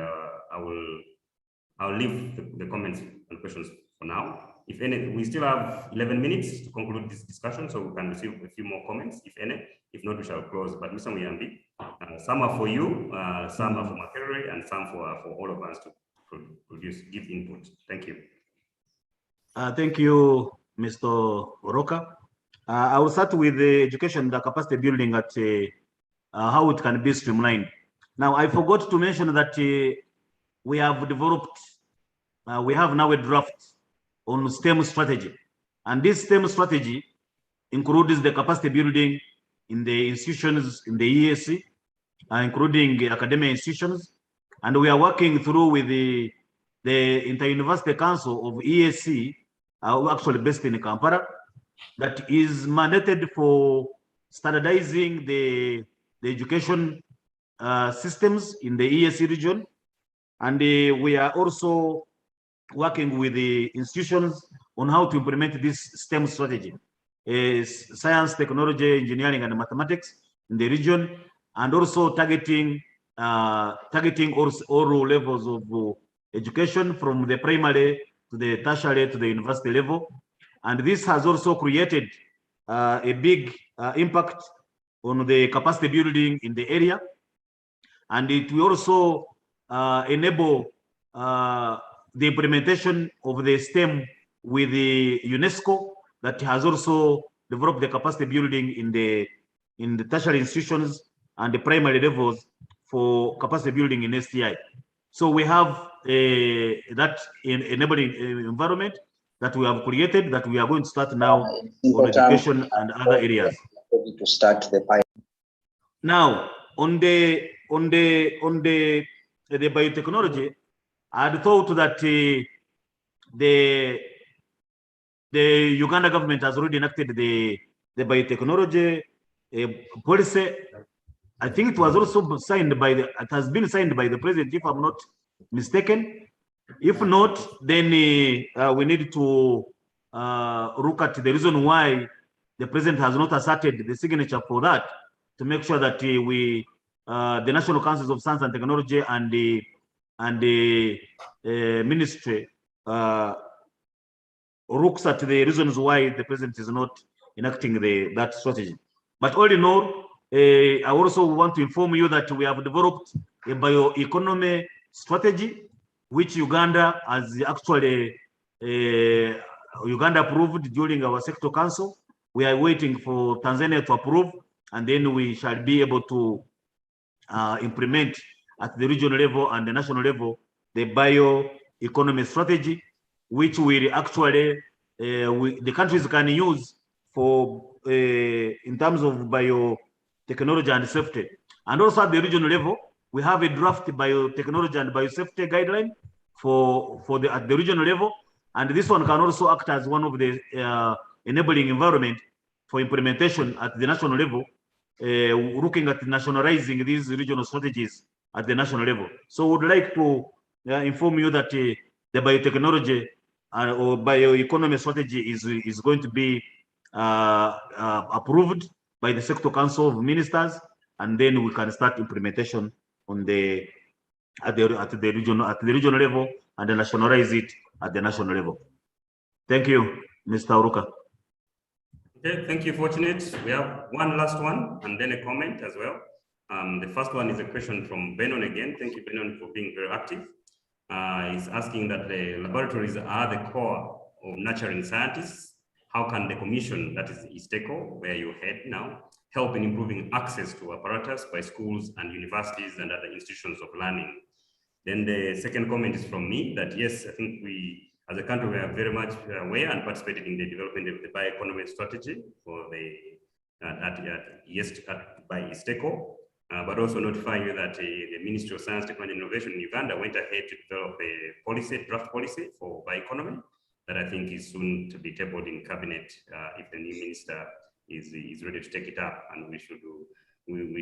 I'll leave the comments and questions for now. If any, we still have 11 minutes to conclude this discussion, so we can receive a few more comments, if any. If not, we shall close. But Mr. Muyambi, some are for you, some are for Makerere, and some for all of us to give input. Thank you. Thank you, Mr. Oroka. I will start with the education, the capacity building at how it can be streamlined. Now, I forgot to mention that we have developed, we have now a draft on STEM strategy. And this STEM strategy includes the capacity building in the institutions in the EAC, including academic institutions. And we are working through with the Inter-University Council of EAC, actually based in Kampala, that is mandated for standardizing the education systems in the EAC region. And we are also working with the institutions on how to implement this STEM strategy, science, technology, engineering, and mathematics in the region, and also targeting all levels of education from the primary to the tertiary to the university level. And this has also created a big impact on the capacity building in the area. And it will also enable the implementation of the STEM with the UNESCO, that has also developed the capacity building in the tertiary institutions and the primary levels for capacity building in STI. So we have that enabling environment that we have created, that we are going to start now on education and other areas. To start the pilot. Now, on the biotechnology, I had thought that the Uganda government has already enacted the biotechnology policy. I think it was also signed by it has been signed by the president, if I'm not mistaken. If not, then we need to look at the reason why the president has not asserted the signature for that, to make sure that the National Councils of Science and Technology and the ministry looks at the reasons why the president is not enacting that strategy. But all in all, I also want to inform you that we have developed a bioeconomy strategy, which Uganda has actually Uganda approved during our sector council. We are waiting for Tanzania to approve, and then we shall be able to implement at the regional level and the national level the bioeconomy strategy, which will actually the countries can use for in terms of biotechnology and safety. And also at the regional level, we have a draft biotechnology and biosafety guideline at the regional level, and this one can also act as one of the enabling environment for implementation at the national level, looking at nationalizing these regional strategies at the national level. So we would like to inform you that the biotechnology or bioeconomy strategy is going to be approved by the sector council of ministers, and then we can start implementation on at the regional level and then nationalize it at the national level. Thank you, Mr. Oruka. Okay, thank you, Fortunate. We have one last one and then a comment as well. The first one is a question from Benon again. Thank you, Benon, for being very active. He's asking that the laboratories are the core of nurturing scientists. How can the commission, that is ISTECO, where you head now, help in improving access to apparatus by schools and universities and other institutions of learning? Then the second comment is from me that yes, I think we, as a country, we are very much aware and participated in the development of the bioeconomy strategy for by ISTECO, but also notifying you that the Ministry of Science, Technology and Innovation in Uganda went ahead to develop a draft policy for bioeconomy that I think is soon to be tabled in cabinet if the new minister is ready to take it up, and we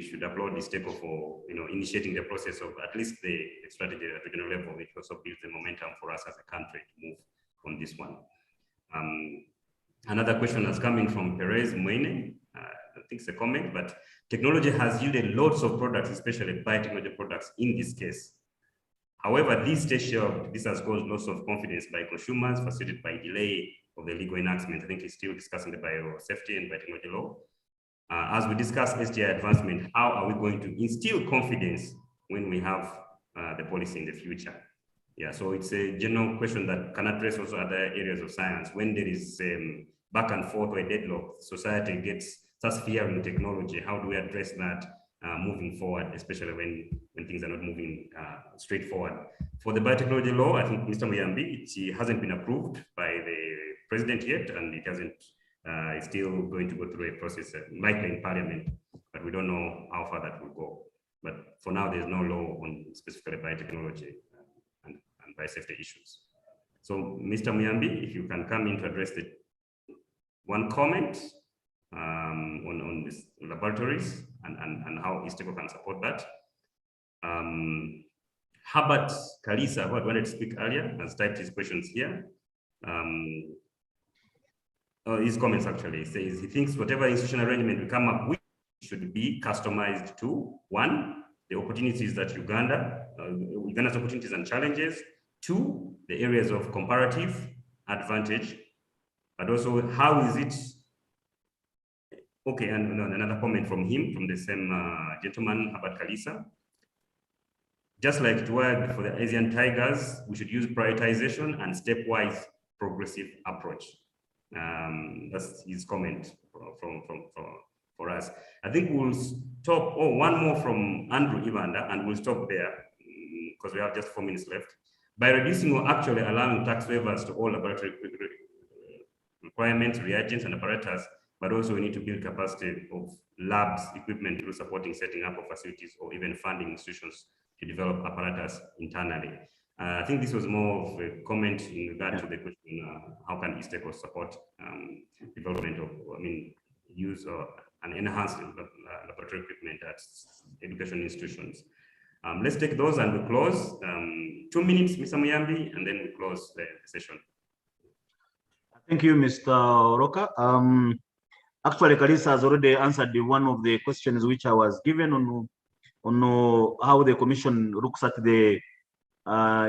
should applaud ISTECO for initiating the process of at least the strategy at regional level, which also builds the momentum for us as a country to move on this one. Another question that's coming from Perez Mwene. I think it's a comment, but technology has yielded lots of products, especially biotechnology products in this case. However, this has caused loss of confidence by consumers, facilitated by delay of the legal enactment. I think he's still discussing the biosafety and biotechnology law. As we discuss STI advancement, how are we going to instill confidence when we have the policy in the future? Yeah, so it's a general question that can address also other areas of science. When there is back and forth or a deadlock, society starts fearing technology. How do we address that moving forward, especially when things are not moving straightforward? For the biotechnology law, I think Mr. Muyambi, it hasn't been approved by the president yet, and it hasn't. It's still going to go through a process, likely in parliament, but we don't know how far that will go. But for now, there's no law on specifically biotechnology and biosafety issues. So, Mr. Muyambi, if you can come in to address the one comment on these laboratories and how ISTECO can support that. Herbert Kalisa, who had wanted to speak earlier, has typed his questions here. His comments actually says he thinks whatever institutional arrangement we come up with should be customized to, one, the opportunities that Uganda's opportunities and challenges, two, the areas of comparative advantage, but also how is it, okay, and another comment from him, from the same gentleman, Herbert Kalisa. Just like it worked for the Asian tigers, we should use prioritization and stepwise progressive approach. That's his comment for us. I think we'll stop. Oh, one more from Andrew Ibanda, and we'll stop there because we have just 4 minutes left. By reducing or actually allowing tax waivers to all laboratory requirements, reagents, and apparatus, but also we need to build capacity of labs, equipment through supporting setting up of facilities or even funding institutions to develop apparatus internally. I think this was more of a comment in regard to the question, how can ISTECO support development of, use or and enhanced laboratory equipment at education institutions. Let's take those and we close. 2 minutes, Mr. Muyambi, and then we close the session. Thank you, Mr. Roka. Actually, Kalisa has already answered one of the questions which I was given on how the commission looks at the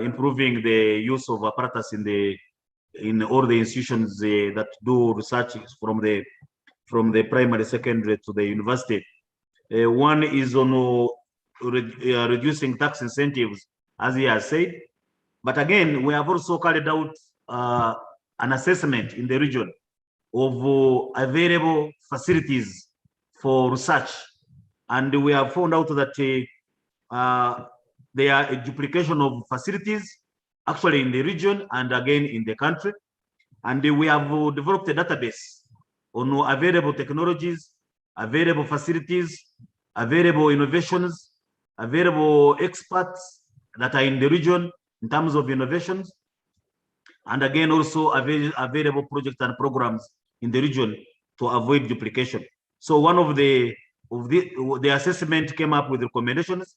improving the use of apparatus in all the institutions that do research from the primary, secondary to the university. One is on reducing tax incentives, as he has said. But again, we have also carried out an assessment in the region of available facilities for research. And we have found out that there are a duplication of facilities actually in the region and again in the country. And we have developed a database on available technologies, available facilities, available innovations, available experts that are in the region in terms of innovations, and again also available projects and programs in the region to avoid duplication. So one of the assessment came up with recommendations,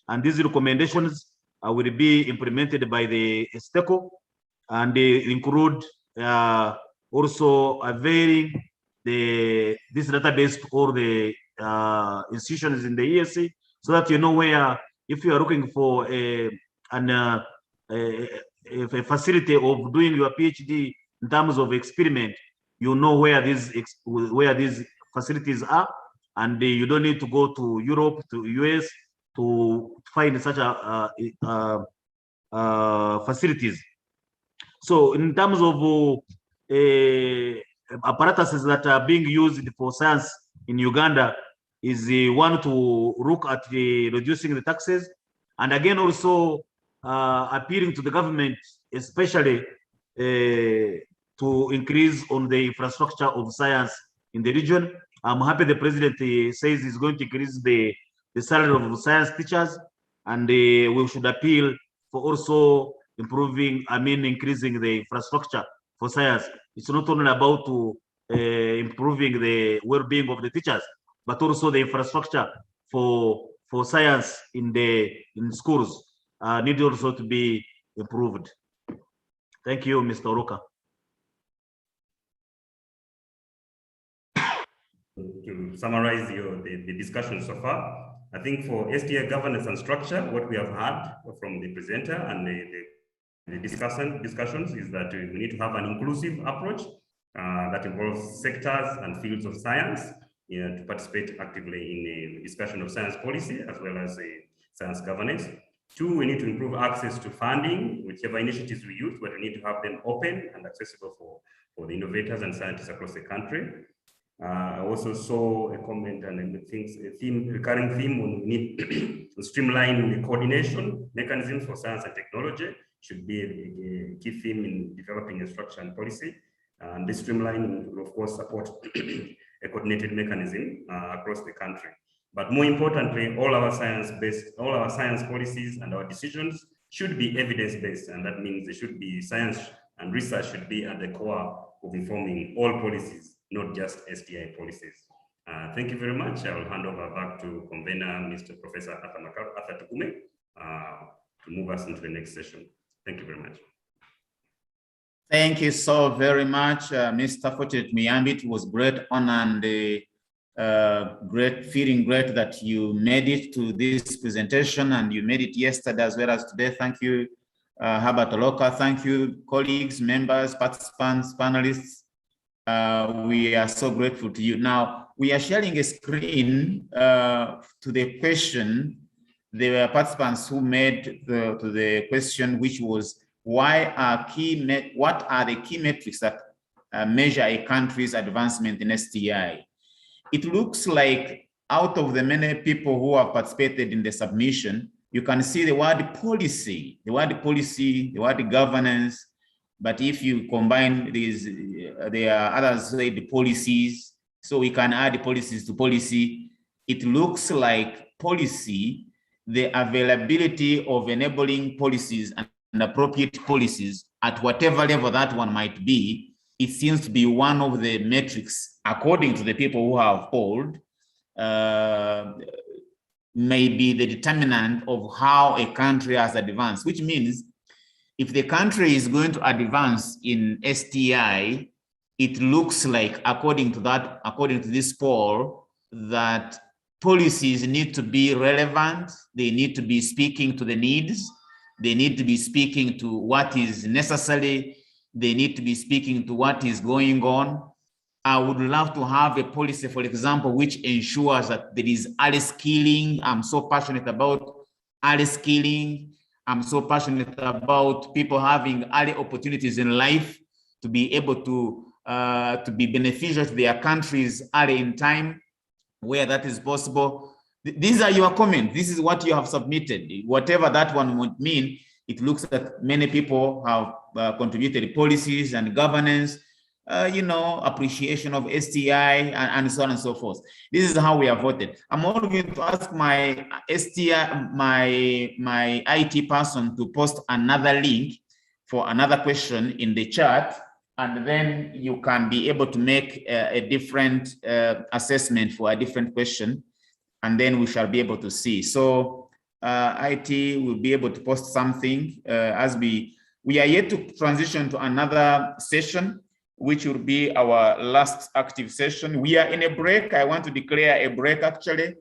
and these recommendations will be implemented by the STECO, and they include also availing this database to all the institutions in the ESC, so that you know where, if you are looking for a facility of doing your PhD in terms of experiment, you know where these facilities are, and you don't need to go to Europe, to US to find such facilities. So in terms of apparatuses that are being used for science in Uganda, is one to look at reducing the taxes, and again also appealing to the government, especially to increase on the infrastructure of science in the region. I'm happy the president says he's going to increase the salary of science teachers, and we should appeal for also increasing the infrastructure for science. It's not only about improving the well-being of the teachers, but also the infrastructure for science in schools need also to be improved. Thank you, Mr. Roka. To summarize the discussion so far, I think for STI governance and structure, what we have had from the presenter and the discussions is that we need to have an inclusive approach that involves sectors and fields of science to participate actively in the discussion of science policy as well as science governance. 2, we need to improve access to funding, whichever initiatives we use, but we need to have them open and accessible for the innovators and scientists across the country. I also saw a comment and a recurring theme on we need to streamline the coordination mechanisms for science and technology should be a key theme in developing a structure and policy. And this streamlining will, of course, support a coordinated mechanism across the country. But more importantly, all our science policies and our decisions should be evidence-based, and that means they should be science and research should be at the core of informing all policies, not just STI policies. Thank you very much. I will hand over back to convener, Mr. Professor Arthur Tugume, to move us into the next session. Thank you very much. Thank you so very much, Mr. Fortunate Muyambi. It was great honor and feeling great that you made it to this presentation, and you made it yesterday as well as today. Thank you, Herbert Oloka. Thank you, colleagues, members, participants, panelists. We are so grateful to you. Now, we are sharing a screen to the question. There were participants who made to the question, which was, what are the key metrics that measure a country's advancement in STI? It looks like out of the many people who have participated in the submission, you can see the word policy, the word governance. But if you combine these, there are others say the policies, so we can add the policies to policy. It looks like policy, the availability of enabling policies and appropriate policies at whatever level that one might be, it seems to be one of the metrics, according to the people who have polled, may be the determinant of how a country has advanced, which means if the country is going to advance in STI, it looks like, according to this poll, that policies need to be relevant. They need to be speaking to the needs. They need to be speaking to what is necessary. They need to be speaking to what is going on. I would love to have a policy, for example, which ensures that there is early skilling. I'm so passionate about early skilling. I'm so passionate about people having early opportunities in life to be able to be beneficial to their countries early in time, where that is possible. These are your comments. This is what you have submitted. Whatever that one would mean, it looks that many people have contributed policies and governance, appreciation of STI and so on and so forth. This is how we have voted. I'm also going to ask my STI, my IT person to post another link for another question in the chat, and then you can be able to make a different assessment for a different question, and then we shall be able to see. So IT will be able to post something as we are yet to transition to another session, which will be our last active session. We are in a break. I want to declare a break, actually.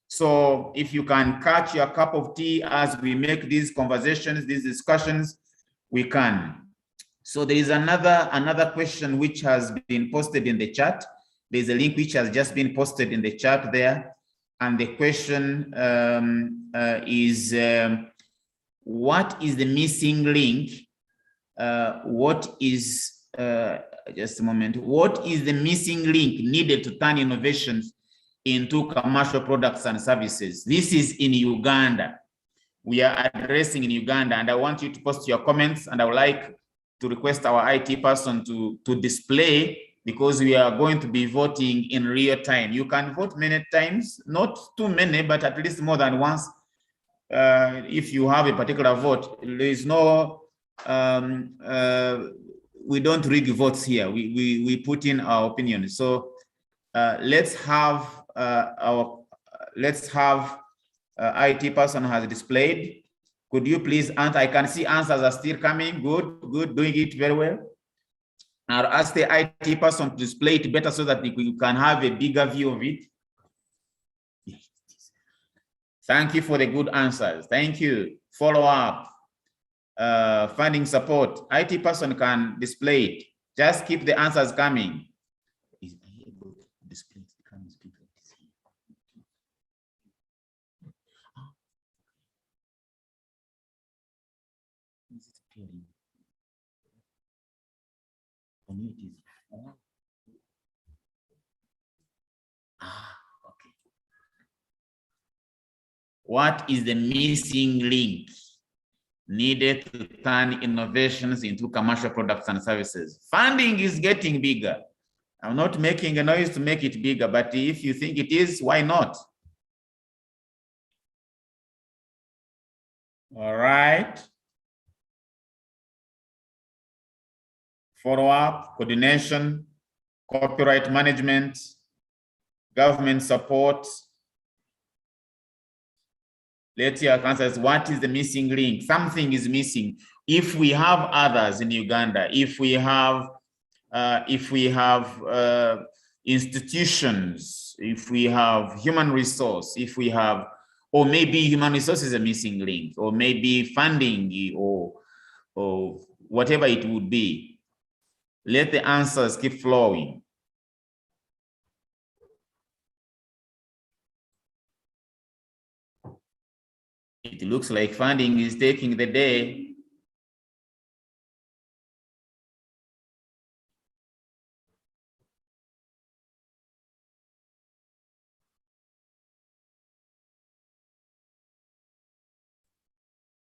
So if you can catch your cup of tea as we make these conversations, these discussions, we can. So there is another question which has been posted in the chat. There's a link which has just been posted in the chat there. And the question is, what is the missing link? Just a moment. What is the missing link needed to turn innovations into commercial products and services? This is in Uganda. We are addressing in Uganda, and I want you to post your comments, and I would like to request our IT person to display, because we are going to be voting in real time. You can vote many times, not too many, but at least more than once. If you have a particular vote, there is no, we don't rig votes here. We put in our opinion. So let's have IT person has displayed. Could you please answer? I can see answers are still coming. Good, doing it very well. I'll ask the IT person to display it better so that we can have a bigger view of it. Thank you for the good answers. Thank you. Follow up. Funding support. IT person can display it. Just keep the answers coming. Is I able to display it? Okay. What is the missing link needed to turn innovations into commercial products and services? Funding is getting bigger. I'm not making a noise to make it bigger, but if you think it is, why not? All right. Follow-up, coordination, copyright management, government support. Let's hear answers. What is the missing link? Something is missing. If we have others in Uganda, if we have institutions, if we have human resource, if we have, or maybe human resource is a missing link, or maybe funding, or whatever it would be. Let the answers keep flowing. It looks like funding is taking the day.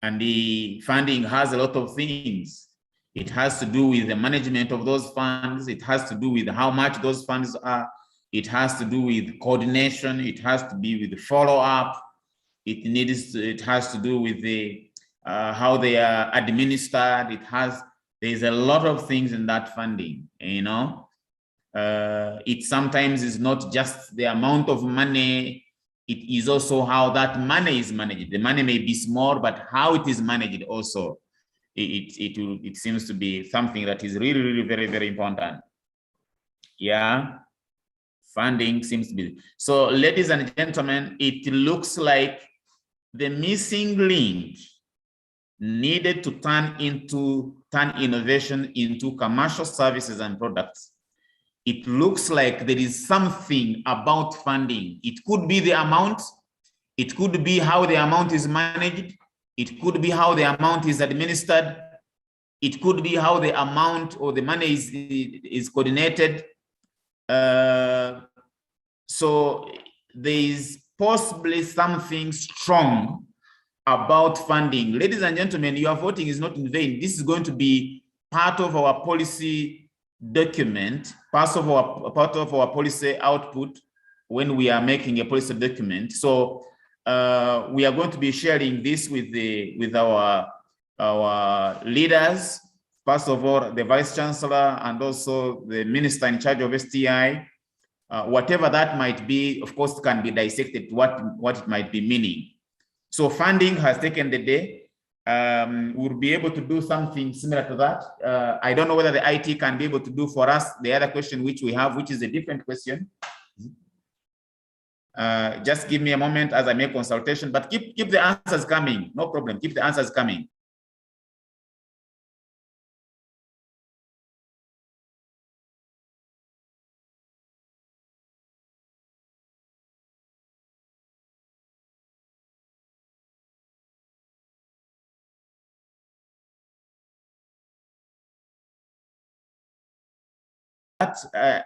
And the funding has a lot of things. It has to do with the management of those funds. It has to do with how much those funds are. It has to do with coordination. It has to be with the follow-up. It has to do with the how they are administered. It has There's a lot of things in that funding, you know. It sometimes is not just the amount of money, it is also how that money is managed. The money may be small, but how it is managed also, it seems to be something that is really, really very, very important. Yeah, funding seems to be. So ladies and gentlemen, it looks like the missing link needed to turn innovation into commercial services and products. It looks like there is something about funding. It could be the amount, it could be how the amount is managed, it could be how the amount is administered, it could be how the amount or the money is coordinated. So there is possibly something strong about funding. Ladies and gentlemen, your voting is not in vain. This is going to be part of our policy document, part of our policy output when we are making a policy document. So we are going to be sharing this with our leaders. First of all, the Vice Chancellor and also the Minister in charge of STI. Whatever that might be, of course, can be dissected what it might be meaning. So funding has taken the day. We'll be able to do something similar to that. I don't know whether the IT can be able to do for us the other question which we have, which is a different question. Just give me a moment as I make consultation, but keep the answers coming. No problem. Keep the answers coming.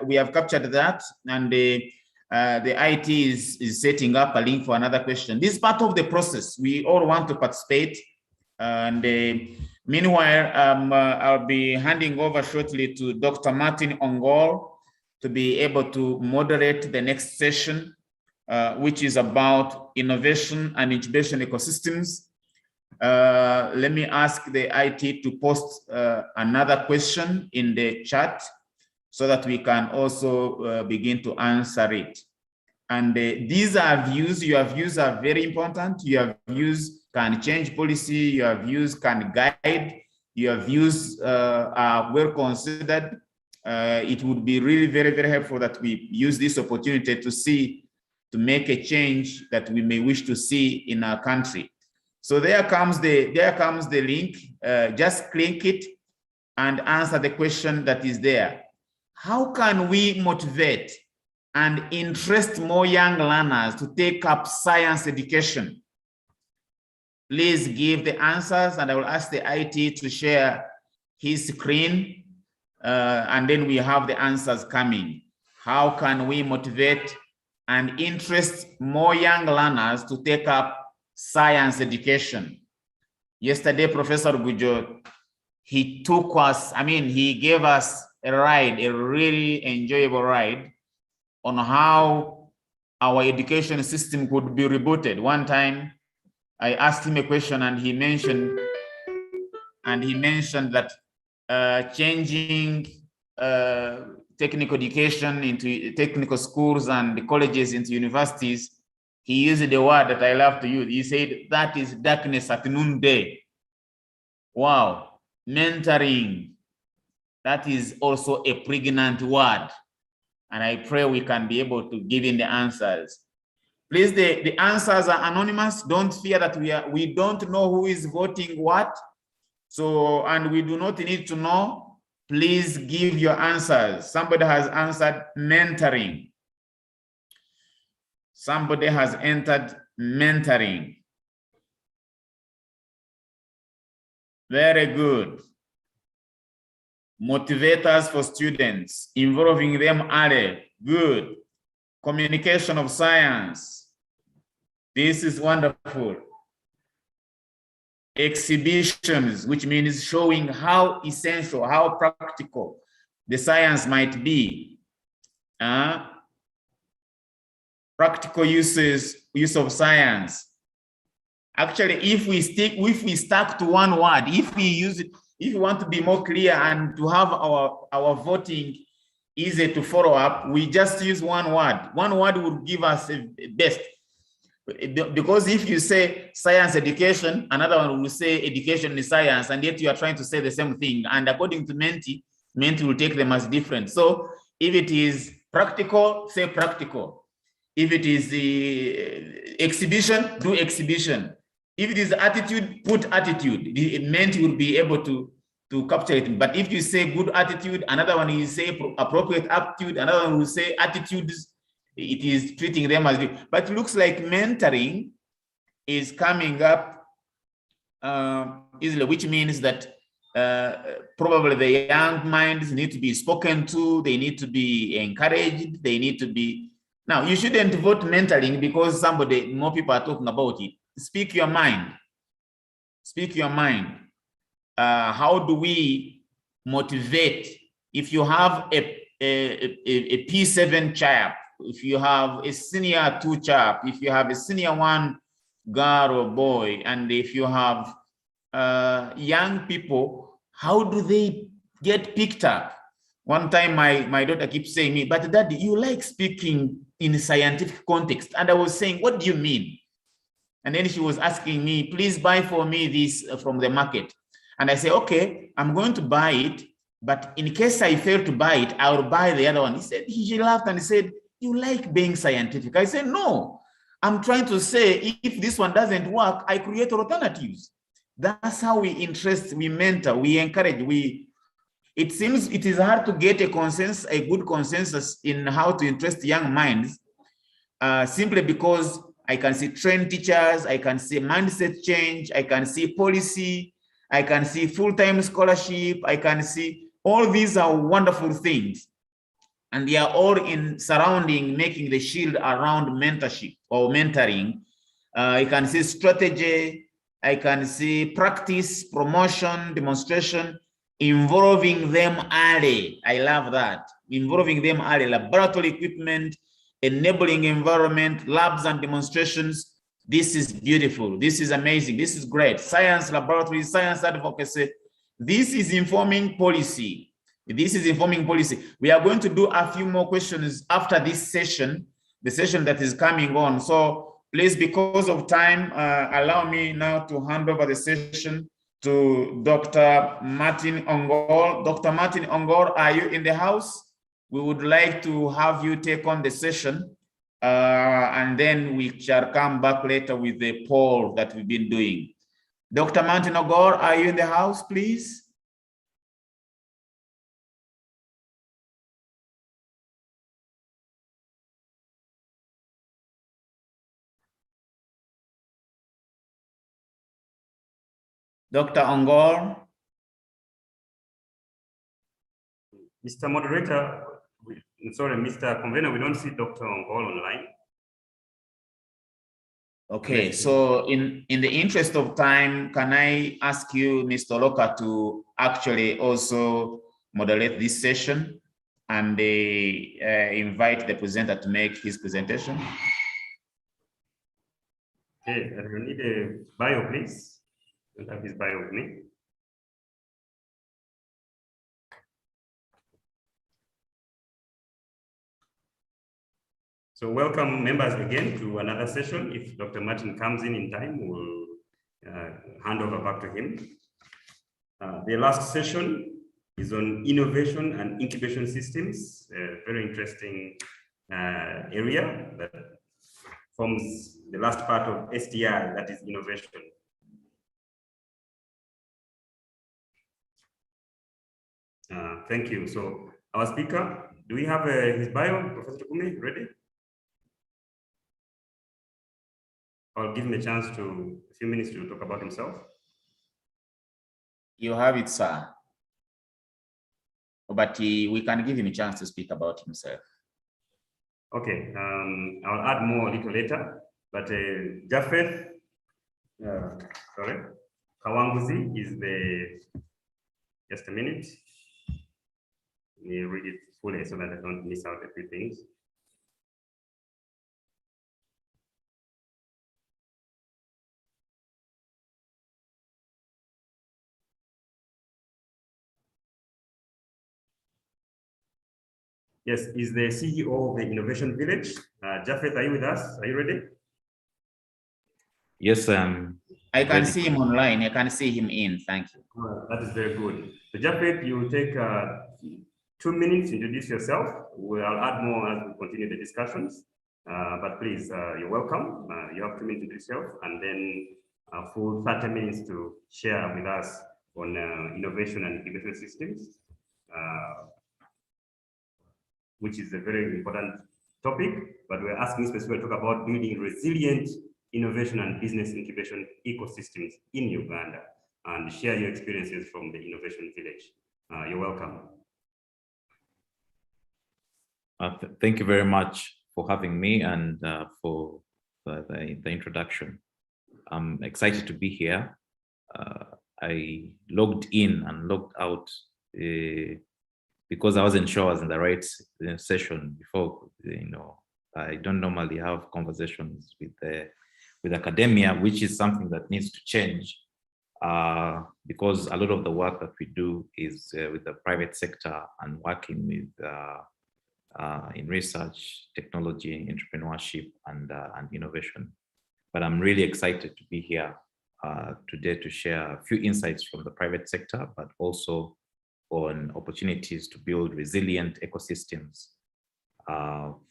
We have captured that, and the IT is setting up a link for another question. This is part of the process. We all want to participate, and meanwhile, I'll be handing over shortly to Dr. Martin Ongol to be able to moderate the next session, which is about innovation and incubation ecosystems. Let me ask the IT to post another question in the chat, so that we can also begin to answer it. And these are views. Your views are very important. Your views can change policy. Your views can guide. Your views are well considered. It would be really very, very helpful that we use this opportunity to make a change that we may wish to see in our country. So there comes the link. Just click it and answer the question that is there. How can we motivate and interest more young learners to take up science education? Please give the answers, and I will ask the IT to share his screen, and then we have the answers coming. How can we motivate and interest more young learners to take up science education? Yesterday, Professor Gujo, he took us, he gave us a ride, a really enjoyable ride on how our education system could be rebooted. One time I asked him a question, and he mentioned that changing technical education into technical schools and colleges into universities, he used the word that I love to use. He said, that is darkness at noonday. Wow, mentoring. That is also a pregnant word. And I pray we can be able to give in the answers. Please, the answers are anonymous. Don't fear that we don't know who is voting what. So, and we do not need to know. Please give your answers. Somebody has answered mentoring. Somebody has entered mentoring. Very good. Motivators for students, involving them early. Good. Communication of science. This is wonderful. Exhibitions, which means showing how essential, how practical the science might be. Practical use of science. Actually, if we stick to one word, if we if you want to be more clear and to have our voting easy to follow up, we just use one word. One word would give us a best. Because if you say science education, another one will say education is science, and yet you are trying to say the same thing. And according to Menti will take them as different. So if it is practical, say practical. If it is the exhibition, do exhibition. If it is attitude, put attitude. The Menti will be able to capture it. But if you say good attitude, another one will say appropriate attitude, another one will say attitudes. It is treating them as but it looks like mentoring is coming up easily, which means that probably the young minds need to be spoken to, they need to be encouraged, they need to be. Now, you shouldn't vote mentoring because more people are talking about it. Speak your mind. Speak your mind. How do we motivate? If you have a P7 chap, if you have a senior 2 chap, if you have a senior 1 girl or boy, and if you have young people, how do they get picked up? One time my daughter keeps saying me, but Daddy, you like speaking in a scientific context. And I was saying, what do you mean? And then she was asking me, please buy for me this from the market. And I say, okay, I'm going to buy it, but in case I fail to buy it, I will buy the other one. She laughed and said, you like being scientific. I said, no, I'm trying to say, if this one doesn't work, I create alternatives. That's how we interest, we mentor, we encourage, it seems it is hard to get a consensus, a good consensus in how to interest young minds, simply because I can see trained teachers, I can see mindset change, I can see policy, I can see full-time scholarship, I can see all these are wonderful things. And they are all in surrounding, making the shield around mentorship or mentoring. I can see strategy, I can see practice, promotion, demonstration, involving them early. I love that. Involving them early, laboratory equipment, enabling environment, labs and demonstrations. This is beautiful. This is amazing. This is great. Science laboratory, science advocacy. This is informing policy. This is informing policy. We are going to do a few more questions after this session, the session that is coming on. So please, because of time, allow me now to hand over the session to Dr. Martin Ongol. Dr. Martin Ongol, are you in the house? We would like to have you take on the session, and then we shall come back later with the poll that we've been doing. Dr. Martin Ongol, are you in the house, please? Dr. Ongol? Mr. Moderator, sorry, Mr. Convener, we don't see Dr. Ongol online. Okay, so in the interest of time, can I ask you, Mr. Loka, to actually also moderate this session and invite the presenter to make his presentation? Okay, I need a bio, please. I don't have his bio with me. So welcome members again to another session. If Dr. Martin comes in time, we'll hand over back to him. The last session is on innovation and incubation systems, a very interesting area that forms the last part of STI, that is innovation. Thank you. So our speaker, do we have his bio, Professor Kumi, ready? I'll give him a chance to, a few minutes to talk about himself. You have it, sir. But we can give him a chance to speak about himself. Okay, I'll add more a little later, but Japheth, Kawanguzi is just a minute. Let me read it fully so that I don't miss out a few things. yes, is the CEO of the Innovation Village. Japheth, are you with us? Are you ready? Yes, I can see him online. I can see him in. Thank you. That is very good. So Japheth, you will take 2 minutes to introduce yourself. I'll add more as we continue the discussions. But please, you're welcome. You have 2 minutes to introduce yourself, and then a full 30 minutes to share with us on innovation and incubation systems, which is a very important topic, but we're asking specifically to talk about building resilient innovation and business incubation ecosystems in Uganda, and share your experiences from the Innovation Village. You're welcome. Thank you very much for having me and for the introduction. I'm excited to be here. I logged in and logged out because I wasn't sure I was in the right session before. I don't normally have conversations with academia, which is something that needs to change because a lot of the work that we do is with the private sector and working with in research, technology, entrepreneurship, and innovation. But I'm really excited to be here today to share a few insights from the private sector, but also on opportunities to build resilient ecosystems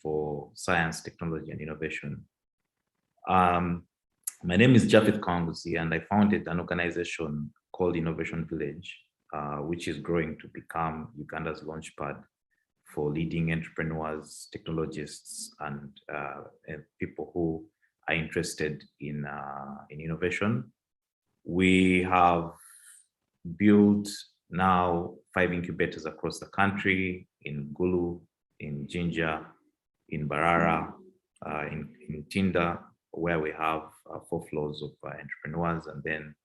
for science, technology, and innovation. My name is Japheth Kanguzi, and I founded an organization called Innovation Village, which is growing to become Uganda's launchpad for leading entrepreneurs, technologists, and people who are interested in innovation. We have built now 5 incubators across the country, in Gulu, in Jinja, in Barara, in Tinda, where we have 4 floors of entrepreneurs. And then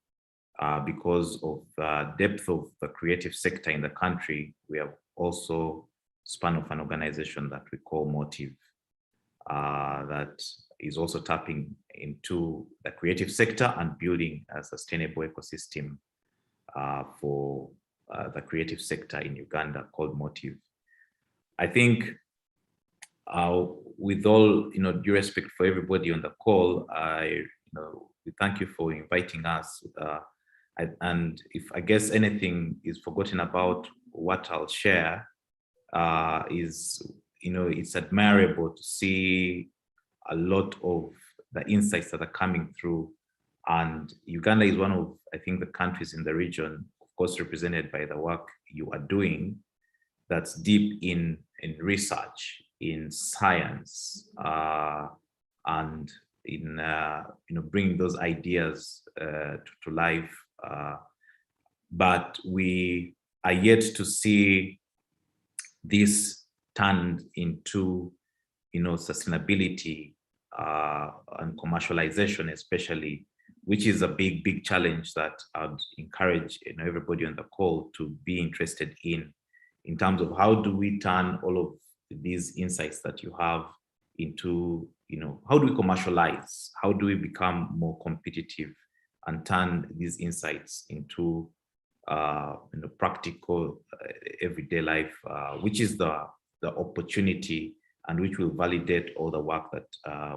because of the depth of the creative sector in the country, we have also spun off an organization that we call Motive, that is also tapping into the creative sector and building a sustainable ecosystem for the creative sector in Uganda called Motive. I think with all due respect for everybody on the call, we thank you for inviting us. And if I guess anything is forgotten about what I'll share, is it's admirable to see a lot of the insights that are coming through. And Uganda is one of, I think, the countries in the region, of course, represented by the work you are doing, that's deep in research, in science, and in bringing those ideas to life. But we are yet to see this turned into sustainability and commercialization, especially, which is a big challenge that I'd encourage everybody on the call to be interested in terms of how do we turn all of these insights that you have into, how do we commercialize? How do we become more competitive and turn these insights into practical everyday life, which is the opportunity and which will validate all the work that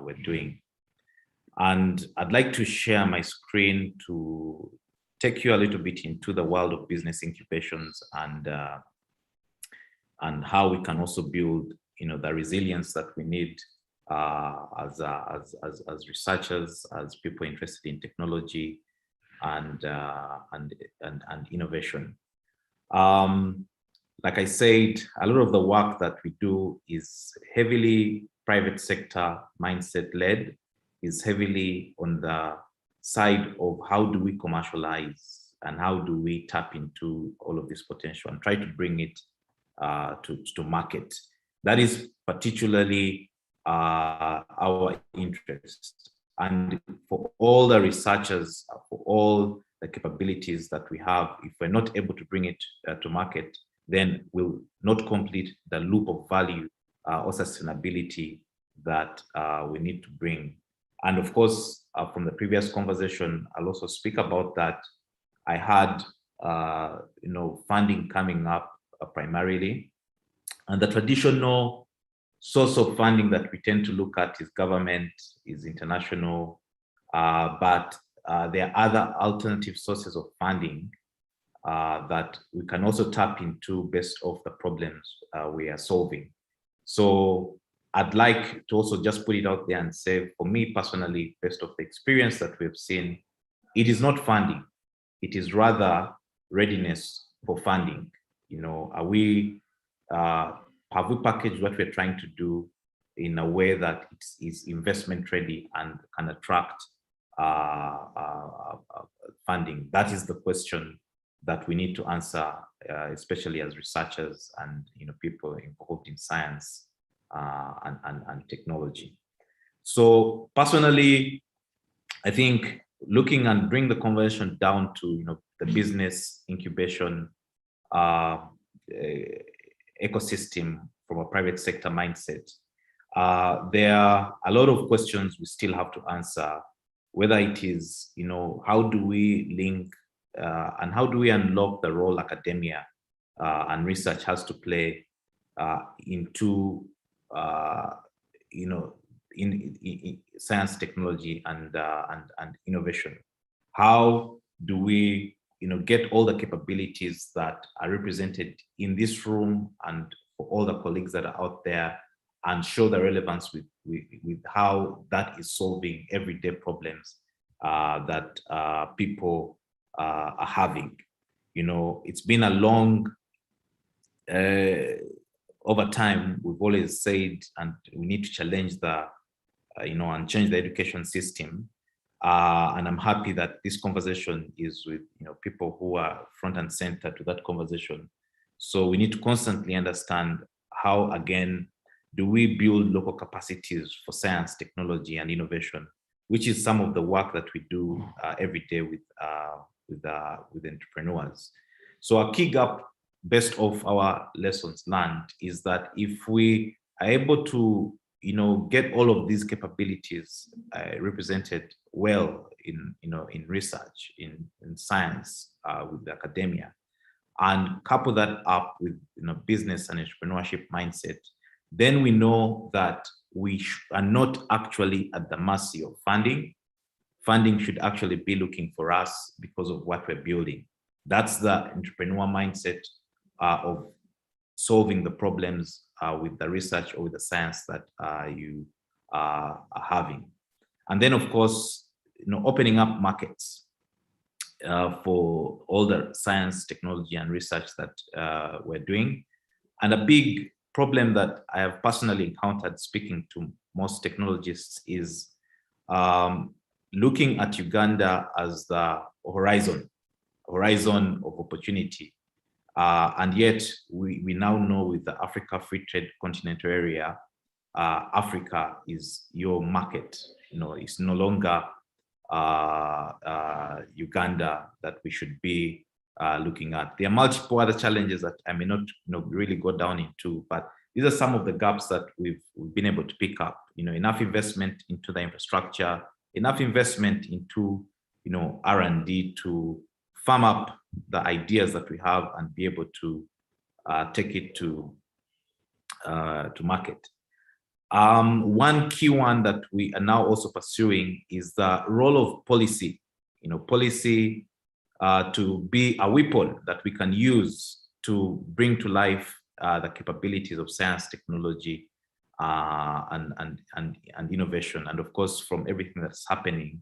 we're doing. And I'd like to share my screen to take you a little bit into the world of business incubations and how we can also build, the resilience that we need as researchers, as people interested in technology and innovation. Like I said, a lot of the work that we do is heavily private sector mindset led, is heavily on the side of how do we commercialize and how do we tap into all of this potential and try to bring it to market. That is particularly our interest. And for all the researchers, for all the capabilities that we have, if we're not able to bring it to market, then we'll not complete the loop of value or sustainability that we need to bring. And of course, from the previous conversation, I'll also speak about that. I had, funding coming up primarily And the traditional source of funding that we tend to look at is government, is international, but there are other alternative sources of funding that we can also tap into based off the problems we are solving. So I'd like to also just put it out there and say, for me personally, based off the experience that we've seen, it is not funding. It is rather readiness for funding. You know, are we, have we packaged what we're trying to do in a way that it is investment ready and can attract funding? That is the question that we need to answer, especially as researchers and people involved in science and technology. So personally, I think looking and bring the conversation down to the business incubation ecosystem from a private sector mindset, there are a lot of questions we still have to answer, whether it is, how do we link and how do we unlock the role academia and research has to play into, in science, technology, and innovation? How do we, get all the capabilities that are represented in this room and for all the colleagues that are out there, and show the relevance with how that is solving everyday problems that people are having. It's been a long, over time, we've always said, and we need to challenge the, and change the education system. And I'm happy that this conversation is with, people who are front and center to that conversation. So we need to constantly understand how, again, do we build local capacities for science, technology, and innovation, which is some of the work that we do every day with entrepreneurs. So a key gap based off our lessons learned is that if we are able to, get all of these capabilities represented well in research, in science, with academia, and couple that up with business and entrepreneurship mindset, then we know that we are not actually at the mercy of funding. Funding should actually be looking for us because of what we're building. That's the entrepreneur mindset of solving the problems with the research or with the science that you are having. And then, of course, opening up markets for all the science, technology, and research that we're doing. And a big problem that I have personally encountered speaking to most technologists is looking at Uganda as the horizon of opportunity. And yet we now know with the Africa Free Trade Continental Area, Africa is your market. It's no longer Uganda that we should be looking at. There are multiple other challenges that I may not really go down into, but these are some of the gaps that we've been able to pick up. Enough investment into the infrastructure, enough investment into R&D to farm up the ideas that we have and be able to take it to market. One key one that we are now also pursuing is the role of policy. Policy to be a weapon that we can use to bring to life the capabilities of science, technology, and innovation. And of course, from everything that's happening,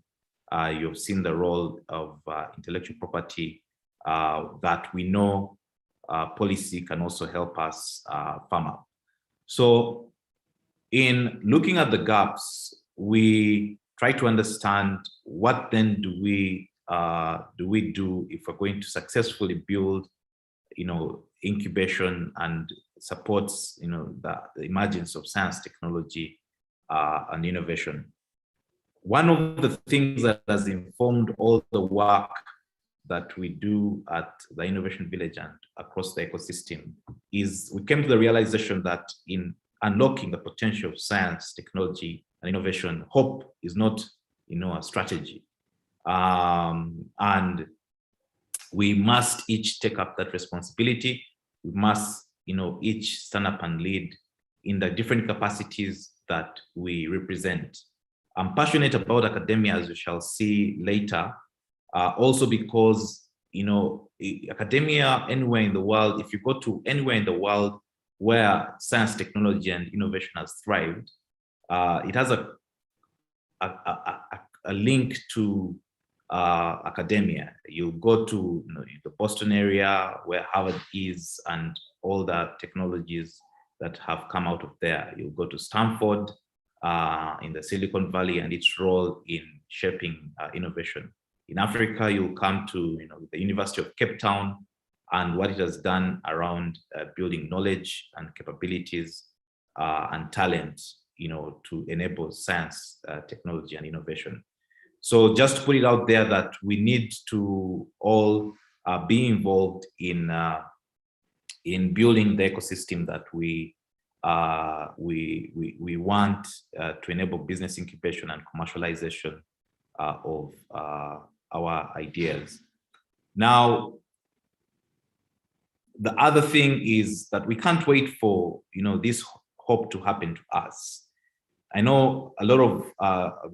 you've seen the role of intellectual property that we know policy can also help us farm up. So in looking at the gaps, we try to understand what then do we do if we're going to successfully build, incubation and supports, the emergence of science, technology, and innovation. One of the things that has informed all the work that we do at the Innovation Village and across the ecosystem is we came to the realization that in unlocking the potential of science, technology, and innovation, hope is not, a strategy. And we must each take up that responsibility. We must each stand up and lead in the different capacities that we represent. I'm passionate about academia, as we shall see later, also because, academia anywhere in the world, if you go to anywhere in the world where science, technology, and innovation has thrived, it has a link to academia. You go to the Boston area where Harvard is and all the technologies that have come out of there. You go to Stanford in the Silicon Valley and its role in shaping innovation. In Africa, you'll come to the University of Cape Town and what it has done around building knowledge and capabilities and talent, to enable science, technology, and innovation. So just to put it out there that we need to all be involved in building the ecosystem that we want to enable business incubation and commercialization of our ideas. Now, the other thing is that we can't wait for this hope to happen to us. I know a lot of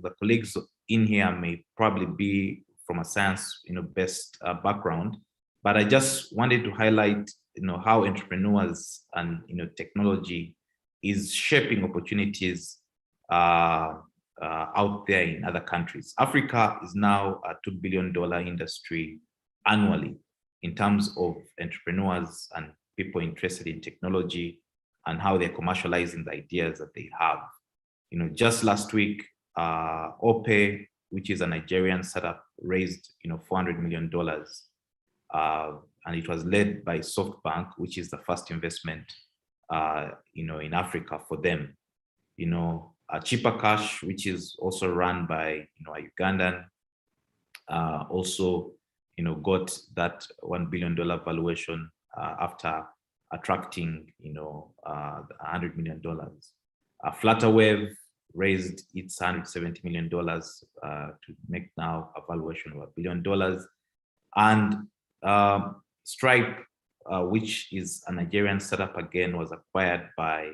the colleagues in here may probably be from a science based background, but I just wanted to highlight how entrepreneurs and technology is shaping opportunities out there in other countries. Africa is now a $2 billion industry annually in terms of entrepreneurs and people interested in technology and how they're commercializing the ideas that they have. Just last week, OPE, which is a Nigerian startup, raised $400 million, and it was led by SoftBank, which is the first investment in Africa for them. Cheaper Cash, which is also run by a Ugandan, also got that $1 billion valuation after attracting $100 million. Flutterwave raised its $170 million to make now a valuation of $1 billion. And Stripe, which is a Nigerian startup, again, was acquired by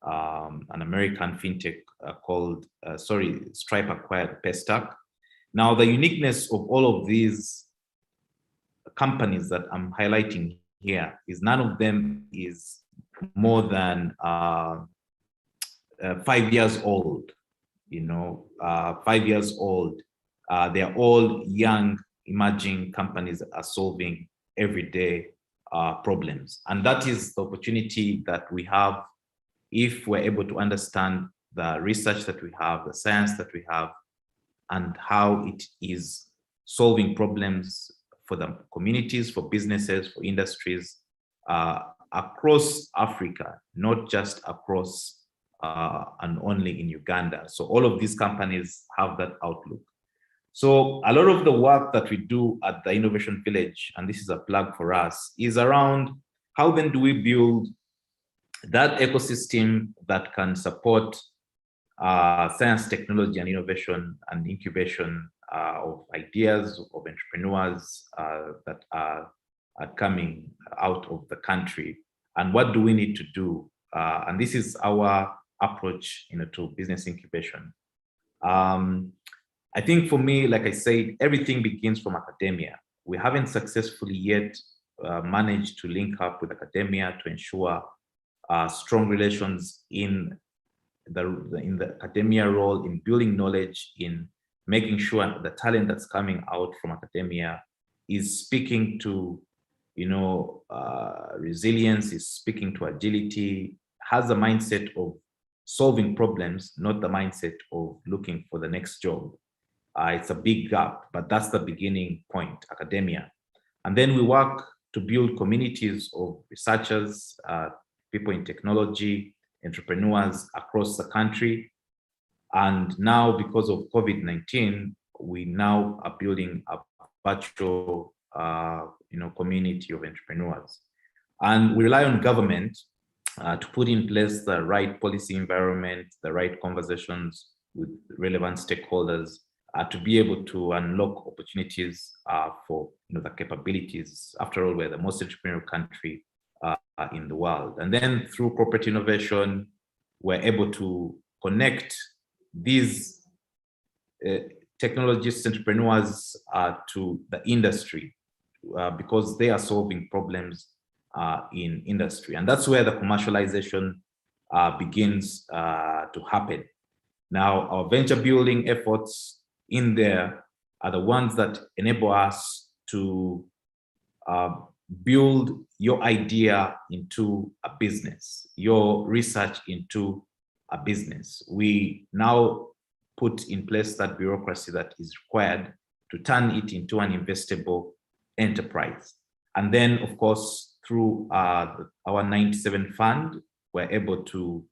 an American fintech called, Stripe acquired Paystack. Now, the uniqueness of all of these companies that I'm highlighting here is none of them is more than 5 years old, 5 years old. They're all young, emerging companies that are solving everyday problems. And that is the opportunity that we have if we're able to understand the research that we have, the science that we have, and how it is solving problems for the communities, for businesses, for industries across Africa, not just across and only in Uganda. So all of these companies have that outlook. So a lot of the work that we do at the Innovation Village, and this is a plug for us, is around how then do we build that ecosystem that can support science, technology, and innovation and incubation of ideas, of entrepreneurs that are coming out of the country. And what do we need to do? And this is our approach to business incubation. I think for me, like I said, everything begins from academia. We haven't successfully yet managed to link up with academia to ensure strong relations in the academia role, in building knowledge, in making sure the talent that's coming out from academia is speaking to resilience, is speaking to agility, has the mindset of solving problems, not the mindset of looking for the next job. It's a big gap, but that's the beginning point, academia. And then we work to build communities of researchers, people in technology, entrepreneurs across the country. And now, because of COVID-19, we now are building a virtual community of entrepreneurs. And we rely on government to put in place the right policy environment, the right conversations with relevant stakeholders to be able to unlock opportunities for the capabilities. After all, we're the most entrepreneurial country in the world. And then through corporate innovation, we're able to connect these technologist entrepreneurs to the industry because they are solving problems in industry. And that's where the commercialization begins to happen. Now, our venture building efforts in there are the ones that enable us to build your idea into a business, your research into a business. We now put in place that bureaucracy that is required to turn it into an investable enterprise. And then, of course, through our 97 fund, we're able to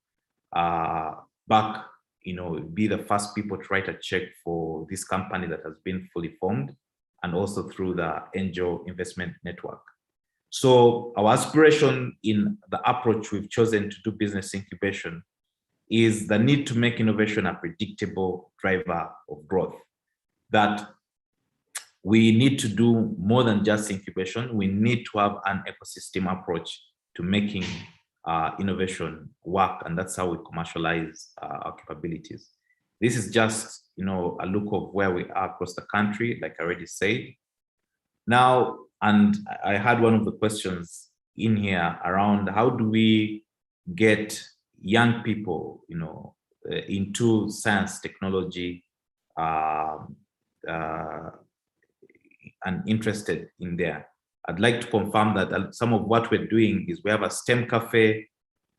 be the first people to write a check for this company that has been fully formed, and also through the Angel Investment Network. So our aspiration in the approach we've chosen to do business incubation is the need to make innovation a predictable driver of growth. That we need to do more than just incubation. We need to have an ecosystem approach to making innovation work, and that's how we commercialize our capabilities. This is just, a look of where we are across the country, like I already said. Now, and I had one of the questions in here around how do we get young people, into science, technology, and interested in there. I'd like to confirm that some of what we're doing is we have a STEM cafe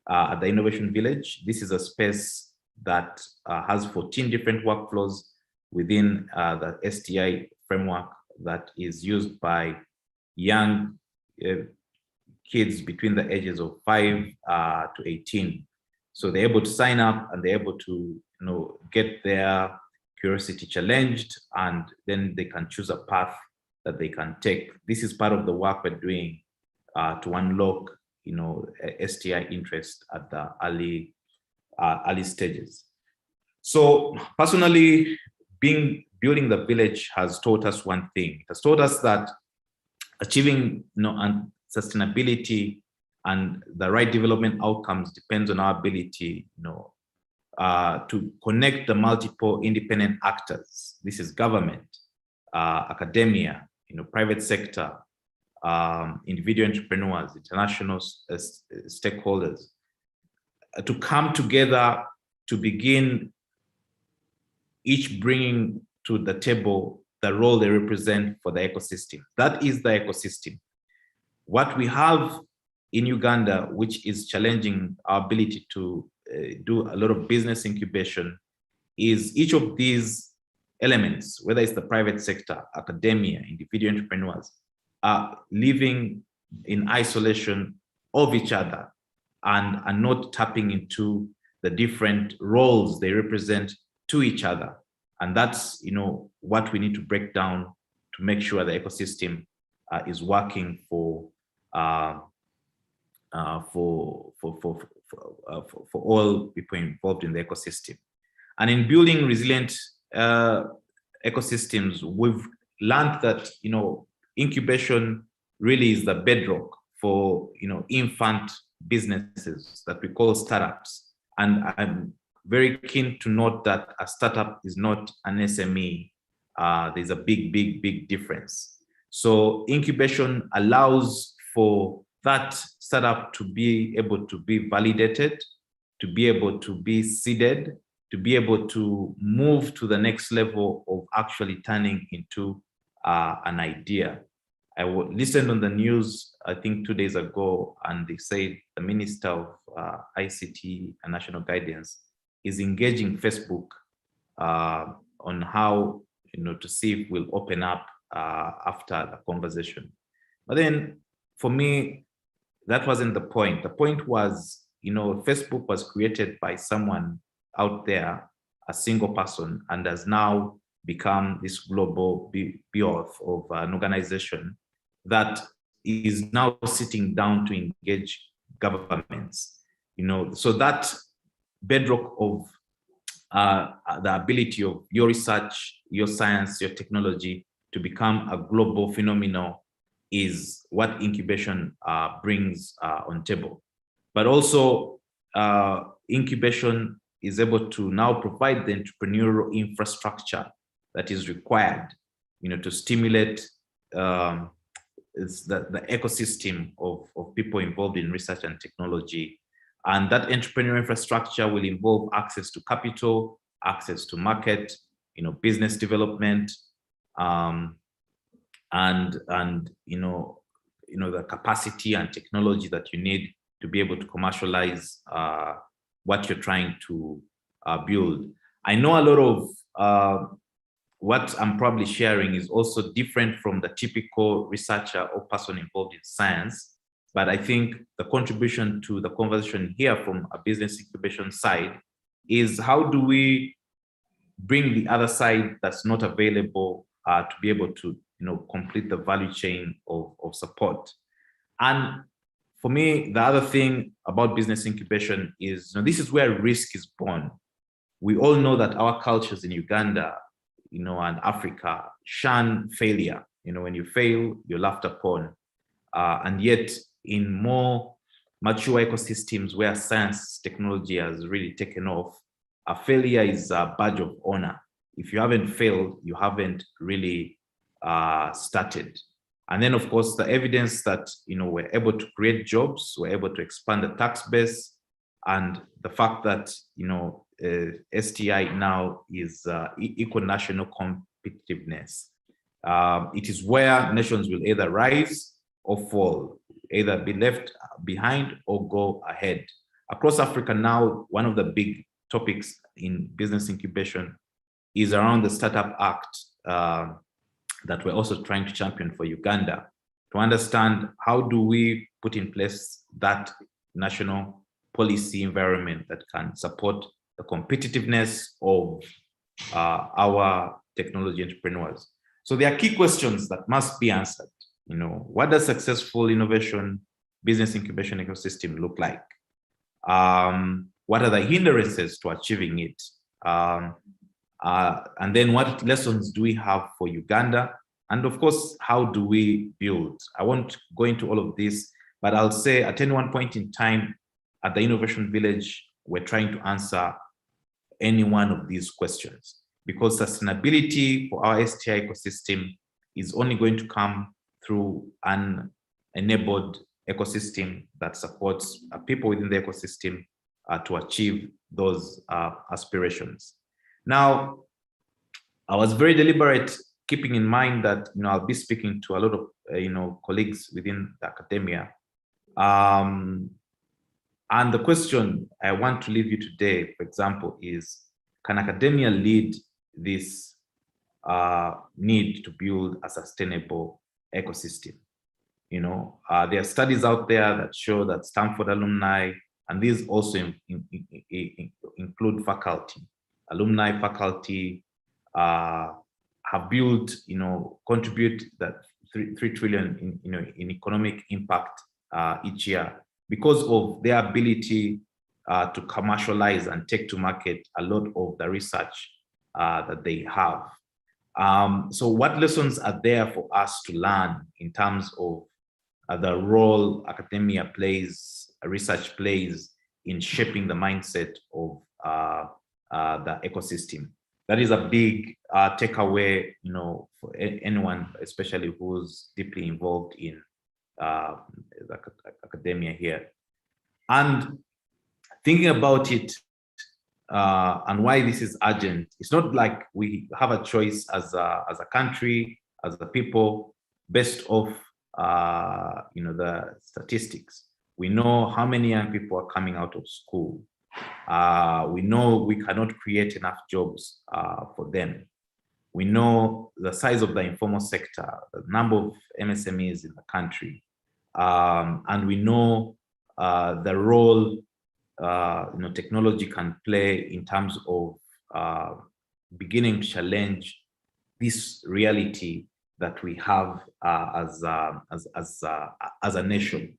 at the Innovation Village. This is a space that has 14 different workflows within the STI framework that is used by young kids between the ages of 5 to 18. So they're able to sign up and they're able to get their curiosity challenged, and then they can choose a path that they can take. This is part of the work we're doing to unlock STI interest at the early stages. So personally, building the village has taught us one thing. It has taught us that achieving sustainability and the right development outcomes depends on our ability to connect the multiple independent actors. This is government, academia, private sector, individual entrepreneurs, international stakeholders, to come together to begin each bringing to the table the role they represent for the ecosystem. That is the ecosystem. What we have in Uganda, which is challenging our ability to do a lot of business incubation, is each of these elements, whether it's the private sector, academia, individual entrepreneurs, are living in isolation of each other and are not tapping into the different roles they represent to each other. And that's what we need to break down to make sure the ecosystem is working for all people involved in the ecosystem. And in building resilient ecosystems, we've learned that incubation really is the bedrock for infant businesses that we call startups. And I'm very keen to note that a startup is not an SME. There's a big difference. So incubation allows for that startup to be able to be validated, to be able to be seeded, to be able to move to the next level of actually turning into an idea. I listened on the news, I think 2 days ago, and they said the Minister of ICT and National Guidance is engaging Facebook on how to see if we'll open up after the conversation. But then for me, that wasn't the point. The point was, Facebook was created by someone out there, a single person, and has now become this global behemoth of an organization that is now sitting down to engage governments. So that bedrock of the ability of your research, your science, your technology to become a global phenomenon is what incubation brings on table. But also incubation is able to now provide the entrepreneurial infrastructure that is required, to stimulate the ecosystem of people involved in research and technology. And that entrepreneurial infrastructure will involve access to capital, access to market, business development, and the capacity and technology that you need to be able to commercialize what you're trying to build. I know a lot of what I'm probably sharing is also different from the typical researcher or person involved in science, but I think the contribution to the conversation here from a business incubation side is how do we bring the other side that's not available to be able to complete the value chain of support. And for me, the other thing about business incubation is this is where risk is born. We all know that our cultures in Uganda, and Africa shun failure. When you fail, you're laughed upon. And yet in more mature ecosystems where science technology has really taken off, a failure is a badge of honor. If you haven't failed, you haven't really started. And then of course, the evidence that, we're able to create jobs, we're able to expand the tax base, and the fact that, STI now is equal national competitiveness. It is where nations will either rise or fall, either be left behind or go ahead. Across Africa now, one of the big topics in business incubation is around the Startup Act that we're also trying to champion for Uganda, to understand how do we put in place that national policy environment that can support the competitiveness of our technology entrepreneurs. So there are key questions that must be answered. What does successful innovation business incubation ecosystem look like? What are the hindrances to achieving it? And then what lessons do we have for Uganda? And of course, how do we build? I won't go into all of this, but I'll say at any one point in time at the Innovation Village, we're trying to answer any one of these questions, because sustainability for our STI ecosystem is only going to come through an enabled ecosystem that supports people within the ecosystem to achieve those aspirations. Now, I was very deliberate, keeping in mind that I'll be speaking to a lot of colleagues within the academia. And the question I want to leave you today, for example, is, can academia lead this need to build a sustainable ecosystem? There are studies out there that show that Stanford alumni, and these also include faculty, alumni faculty have built, contribute that 3 trillion in economic impact each year, because of their ability to commercialize and take to market a lot of the research that they have. So what lessons are there for us to learn in terms of the role academia plays, research plays in shaping the mindset of the ecosystem? That is a big takeaway, for anyone, especially who's deeply involved in the academia here. And thinking about it and why this is urgent, it's not like we have a choice as a country, as a people, based off the statistics. We know how many young people are coming out of school. We know we cannot create enough jobs for them. We know the size of the informal sector, the number of MSMEs in the country, and we know the role technology can play in terms of beginning to challenge this reality that we have as a nation.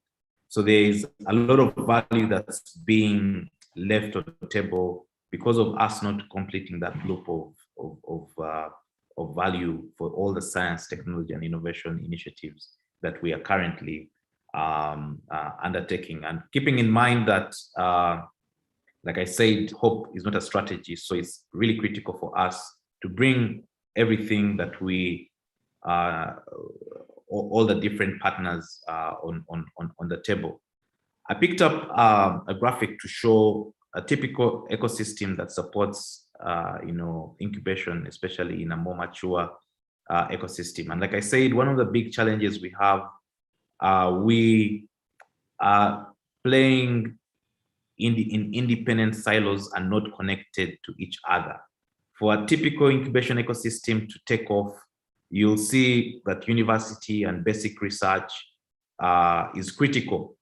So there is a lot of value that's being left on the table because of us not completing that loop of value for all the science, technology, and innovation initiatives that we are currently undertaking. And keeping in mind that, like I said, hope is not a strategy. So it's really critical for us to bring everything that we, all the different partners on the table. I picked up a graphic to show a typical ecosystem that supports, incubation, especially in a more mature ecosystem. And like I said, one of the big challenges we have, we are playing in independent silos and not connected to each other. For a typical incubation ecosystem to take off, you'll see that university and basic research is critical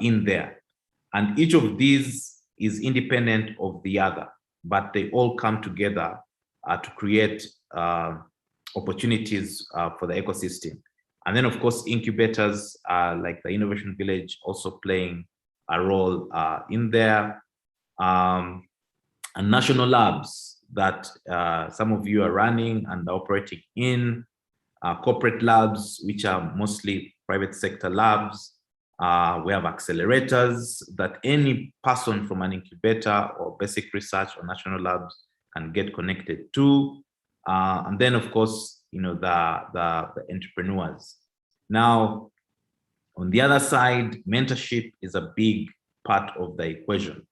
in there. And each of these is independent of the other, but they all come together to create opportunities for the ecosystem. And then, of course, incubators like the Innovation Village also playing a role in there. And national labs that some of you are running and operating in, corporate labs, which are mostly private sector labs. We have accelerators that any person from an incubator or basic research or national labs can get connected to. And then, of course, the entrepreneurs. Now, on the other side, mentorship is a big part of the equation,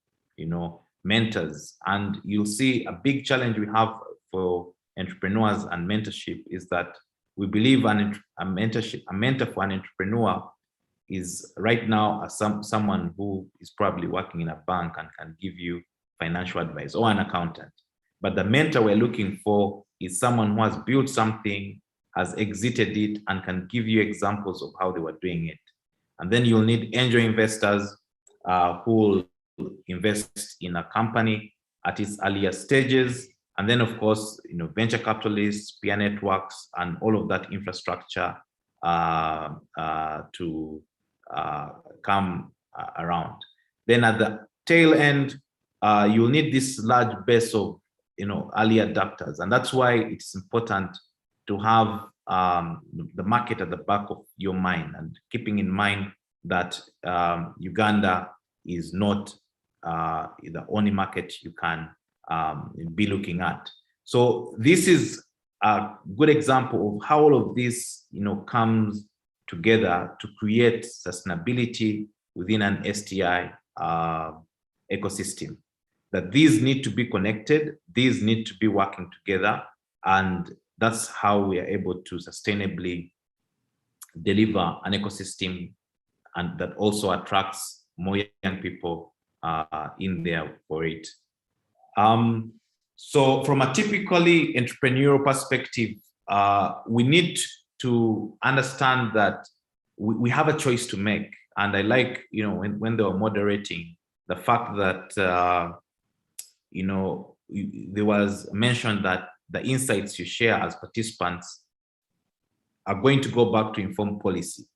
mentors. And you'll see a big challenge we have for entrepreneurs and mentorship is that we believe a mentor for an entrepreneur is right now someone who is probably working in a bank and can give you financial advice, or an accountant. But the mentor we're looking for is someone who has built something, has exited it, and can give you examples of how they were doing it. And then you'll need angel investors who will invest in a company at its earlier stages. And then, of course, venture capitalists, peer networks, and all of that infrastructure to come around. Then at the tail end, you'll need this large base of early adapters. And that's why it's important to have the market at the back of your mind, and keeping in mind that Uganda is not the only market you can be looking at. So this is a good example of how all of this comes together to create sustainability within an STI ecosystem. That these need to be connected, these need to be working together, and that's how we are able to sustainably deliver an ecosystem and that also attracts more young people in there for it. So from a typically entrepreneurial perspective, we need to understand that we have a choice to make. And I like, when they were moderating, the fact that, there was mentioned that the insights you share as participants are going to go back to inform policy.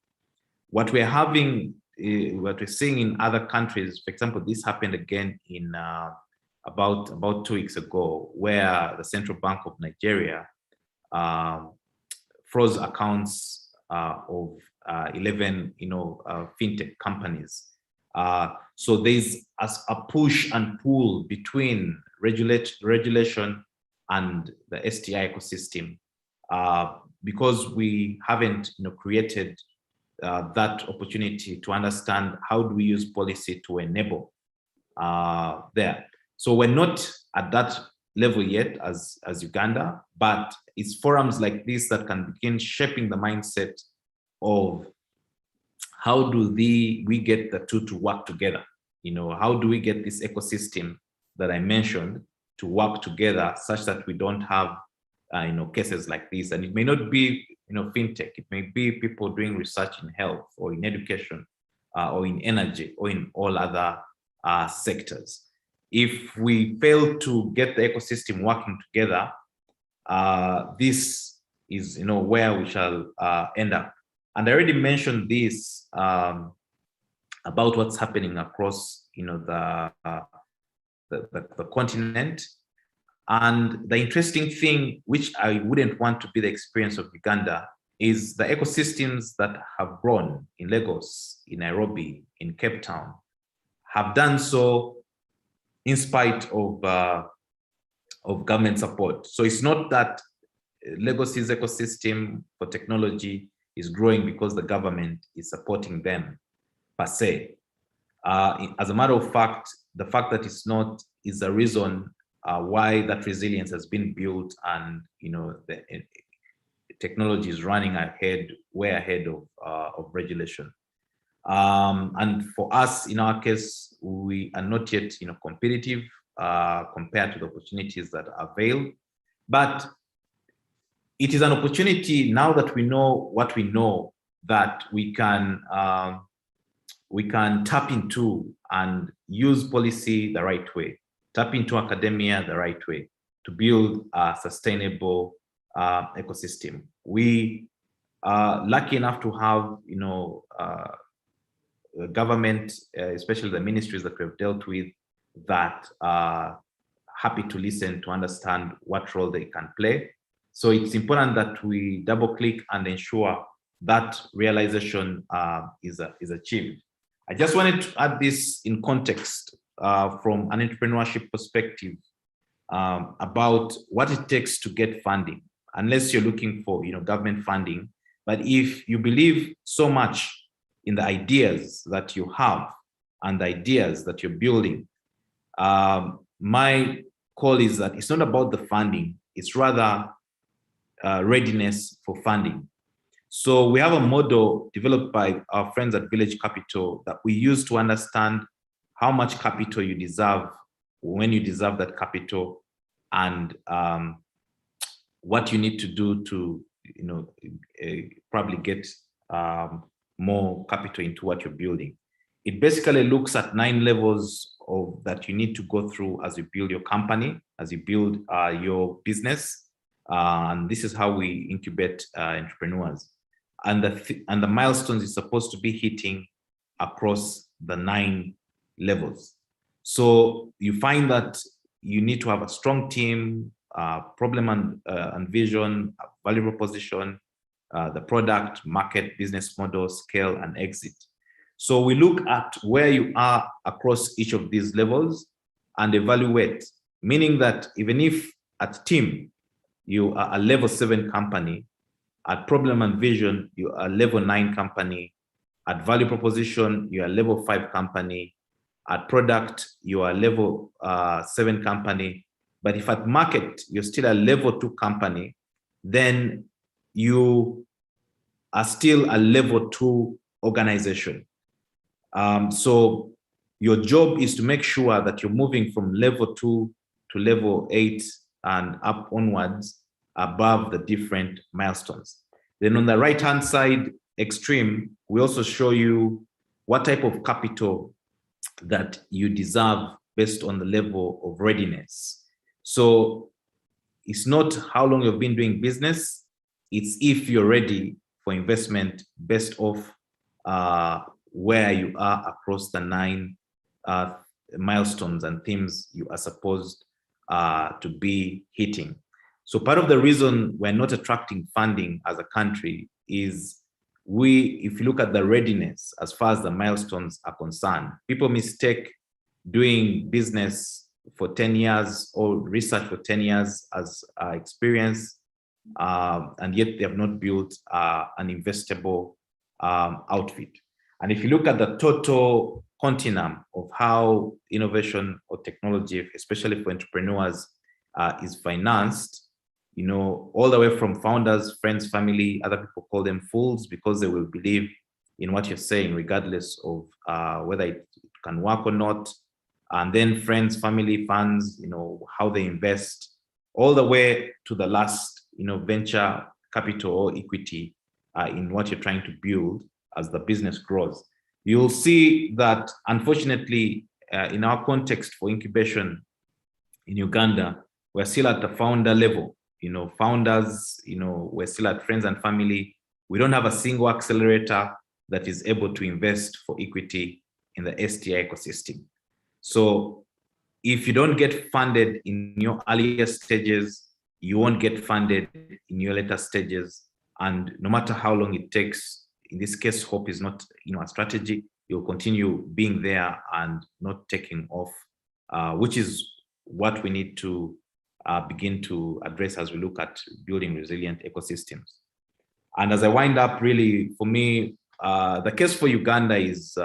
What we're having, what we're seeing in other countries, for example, this happened again in about 2 weeks ago, where the Central Bank of Nigeria froze accounts of 11, fintech companies. So there's a push and pull between regulation and the STI ecosystem because we haven't, created that opportunity to understand how do we use policy to enable there. So we're not at that level yet as Uganda, but it's forums like this that can begin shaping the mindset of how do we get the two to work together? How do we get this ecosystem that I mentioned to work together such that we don't have, cases like this? And it may not be, fintech. It may be people doing research in health or in education or in energy or in all other sectors. If we fail to get the ecosystem working together, this is, where we shall end up. And I already mentioned this about what's happening across, the continent. And the interesting thing, which I wouldn't want to be the experience of Uganda, is the ecosystems that have grown in Lagos, in Nairobi, in Cape Town, have done so in spite of government support. So it's not that Lagos's ecosystem for technology is growing because the government is supporting them per se. As a matter of fact, the fact that it's not is the reason why that resilience has been built, and the technology is running ahead, way ahead of regulation. And for us, in our case, we are not yet competitive compared to the opportunities that are available, but it is an opportunity now that we know what we know, that we can tap into and use policy the right way, tap into academia the right way to build a sustainable ecosystem. We are lucky enough to have, government, especially the ministries that we've dealt with, that are happy to listen, to understand what role they can play. So it's important that we double click and ensure that realization is achieved. I just wanted to add this in context from an entrepreneurship perspective about what it takes to get funding, unless you're looking for government funding. But if you believe so much in the ideas that you have and the ideas that you're building, my call is that it's not about the funding, it's rather readiness for funding. So we have a model developed by our friends at Village Capital that we use to understand how much capital you deserve, when you deserve that capital, and what you need to do to probably get more capital into what you're building. It basically looks at 9 levels that you need to go through as you build your company, as you build your business. And this is how we incubate entrepreneurs. And the milestones is supposed to be hitting across the 9 levels. So you find that you need to have a strong team, problem and vision, value proposition, the product, market, business model, scale, and exit. So we look at where you are across each of these levels and evaluate, meaning that even if at team, you are a level 7 company, at problem and vision, you are a level 9 company, at value proposition, you are a level 5 company, at product, you are a level 7 company. But if at market, you're still a level 2 company, then you are still a level 2 organization. So your job is to make sure that you're moving from level 2 to level 8 and up onwards above the different milestones. Then on the right-hand side extreme, we also show you what type of capital that you deserve based on the level of readiness. So it's not how long you've been doing business, it's if you're ready for investment based off where you are across the 9 milestones and themes you are supposed to be hitting. So part of the reason we're not attracting funding as a country is if you look at the readiness as far as the milestones are concerned, people mistake doing business for 10 years or research for 10 years as experience, and yet they have not built an investable outfit. And if you look at the total continuum of how innovation or technology, especially for entrepreneurs, is financed, all the way from founders, friends, family, other people call them fools because they will believe in what you're saying, regardless of whether it can work or not. And then friends, family, funds, how they invest, all the way to the last, venture capital or equity in what you're trying to build as the business grows. You'll see that, unfortunately, in our context for incubation in Uganda, we're still at the founder level. Founders, we're still at friends and family. We don't have a single accelerator that is able to invest for equity in the STI ecosystem. So if you don't get funded in your earlier stages, you won't get funded in your later stages And no matter how long it takes, in this case, hope is not, a strategy. You'll continue being there and not taking off, which is what we need to begin to address as we look at building resilient ecosystems. And as I wind up, really, for me, the case for Uganda is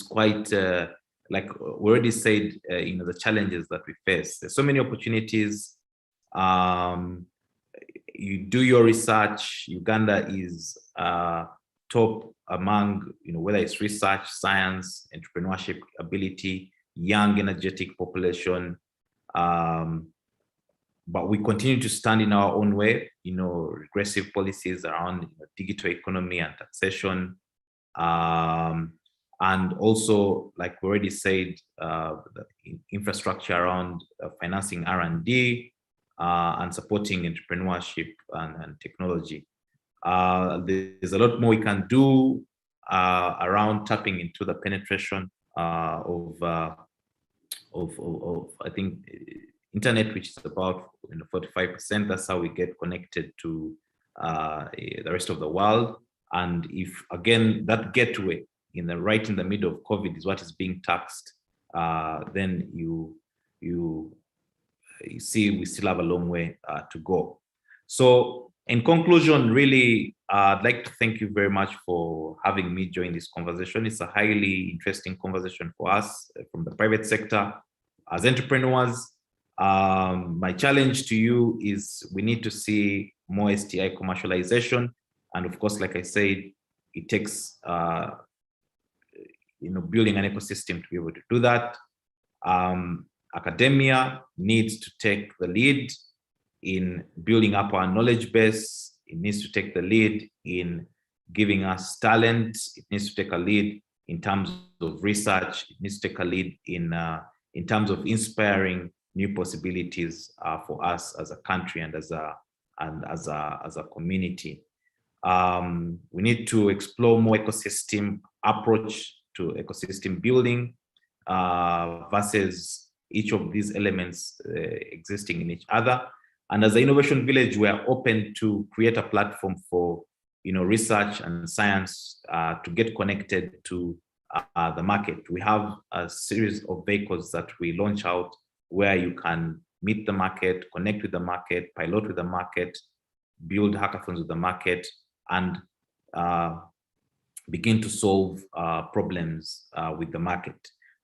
quite, like we already said, the challenges that we face. There's so many opportunities. You do your research. Uganda is top among, whether it's research, science, entrepreneurship ability, young, energetic population. But we continue to stand in our own way, regressive policies around digital economy and taxation. And also, like we already said, the infrastructure around financing R&D and supporting entrepreneurship and technology. There's a lot more we can do around tapping into the penetration of I think internet, which is about 45%. That's how we get connected to the rest of the world. And if again that gateway right in the middle of COVID is what is being taxed, then you see we still have a long way to go. So in conclusion, really, I'd like to thank you very much for having me join this conversation. It's a highly interesting conversation for us from the private sector. As entrepreneurs, my challenge to you is we need to see more STI commercialization. And of course, like I said, it takes building an ecosystem to be able to do that. Academia needs to take the lead in building up our knowledge base. It needs to take the lead in giving us talent. It needs to take a lead in terms of research. It needs to take a lead in terms of inspiring new possibilities for us as a country and as a community. We need to explore more ecosystem approach to ecosystem building versus each of these elements existing in each other. And as an innovation village, we are open to create a platform for research and science to get connected to the market. We have a series of vehicles that we launch out where you can meet the market, connect with the market, pilot with the market, build hackathons with the market, and begin to solve problems with the market.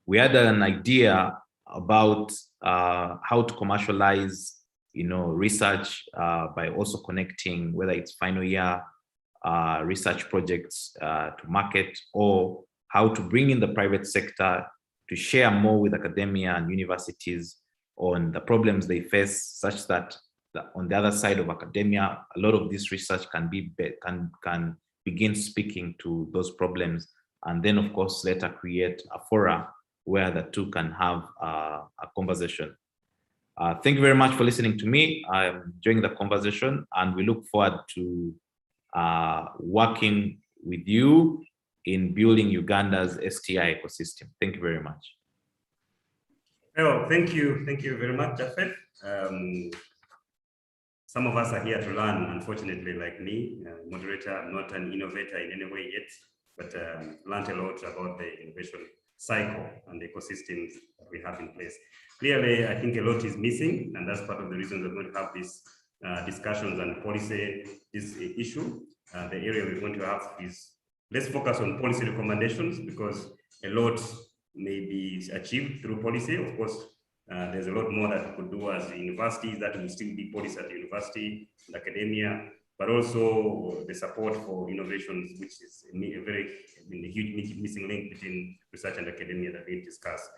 We had an idea about how to commercialize, research by also connecting whether it's final year research projects to market, or how to bring in the private sector to share more with academia and universities on the problems they face, such that on the other side of academia, a lot of this research can begin speaking to those problems, and then of course later create a forum where the two can have a conversation. Thank you very much for listening to me. I'm enjoying the conversation, and we look forward to working with you in building Uganda's STI ecosystem. Thank you very much. Well, thank you very much, Japheth. Some of us are here to learn, unfortunately, like me, moderator. I'm not an innovator in any way yet, but learned a lot about the innovation cycle and the ecosystems that we have in place. Clearly, I think a lot is missing, and that's part of the reason we're going to have these discussions and policy, this issue. The area we're going to have is, let's focus on policy recommendations, because a lot may be achieved through policy. Of course, there's a lot more that we could do as universities that will still be policy at the university and academia, but also the support for innovations, which is a huge missing link between research and academia that we discussed.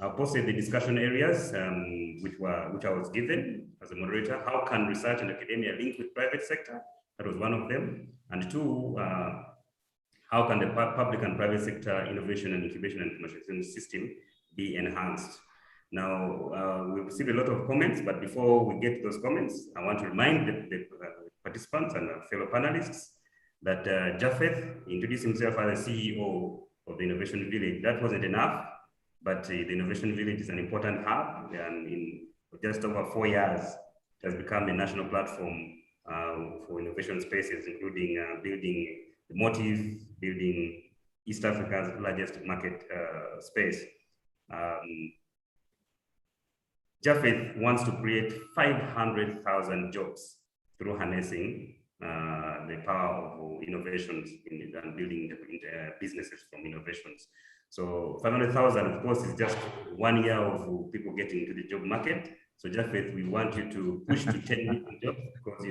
I'll posted the discussion areas which I was given as a moderator. How can research and academia link with private sector? That was one of them. And two, how can the public and private sector innovation and incubation and commercialization system be enhanced? Now, we've received a lot of comments, but before we get to those comments, I want to remind the participants and fellow panelists that Japheth introduced himself as the CEO of the Innovation Village. That wasn't enough, but the Innovation Village is an important hub, and in just over 4 years, it has become a national platform for innovation spaces, including building the motive, building East Africa's largest market space. Japheth wants to create 500,000 jobs through harnessing the power of innovations and building businesses from innovations. So 500,000, of course, is just 1 year of people getting into the job market. So Japheth, we want you to push to 10 million jobs, because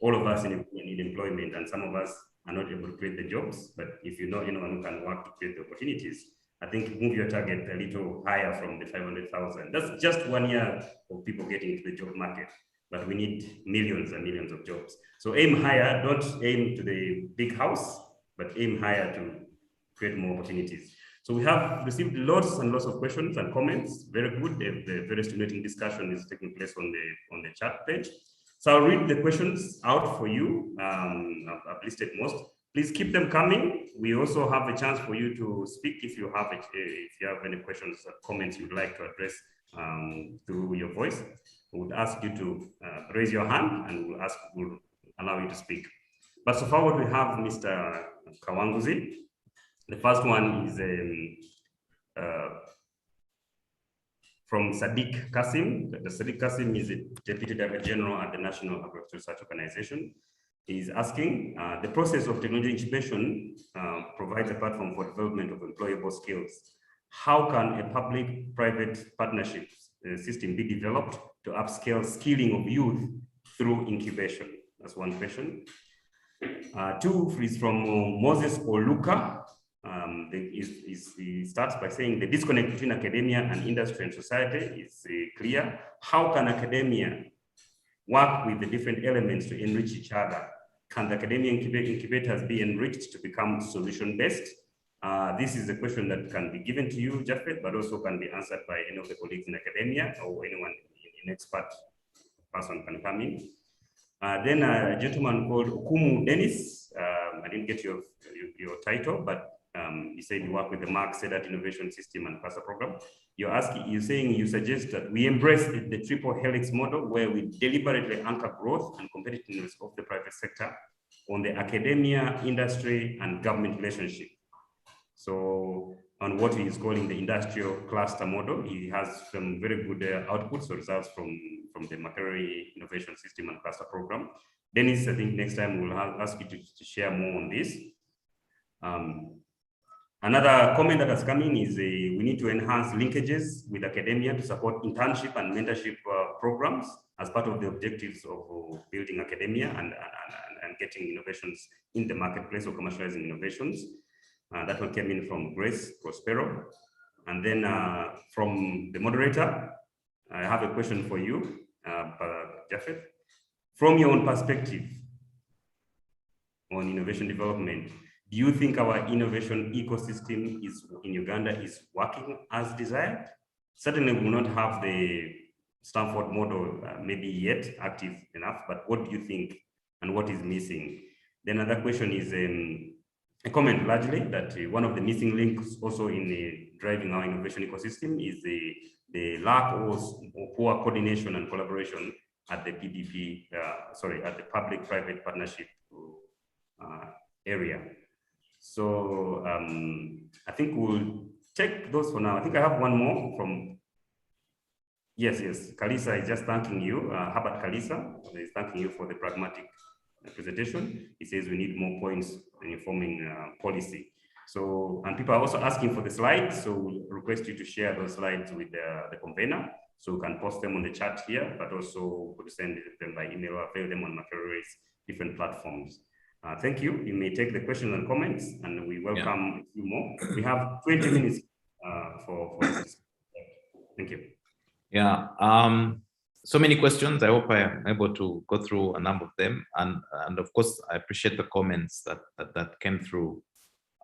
all of us need employment, and some of us are not able to create the jobs. But if you know anyone who can work to create the opportunities, I think move your target a little higher from the 500,000. That's just 1 year of people getting into the job market, but we need millions and millions of jobs. So aim higher, don't aim to the big house, but aim higher to create more opportunities. So we have received lots and lots of questions and comments. Very good. The very stimulating discussion is taking place on the chat page. So I'll read the questions out for you. I've listed most. Please keep them coming. We also have a chance for you to speak if you have any questions or comments you'd like to address through your voice. We would ask you to raise your hand, and we'll allow you to speak. But so far, what we have, Mr. Kawanguzi. The first one is from Sadiq Kasim. The Sadiq Kasim is a Deputy Director General at the National Agricultural Research Organization. He's asking, the process of technology incubation provides a platform for development of employable skills. How can a public-private partnership system be developed to upscale skilling of youth through incubation? That's one question. Two is from Moses Oluka. He starts by saying the disconnect between academia and industry and society is clear. How can academia work with the different elements to enrich each other? Can the academia incubators be enriched to become solution-based? This is a question that can be given to you, Japheth, but also can be answered by any of the colleagues in academia, or anyone in expert person can come in. Then a gentleman called Okumu Dennis. I didn't get your title, but he said you work with the Mark Sedat Innovation System and CASA program. You're saying you suggest that we embrace the triple helix model, where we deliberately anchor growth and competitiveness of the private sector on the academia, industry, and government relationship. So on what he is calling the industrial cluster model, he has some very good outputs or results from the Makerere Innovation System and Cluster program. Dennis, I think next time we'll ask you to share more on this. Another comment that has come in is we need to enhance linkages with academia to support internship and mentorship programs as part of the objectives of building academia and getting innovations in the marketplace or commercializing innovations. That one came in from Grace Prospero. And then from the moderator, I have a question for you, Japheth. From your own perspective on innovation development, do you think our innovation ecosystem in Uganda is working as desired? Certainly we will not have the Stanford model maybe yet active enough, but what do you think and what is missing? Then another question is a comment largely that one of the missing links also in driving our innovation ecosystem is the lack of poor coordination and collaboration at the PPP, at the public-private partnership area. So I think we'll take those for now. I think I have one more from, yes, Kalisa is just thanking you. Herbert Kalisa is thanking you for the pragmatic presentation. He says we need more points in informing policy. So, and people are also asking for the slides, so we'll request you to share those slides with the convener, so we can post them on the chat here, but also we'll send them by email or avail them on Makerere's different platforms. Thank you. You may take the questions and comments, and we welcome a few more. We have 20 minutes for this. Thank you. Yeah. So many questions. I hope I am able to go through a number of them, and of course, I appreciate the comments that came through.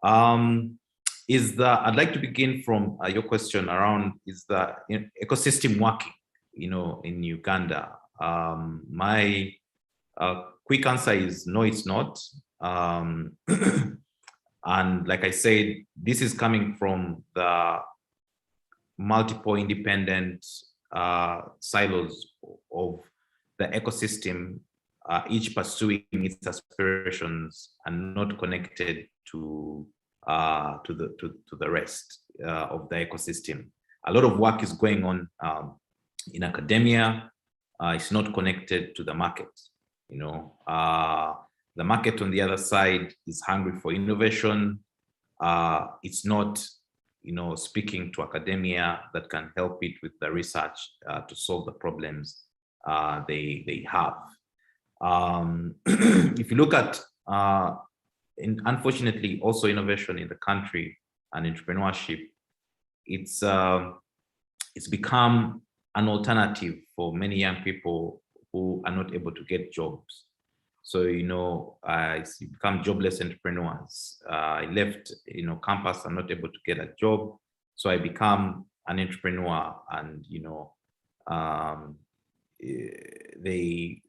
I'd like to begin from your question around, is the ecosystem working, in Uganda? My quick answer is no, it's not. And like I said, this is coming from the multiple independent silos of the ecosystem each pursuing its aspirations and not connected to the rest of the ecosystem. A lot of work is going on in academia. It's not connected to the market. You know, the market on the other side is hungry for innovation. It's not, you know, speaking to academia that can help it with the research to solve the problems they have. If you look at, unfortunately, also innovation in the country and entrepreneurship, it's become an alternative for many young people who are not able to get jobs. So, you know, it's become jobless entrepreneurs. I left, you know, campus, I'm not able to get a job. So I become an entrepreneur, and, you know, they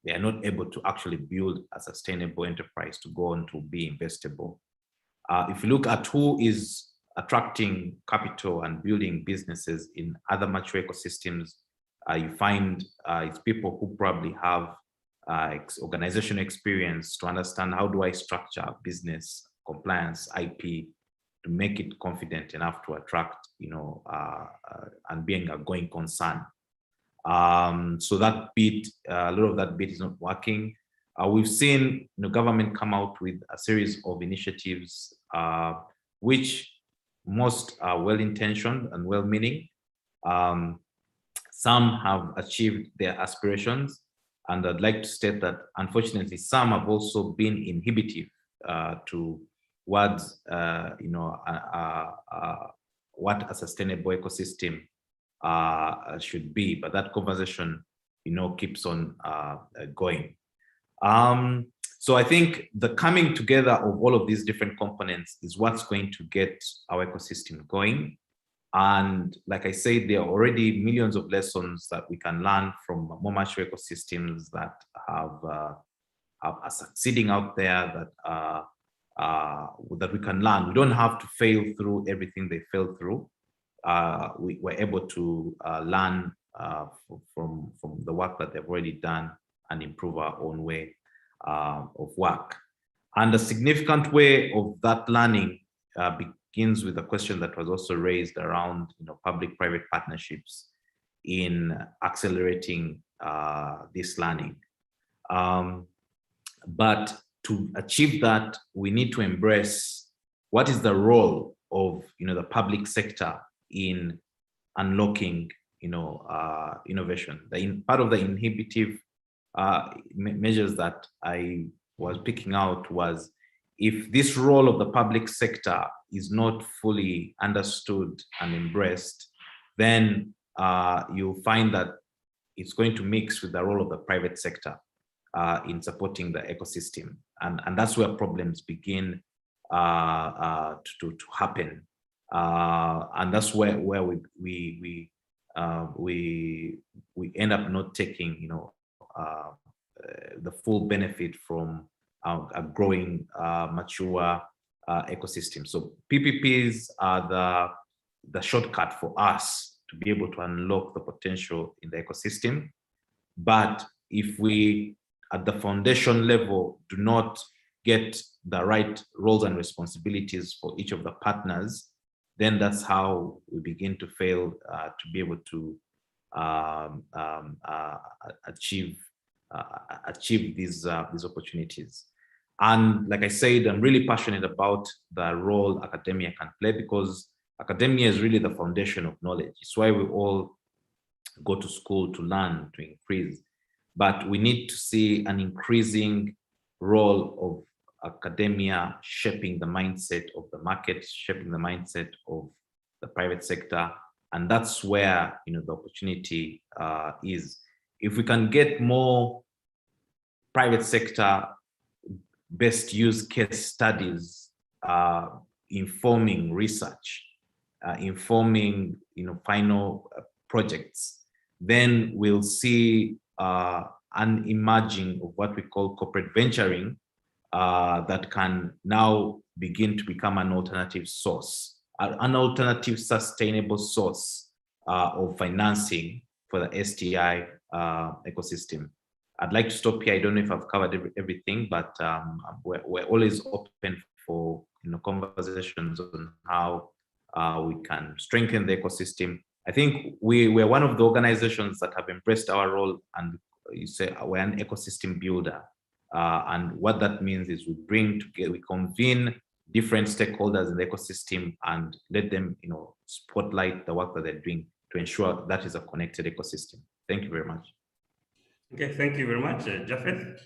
are not able to actually build a sustainable enterprise to go on to be investable. If you look at who is attracting capital and building businesses in other mature ecosystems, you find it's people who probably have organizational experience to understand how do I structure business, compliance, IP, to make it confident enough to attract, you know, and being a going concern. So that bit, a lot of that bit is not working. We've seen, you know, government come out with a series of initiatives, which most are well-intentioned and well-meaning. Some have achieved their aspirations, and I'd like to state that, unfortunately, some have also been inhibitive towards, you know, what a sustainable ecosystem should be. But that conversation, you know, keeps on going. So I think the coming together of all of these different components is what's going to get our ecosystem going. And like I said, there are already millions of lessons that we can learn from more mature ecosystems that are succeeding out there, that we can learn. We don't have to fail through everything they failed through. We were able to learn from the work that they've already done and improve our own way of work. And a significant way of that learning begins with a question that was also raised around, you know, public-private partnerships in accelerating this learning. But to achieve that, we need to embrace what is the role of, you know, the public sector in unlocking, you know, innovation. Part of the inhibitive measures that I was picking out was, if this role of the public sector is not fully understood and embraced, then you'll find that it's going to mix with the role of the private sector in supporting the ecosystem. And that's where problems begin to happen. And that's where we end up not taking, you know, the full benefit from a growing, mature ecosystem. So PPPs are the shortcut for us to be able to unlock the potential in the ecosystem. But if we, at the foundation level, do not get the right roles and responsibilities for each of the partners, then that's how we begin to fail to be able to achieve these opportunities. And like I said, I'm really passionate about the role academia can play, because academia is really the foundation of knowledge. It's why we all go to school to learn, to increase. But we need to see an increasing role of academia shaping the mindset of the market, shaping the mindset of the private sector. And that's where, you know, the opportunity is. If we can get more private sector best use case studies informing research, informing, you know, final projects, then we'll see an emerging of what we call corporate venturing that can now begin to become an alternative source, an alternative sustainable source of financing for the STI ecosystem. I'd like to stop here. I don't know if I've covered everything, but we're always open for conversations on how we can strengthen the ecosystem. I think we're one of the organizations that have embraced our role, and you say we're an ecosystem builder. And what that means is we bring together, we convene different stakeholders in the ecosystem and let them, spotlight the work that they're doing to ensure that is a connected ecosystem. Thank you very much. Okay, thank you very much, Japheth.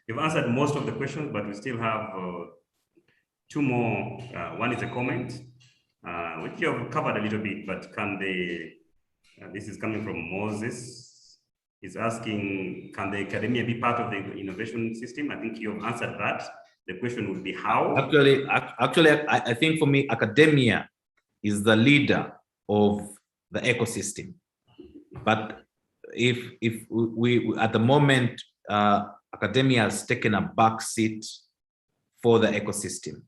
You've answered most of the questions, but we still have two more. One is a comment, which you have covered a little bit, but can they, this is coming from Moses. He's asking, can the academia be part of the innovation system? I think you've answered that. The question would be how? Actually, I think for me, academia is the leader of the ecosystem. But if we at the moment, academia has taken a back seat for the ecosystem.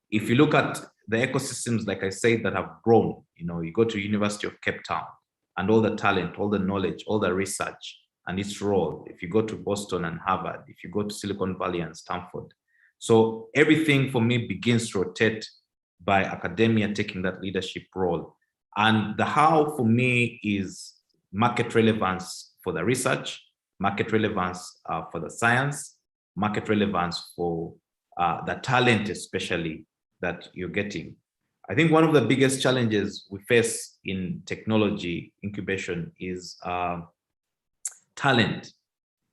If you look at the ecosystems, like I said, that have grown, you go to University of Cape Town and all the talent, all the knowledge, all the research and its role. If you go to Boston and Harvard, if you go to Silicon Valley and Stanford. So everything for me begins to rotate by academia taking that leadership role. And the how for me is market relevance for the research, market relevance for the science, market relevance for the talent, especially that you're getting. I think one of the biggest challenges we face in technology incubation is talent.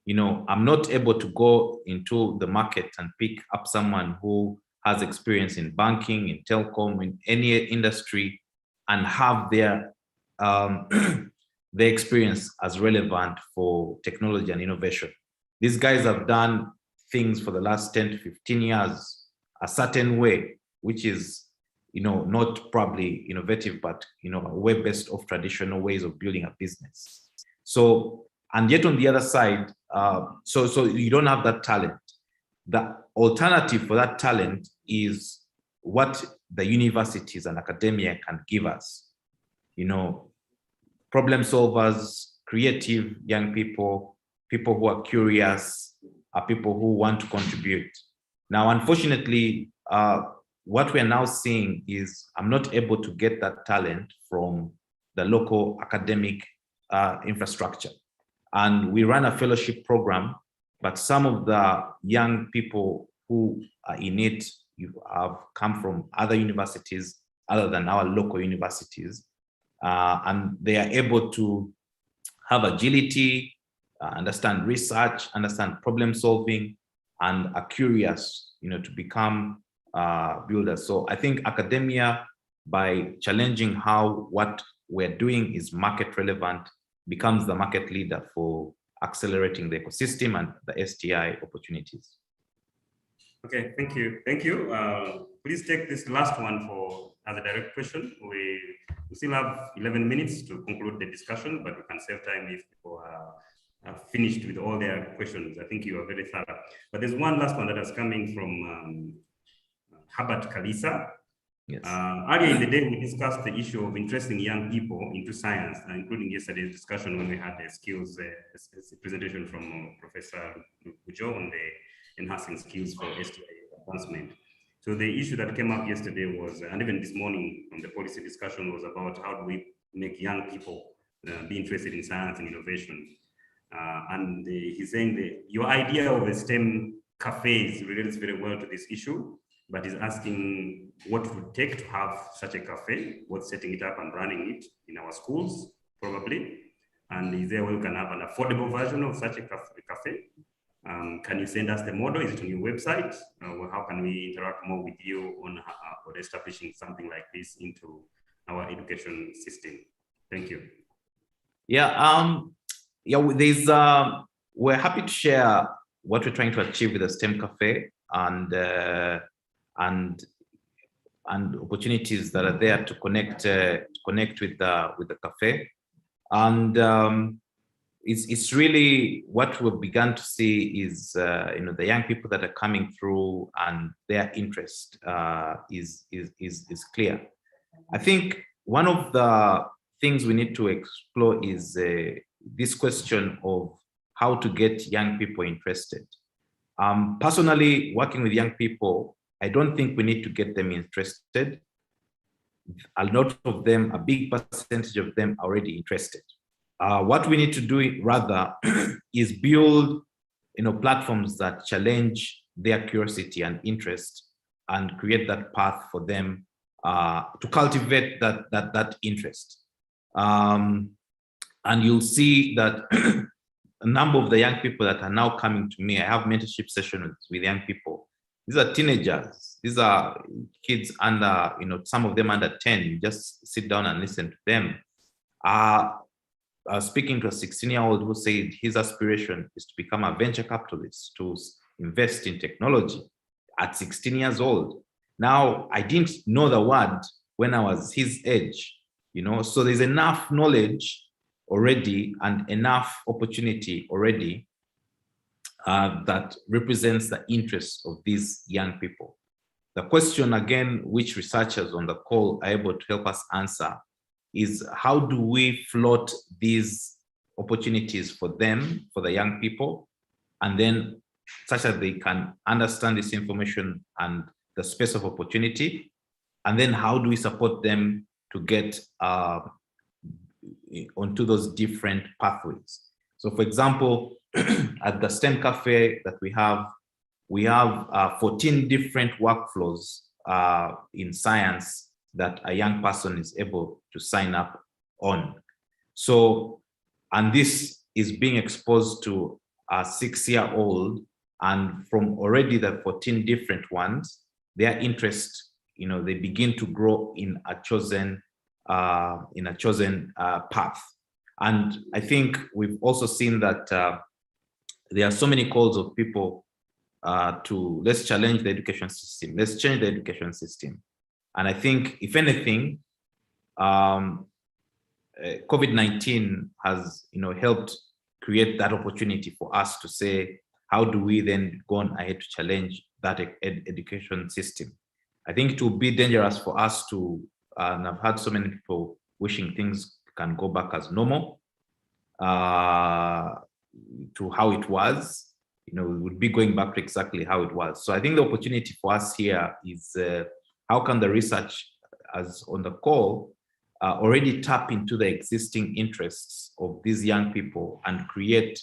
I'm not able to go into the market and pick up someone who has experience in banking, in telecom, in any industry, and have their their experience as relevant for technology and innovation. These guys have done things for the last 10 to 15 years a certain way, which is, not probably innovative, but, a way based off traditional ways of building a business. So, and yet on the other side, so you don't have that talent. The alternative for that talent is what the universities and academia can give us. Problem solvers, creative young people, people who are curious, people who want to contribute. Now, unfortunately, what we're now seeing is I'm not able to get that talent from the local academic infrastructure. And we run a fellowship program, but some of the young people who are in it have come from other universities other than our local universities. And they are able to have agility, understand research, understand problem solving, and are curious, to become builders. So I think academia, by challenging how what we're doing is market relevant, becomes the market leader for accelerating the ecosystem and the STI opportunities. Okay, thank you. Thank you. Please take this last one as a direct question. We still have 11 minutes to conclude the discussion, but we can save time if people are finished with all their questions. I think you are very thorough. But there's one last one that is coming from Herbert Kalisa. Yes. Earlier in the day, we discussed the issue of interesting young people into science, including yesterday's discussion when we had the skills presentation from Professor Bujo on the enhancing skills for STI advancement. So the issue that came up yesterday was, and even this morning from the policy discussion, was about how do we make young people be interested in science and innovation. And he's saying that your idea of a STEM cafes relates very well to this issue, but he's asking what it would take to have such a cafe, what's setting it up and running it in our schools, probably. And is there a way we can have an affordable version of such a cafe? Can you send us the model? Is it on your website? How can we interact more with you on establishing something like this into our education system? Thank you. Yeah, we're happy to share what we're trying to achieve with the STEM Cafe and opportunities that are there to connect with the cafe. And it's really what we've begun to see is the young people that are coming through and their interest is clear. I think one of the things we need to explore is this question of how to get young people interested. Personally, working with young people, I don't think we need to get them interested. A lot of them, a big percentage of them are already interested. What we need to do rather is build platforms that challenge their curiosity and interest and create that path for them to cultivate that interest. And you'll see that a number of the young people that are now coming to me, I have mentorship sessions with young people. These are teenagers. These are kids under, some of them under 10. You just sit down and listen to them. Speaking to a 16-year-old who said his aspiration is to become a venture capitalist, to invest in technology at 16 years old. Now, I didn't know the word when I was his age, so there's enough knowledge already and enough opportunity already that represents the interests of these young people. The question again, which researchers on the call are able to help us answer, is how do we float these opportunities for them, for the young people, and then such that they can understand this information and the space of opportunity, and then how do we support them to get onto those different pathways. So for example, at the STEM Cafe that we have 14 different workflows in science that a young person is able to sign up on. So, and this is being exposed to a 6-year-old, and from already the 14 different ones, their interest, they begin to grow in a chosen path. And I think we've also seen that there are so many calls of people to let's challenge the education system, let's change the education system. And I think, if anything, COVID-19 has, helped create that opportunity for us to say, how do we then go on ahead to challenge that education system? I think it will be dangerous for us to, and I've had so many people wishing things can go back as normal to how it was. We would be going back to exactly how it was. So I think the opportunity for us here is how can the research, as on the call, already tap into the existing interests of these young people and create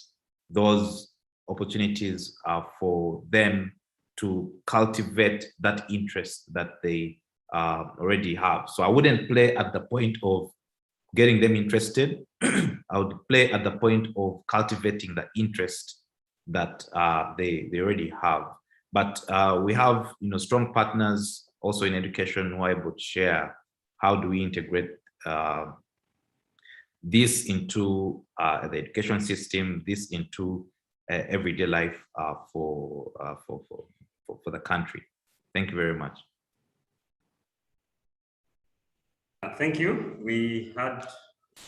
those opportunities for them to cultivate that interest that they already have. So I wouldn't play at the point of getting them interested. I would play at the point of cultivating the interest that they already have. But we have strong partners also in education who are able to share how do we integrate this into the education system, this into everyday life for the country. Thank you very much. Thank you. We had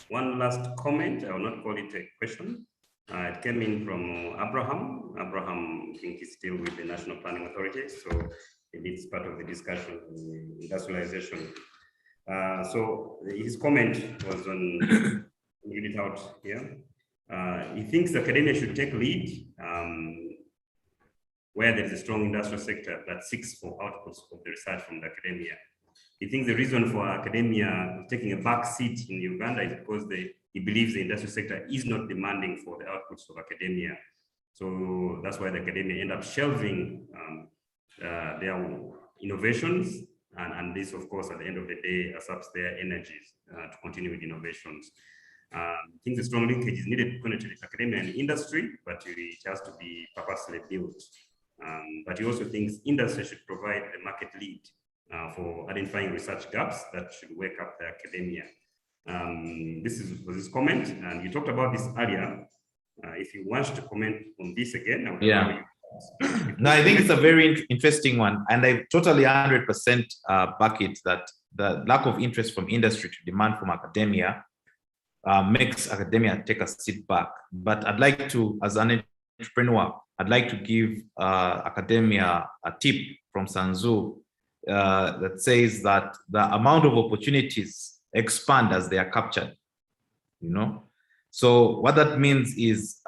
one last comment. I will not call it a question. It came in from Abraham. Abraham, I think, is still with the National Planning Authority, so it's part of the discussion on industrialization. So his comment was on, read it out here. He thinks academia should take lead where there is a strong industrial sector that seeks for outputs of the research from the academia. He thinks the reason for academia taking a back seat in Uganda is because he believes the industrial sector is not demanding for the outputs of academia. So that's why the academia end up shelving their innovations. And this, of course, at the end of the day, saps their energies to continue with innovations. I think the strong linkage is needed to connect with academia and industry, but it has to be purposely built. But he also thinks industry should provide the market lead for identifying research gaps that should wake up the academia. This was his comment, and you talked about this earlier. If you want to comment on this again, I would allow you. No, I think it's a very interesting one, and I totally 100% back it, that the lack of interest from industry to demand from academia makes academia take a seat back. But I'd like to, as an entrepreneur, I'd like to give academia a tip from Sanzu that says that the amount of opportunities expand as they are captured. So what that means is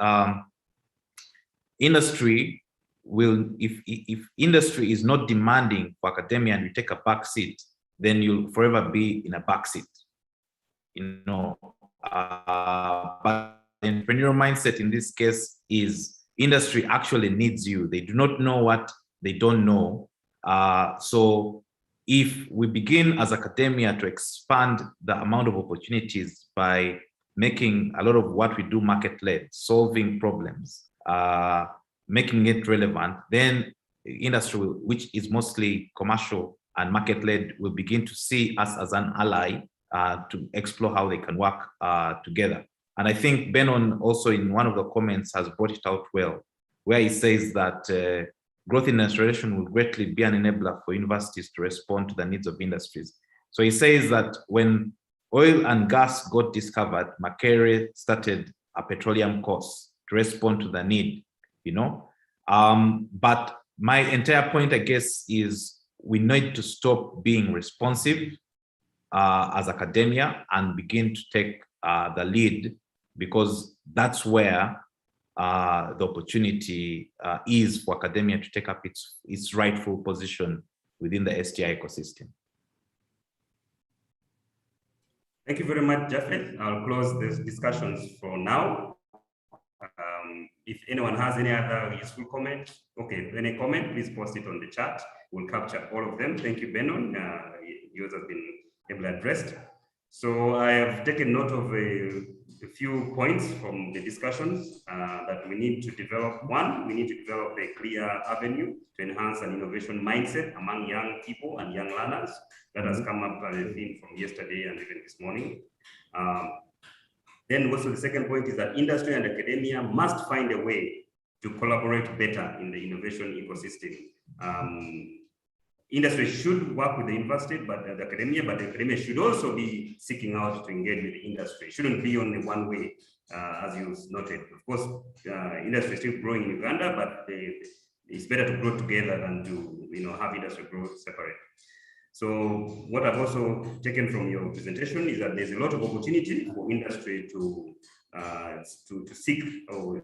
industry will, if industry is not demanding for academia and you take a back seat, then you'll forever be in a back seat. You know, but the entrepreneurial mindset in this case is industry actually needs you. They do not know what they don't know. So if we begin as academia to expand the amount of opportunities by making a lot of what we do market-led, solving problems, making it relevant, then industry, which is mostly commercial and market-led, will begin to see us as an ally to explore how they can work together. And I think Benon also in one of the comments has brought it out well, where he says that growth in industrialization will greatly be an enabler for universities to respond to the needs of industries. So he says that when oil and gas got discovered, Makerere started a petroleum course to respond to the need, you know. But my entire point, I guess, is we need to stop being responsive as academia and begin to take the lead, because that's where the opportunity is for academia to take up its rightful position within the STI ecosystem. Thank you very much, Japheth. I'll close these discussions for now. If anyone has any other useful comment, okay, any comment, please post it on the chat. We'll capture all of them. Thank you, Benon. Yours has been ably addressed. So I have taken note of a few points from the discussions that we need to develop. One, we need to develop a clear avenue to enhance an innovation mindset among young people and young learners. That has come up as a theme from yesterday and even this morning. Then also the second point is that industry and academia must find a way to collaborate better in the innovation ecosystem. Industry should work with the university, but the academia should also be seeking out to engage with the industry. It shouldn't be only one way, as you noted. Of course, industry is still growing in Uganda, but it's better to grow together than to have industry grow separate. So what I've also taken from your presentation is that there's a lot of opportunity for industry to seek, or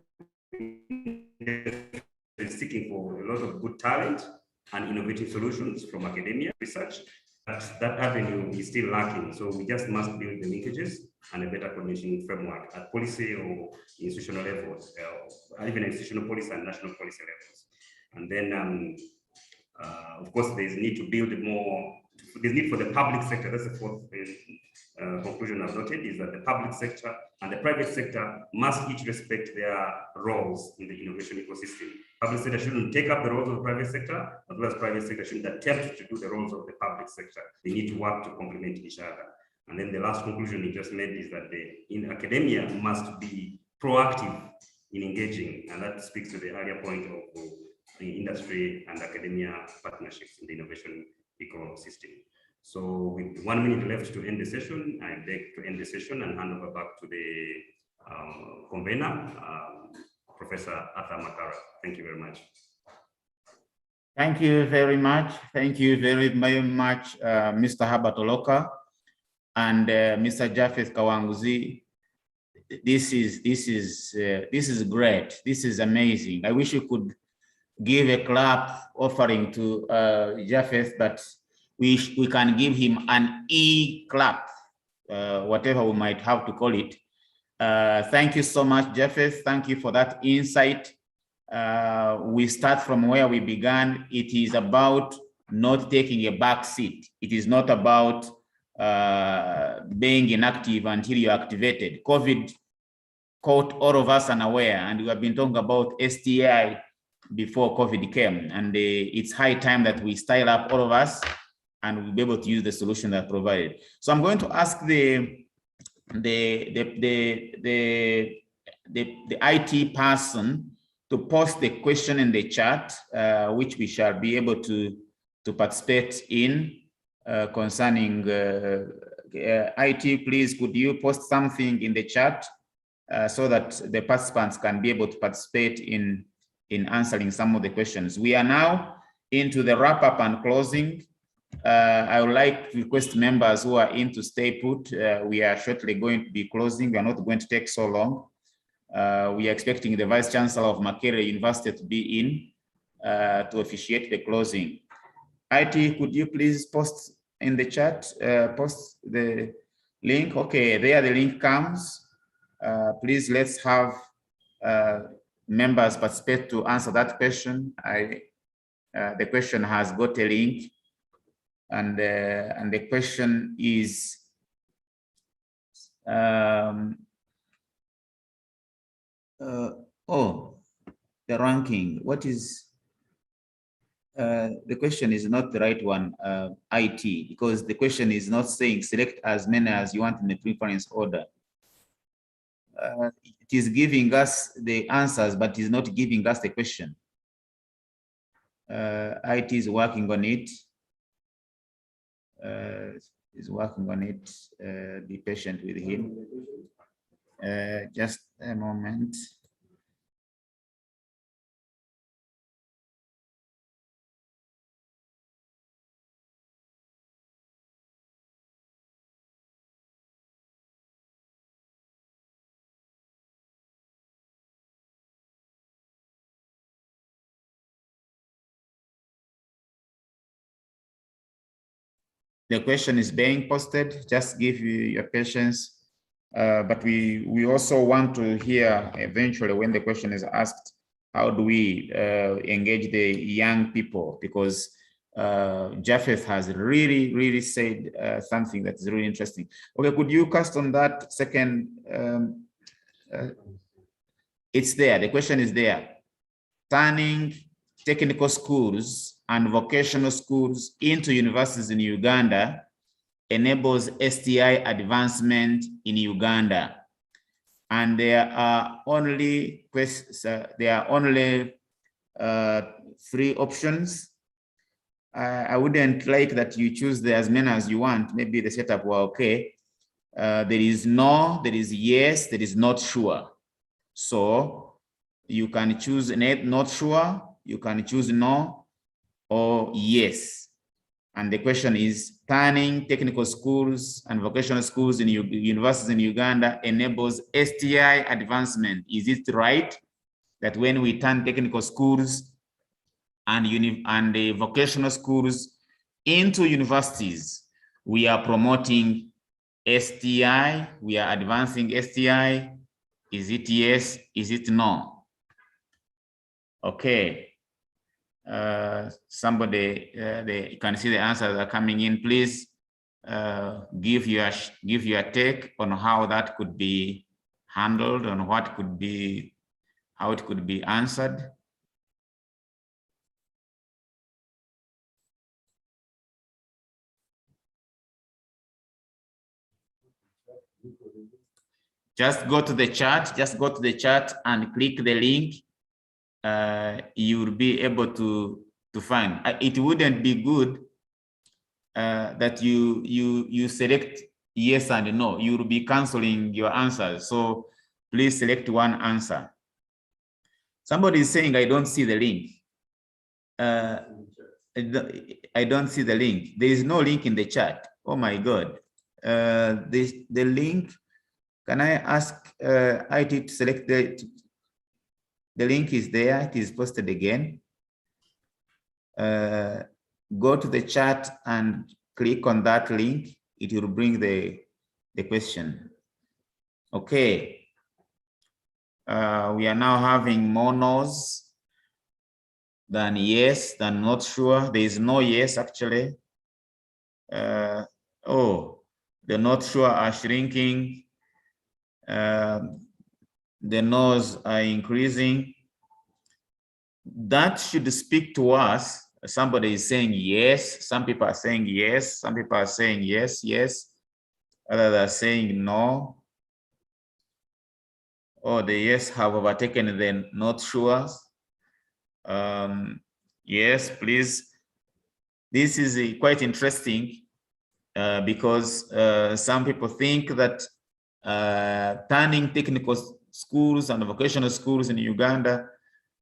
seeking for a lot of good talent and innovative solutions from academia research. But that avenue is still lacking. So we just must build the linkages and a better coordination framework at policy or institutional levels, even institutional policy and national policy levels. And then, of course, there's need to build more. There's need for the public sector. That's the fourth conclusion I've noted, is that the public sector and the private sector must each respect their roles in the innovation ecosystem. Public sector shouldn't take up the roles of the private sector, as well as private sector shouldn't attempt to do the roles of the public sector. They need to work to complement each other. And then the last conclusion you just made is that in academia must be proactive in engaging, and that speaks to the earlier point of the industry and academia partnerships in the innovation ecosystem. So with 1 minute left to end the session, I beg to end the session and hand over back to the convener, Professor Arthur Makara. Thank you very much. Thank you very much. Thank you very much, Mr. Herbert Oloka and Mr. Japheth Kawanguzi. This is great. This is amazing. I wish you could give a clap offering to Japheth, but we can give him an E-clap, whatever we might have to call it. Thank you so much, Japheth. Thank you for that insight. We start from where we began. It is about not taking a back seat. It is not about being inactive until you're activated. COVID caught all of us unaware, and we have been talking about STI before COVID came, and it's high time that we style up all of us and we'll be able to use the solution that provided. So I'm going to ask the IT person to post the question in the chat, which we shall be able to participate in concerning IT. Please, could you post something in the chat so that the participants can be able to participate in answering some of the questions. We are now into the wrap up and closing. I would like to request members who are in to stay put. We are shortly going to be closing. We are not going to take so long. We are expecting the Vice Chancellor of Makerere University to be in to officiate the closing. IT, could you please post in the chat, post the link? Okay, there the link comes. Please let's have members participate to answer that question. The question has got a link, and the question is the ranking. What is the question is not the right one, IT, because the question is not saying select as many as you want in the preference order. It is giving us the answers, but is not giving us the question. IT is working on it. Be patient with him. Just a moment. The question is being posted. Just give you your patience. But we also want to hear eventually when the question is asked, how do we engage the young people? Because Japheth has really said something that is really interesting. Okay, could you cast on that second? It's there, the question is there. Turning technical schools and vocational schools into universities in Uganda enables STI advancement in Uganda. And there are only 3 options. I wouldn't like that you choose as many as you want. Maybe the setup were okay. There is no, there is yes, there is not sure. So you can choose not sure, you can choose no or yes. And the question is, turning technical schools and vocational schools in universities in Uganda enables STI advancement. Is it right that when we turn technical schools and the vocational schools into universities, we are promoting STI, we are advancing STI? Is it yes? Is it no? Okay. Somebody, you can see the answers are coming in. Please give your take on how that could be handled, on what could be, how it could be answered. Just go to the chat, and click the link. You will be able to find. It wouldn't be good that you select yes and no. You will be canceling your answers. So please select one answer. Somebody is saying, I don't see the link. I don't see the link. There is no link in the chat. Oh my God. The link, can I ask IT to select the link is there, it is posted again. Go to the chat and click on that link. It will bring the question. Okay. We are now having more no's than yes, than not sure. There is no yes actually. Oh, the not sure are shrinking. The no's are increasing. That should speak to us. Somebody is saying yes. Some people are saying yes. Some people are saying yes, yes. Others are saying no. Or the yes have overtaken the not sure. Yes, please. This is quite interesting because some people think that turning technical schools and vocational schools in Uganda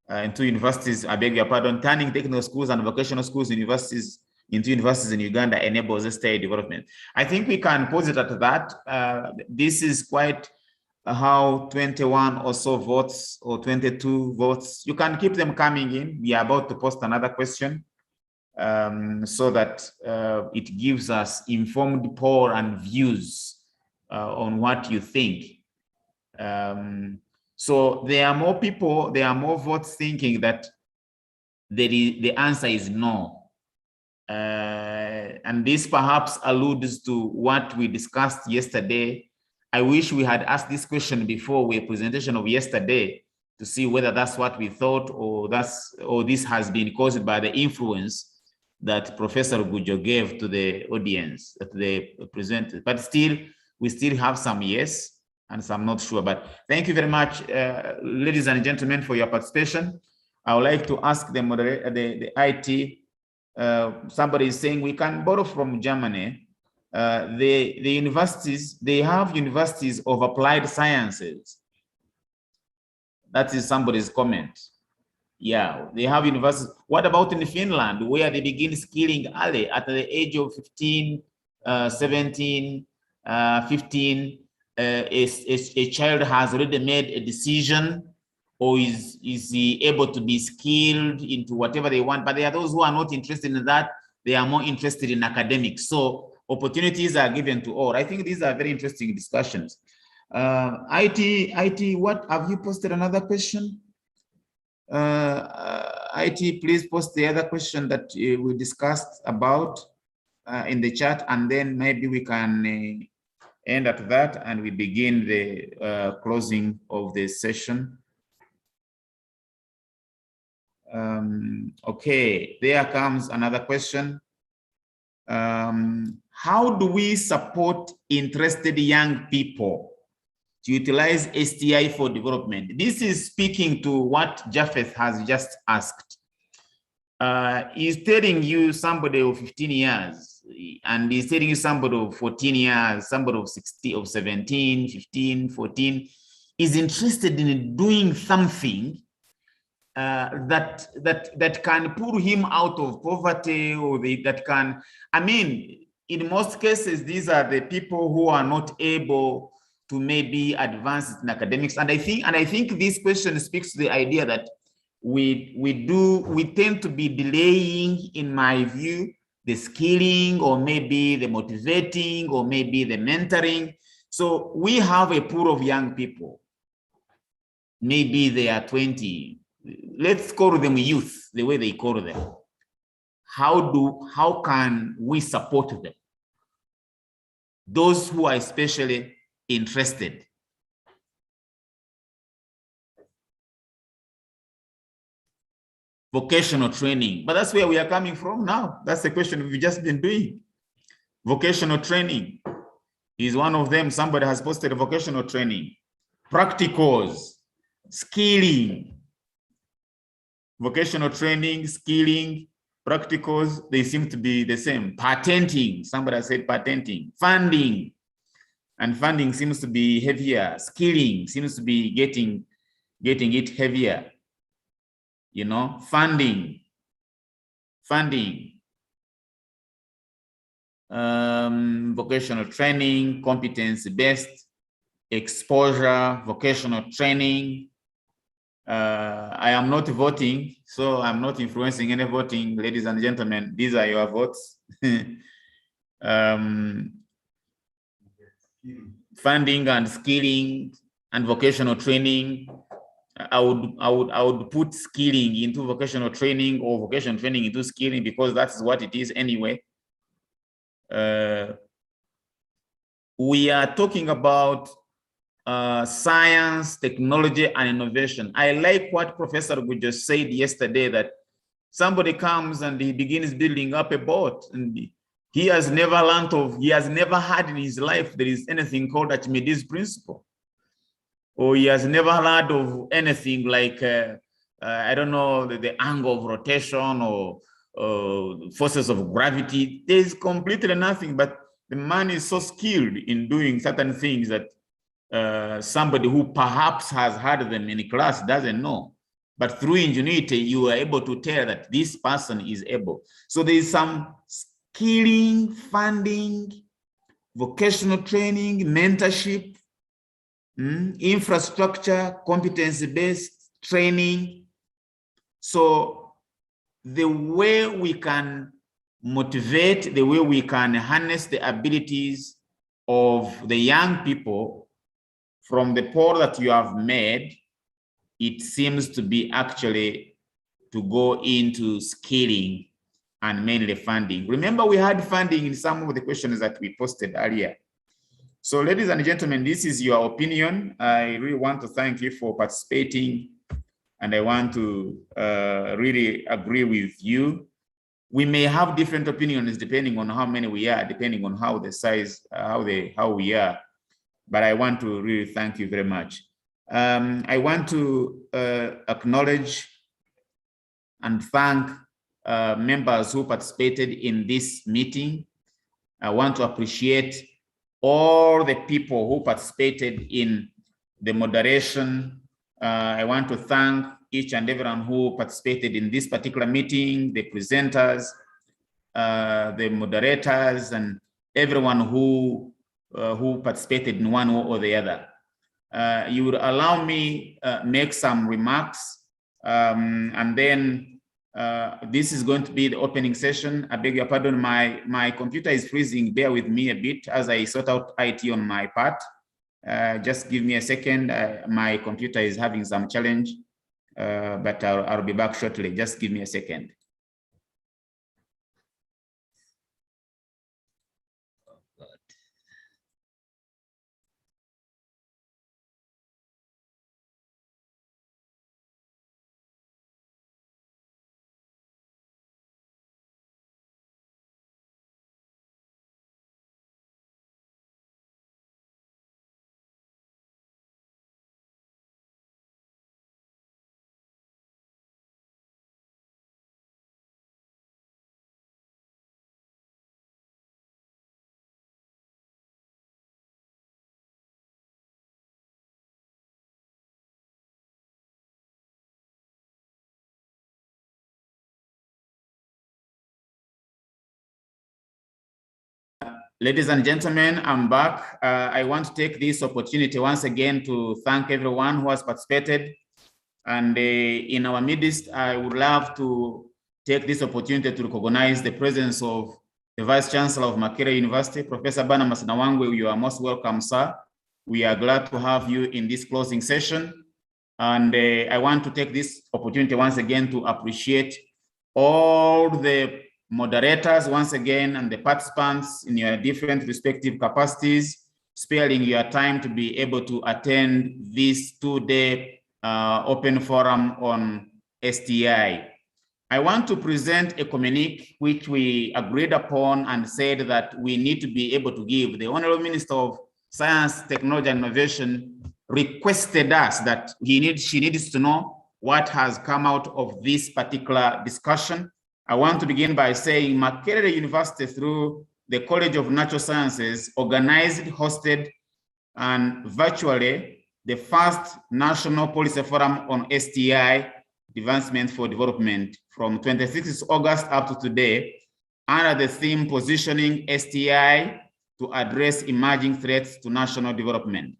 into universities, I beg your pardon, turning technical schools and vocational schools into universities in Uganda enables STI development. I think we can pose it at that. This is quite how 21 or so votes or 22 votes. You can keep them coming in. We are about to post another question so that it gives us informed poll and views on what you think. So there are more people, there are more votes thinking that the answer is no. And this perhaps alludes to what we discussed yesterday. I wish we had asked this question before the presentation of yesterday to see whether that's what we thought, or this has been caused by the influence that Professor Gujo gave to the audience that they presented. But still, we still have some yes and some not sure. But thank you very much, ladies and gentlemen, for your participation. I would like to ask the moderator, the IT. Somebody is saying we can borrow from Germany. The universities, they have universities of applied sciences. That is somebody's comment. Yeah, they have universities. What about in Finland, where they begin skilling early at the age of 15, 17, 15? A child has already made a decision, or is he able to be skilled into whatever they want. But there are those who are not interested in that. They are more interested in academics. So opportunities are given to all. I think these are very interesting discussions. IT, what have you posted another question? IT, please post the other question that we discussed about in the chat, and then maybe we can end at that and we begin the closing of the session. Okay, there comes another question. How do we support interested young people to utilize STI for development? This is speaking to what Japheth has just asked. He's telling you somebody of 15 years, and he's telling you somebody of 14 years, somebody of 16, of 17, 15, 14, is interested in doing something that can pull him out of poverty, or that can, I mean, in most cases, these are the people who are not able to maybe advance in academics. And I think this question speaks to the idea that we tend to be delaying, in my view, the skilling, or maybe the motivating, or maybe the mentoring. So we have a pool of young people. Maybe they are 20. Let's call them youth, the way they call them. How can we support them? Those who are especially interested. Vocational training, but that's where we are coming from now. That's the question we've just been doing. Vocational training is one of them. Somebody has posted vocational training. Practicals, skilling. Vocational training, skilling, practicals, they seem to be the same. Patenting, somebody has said patenting. Funding, and funding seems to be heavier. Skilling seems to be getting it heavier. You know, funding, vocational training, competency-based, exposure, vocational training. I am not voting, so I'm not influencing any voting, ladies and gentlemen. These are your votes. Funding and skilling and vocational training. I would put skilling into vocational training, or vocational training into skilling, because that's what it is anyway. We are talking about science, technology, and innovation. I like what Professor Gujo said yesterday, that somebody comes and he begins building up a boat, and he has never had in his life there is anything called Archimedes principle, or he has never heard of anything like I don't know, the angle of rotation, or forces of gravity. There is completely nothing, but the man is so skilled in doing certain things that somebody who perhaps has heard them in class doesn't know. But through ingenuity, you are able to tell that this person is able. So there is some skilling, funding, vocational training, mentorship, infrastructure, competence-based training. So the way we can motivate, the way we can harness the abilities of the young people from the poll that you have made, it seems to be actually to go into scaling and mainly funding. Remember, we had funding in some of the questions that we posted earlier. So ladies and gentlemen, this is your opinion. I really want to thank you for participating, and I want to really agree with you. We may have different opinions depending on how many we are, depending on how the size, how we are, but I want to really thank you very much. I want to acknowledge and thank members who participated in this meeting. I want to appreciate all the people who participated in the moderation. I want to thank each and everyone who participated in this particular meeting, the presenters, the moderators, and everyone who participated in one or the other. You will allow me make some remarks, and then this is going to be the opening session. I beg your pardon, my computer is freezing. Bear with me a bit as I sort out IT on my part. Just give me a second. My computer is having some challenge, but I'll be back shortly. Just give me a second. Ladies and gentlemen, I'm back. I want to take this opportunity once again to thank everyone who has participated. And in our midst, I would love to take this opportunity to recognize the presence of the Vice Chancellor of Makerere University, Professor Barnabas Nawangwe. You are most welcome, sir. We are glad to have you in this closing session. And I want to take this opportunity once again to appreciate all the moderators once again and the participants in your different respective capacities, sparing your time to be able to attend this two-day open forum on STI. I want to present a communique which we agreed upon and said that we need to be able to give. The Honorable Minister of Science, Technology and Innovation requested us that she needs to know what has come out of this particular discussion. I want to begin by saying Makerere University, through the College of Natural Sciences, organized, hosted, and virtually the first National Policy Forum on STI, Advancement for Development, from 26th August up to today, under the theme Positioning STI to Address Emerging Threats to National Development.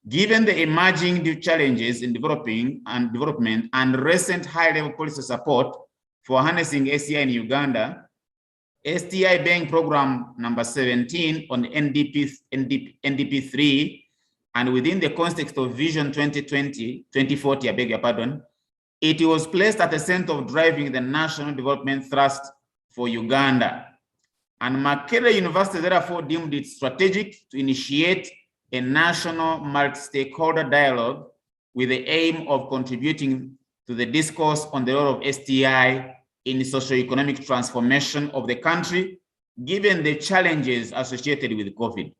Given the emerging challenges in development and recent high-level policy support for harnessing STI in Uganda, STI being program number 17 on NDP3, and within the context of Vision 2040, I beg your pardon, it was placed at the center of driving the national development thrust for Uganda. And Makerere University therefore deemed it strategic to initiate a national multi-stakeholder dialogue with the aim of contributing to the discourse on the role of STI in the socio-economic transformation of the country, given the challenges associated with COVID.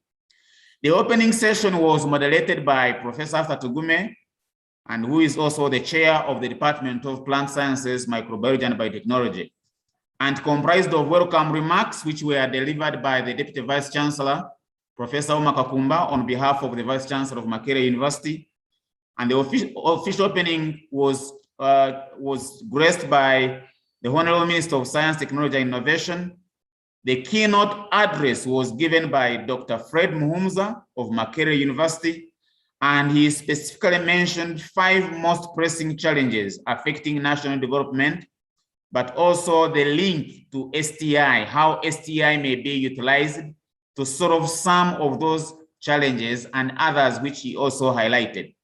The opening session was moderated by Professor Tugume, and who is also the chair of the Department of Plant Sciences, Microbiology and Biotechnology, and comprised of welcome remarks which were delivered by the Deputy Vice Chancellor, Professor Omar Kakumba, on behalf of the Vice Chancellor of Makerere University. And the official opening was graced by the Honorable Minister of Science, Technology and Innovation. The keynote address was given by Dr. Fred Muhumza of Makerere University, And he specifically mentioned 5 most pressing challenges affecting national development, but also the link to STI, how STI may be utilized to solve some of those challenges and others which he also highlighted.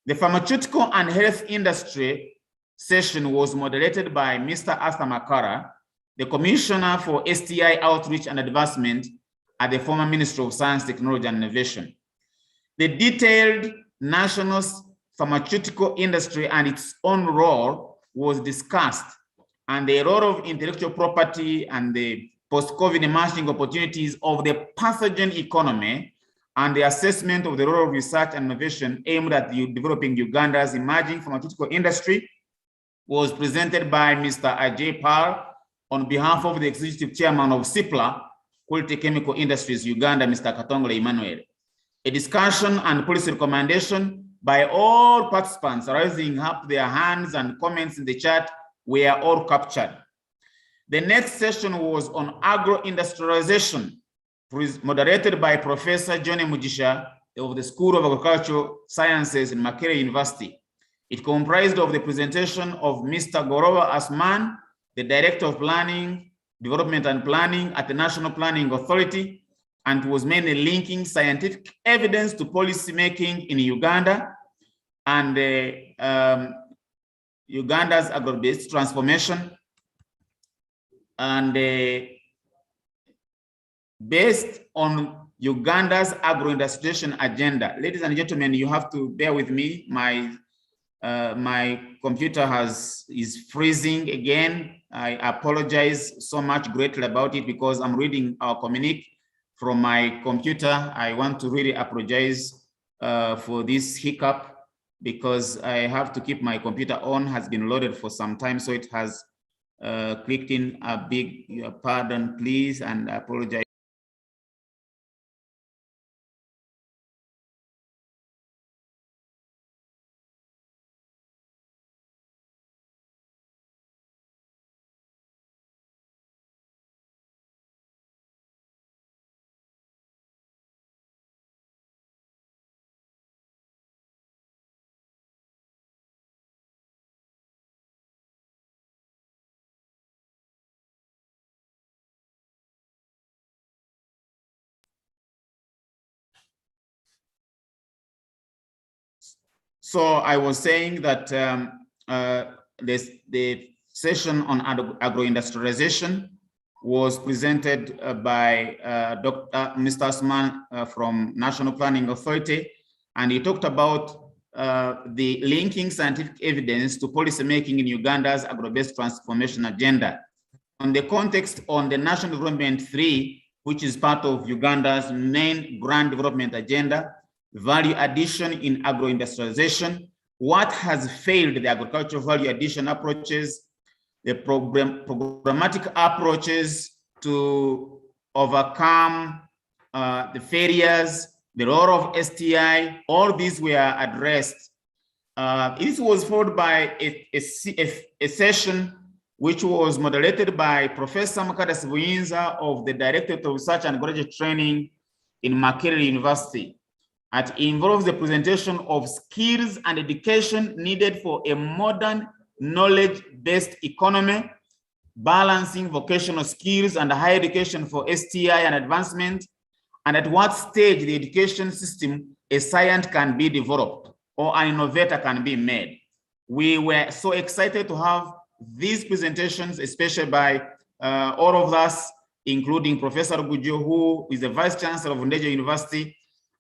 The pharmaceutical and health industry session was moderated by Mr. Arthur Makara, the Commissioner for STI Outreach and Advancement at the former Ministry of Science, Technology and Innovation. The detailed national pharmaceutical industry and its own role was discussed, and the role of intellectual property and the post-COVID emerging opportunities of the pathogen economy and the assessment of the role of research and innovation aimed at developing Uganda's emerging pharmaceutical industry was presented by Mr. Ajay Pal on behalf of the Executive Chairman of CIPLA, Quality Chemical Industries Uganda, Mr. Katongole Emmanuel. A discussion and policy recommendation by all participants raising up their hands and comments in the chat were all captured. The next session was on agro-industrialization, moderated by Professor Johnny Mujisha of the School of Agricultural Sciences in Makerere University. It comprised of the presentation of Mr. Gorowa Asman, the Director of Planning, Development and Planning at the National Planning Authority, and was mainly linking scientific evidence to policy making in Uganda and Uganda's agro-based transformation, and based on Uganda's agro-industrialization agenda. Ladies and gentlemen, you have to bear with me. My computer is freezing again. I apologize so much greatly about it because I'm reading our communique from my computer. I want to really apologize for this hiccup because I have to keep my computer on, has been loaded for some time, so it has clicked in a big pardon, please, and I apologize. So I was saying that the session on agro-industrialization was presented by Mr. Asman from National Planning Authority, and he talked about the linking scientific evidence to policy making in Uganda's agro-based transformation agenda. On the context on the National Development 3, which is part of Uganda's main grand development agenda, value addition in agro-industrialization, what has failed the agricultural value addition approaches, the programmatic approaches to overcome the failures, the role of STI, all these were addressed. This was followed by a session which was moderated by Professor Mukadasi Buyinza of the Directorate of Research and Graduate Training in Makerere University. It involves the presentation of skills and education needed for a modern knowledge-based economy, balancing vocational skills and higher education for STI and advancement, and at what stage the education system, a science can be developed or an innovator can be made. We were so excited to have these presentations, especially by all of us, including Professor Gujo, who is the Vice Chancellor of Ndeje University.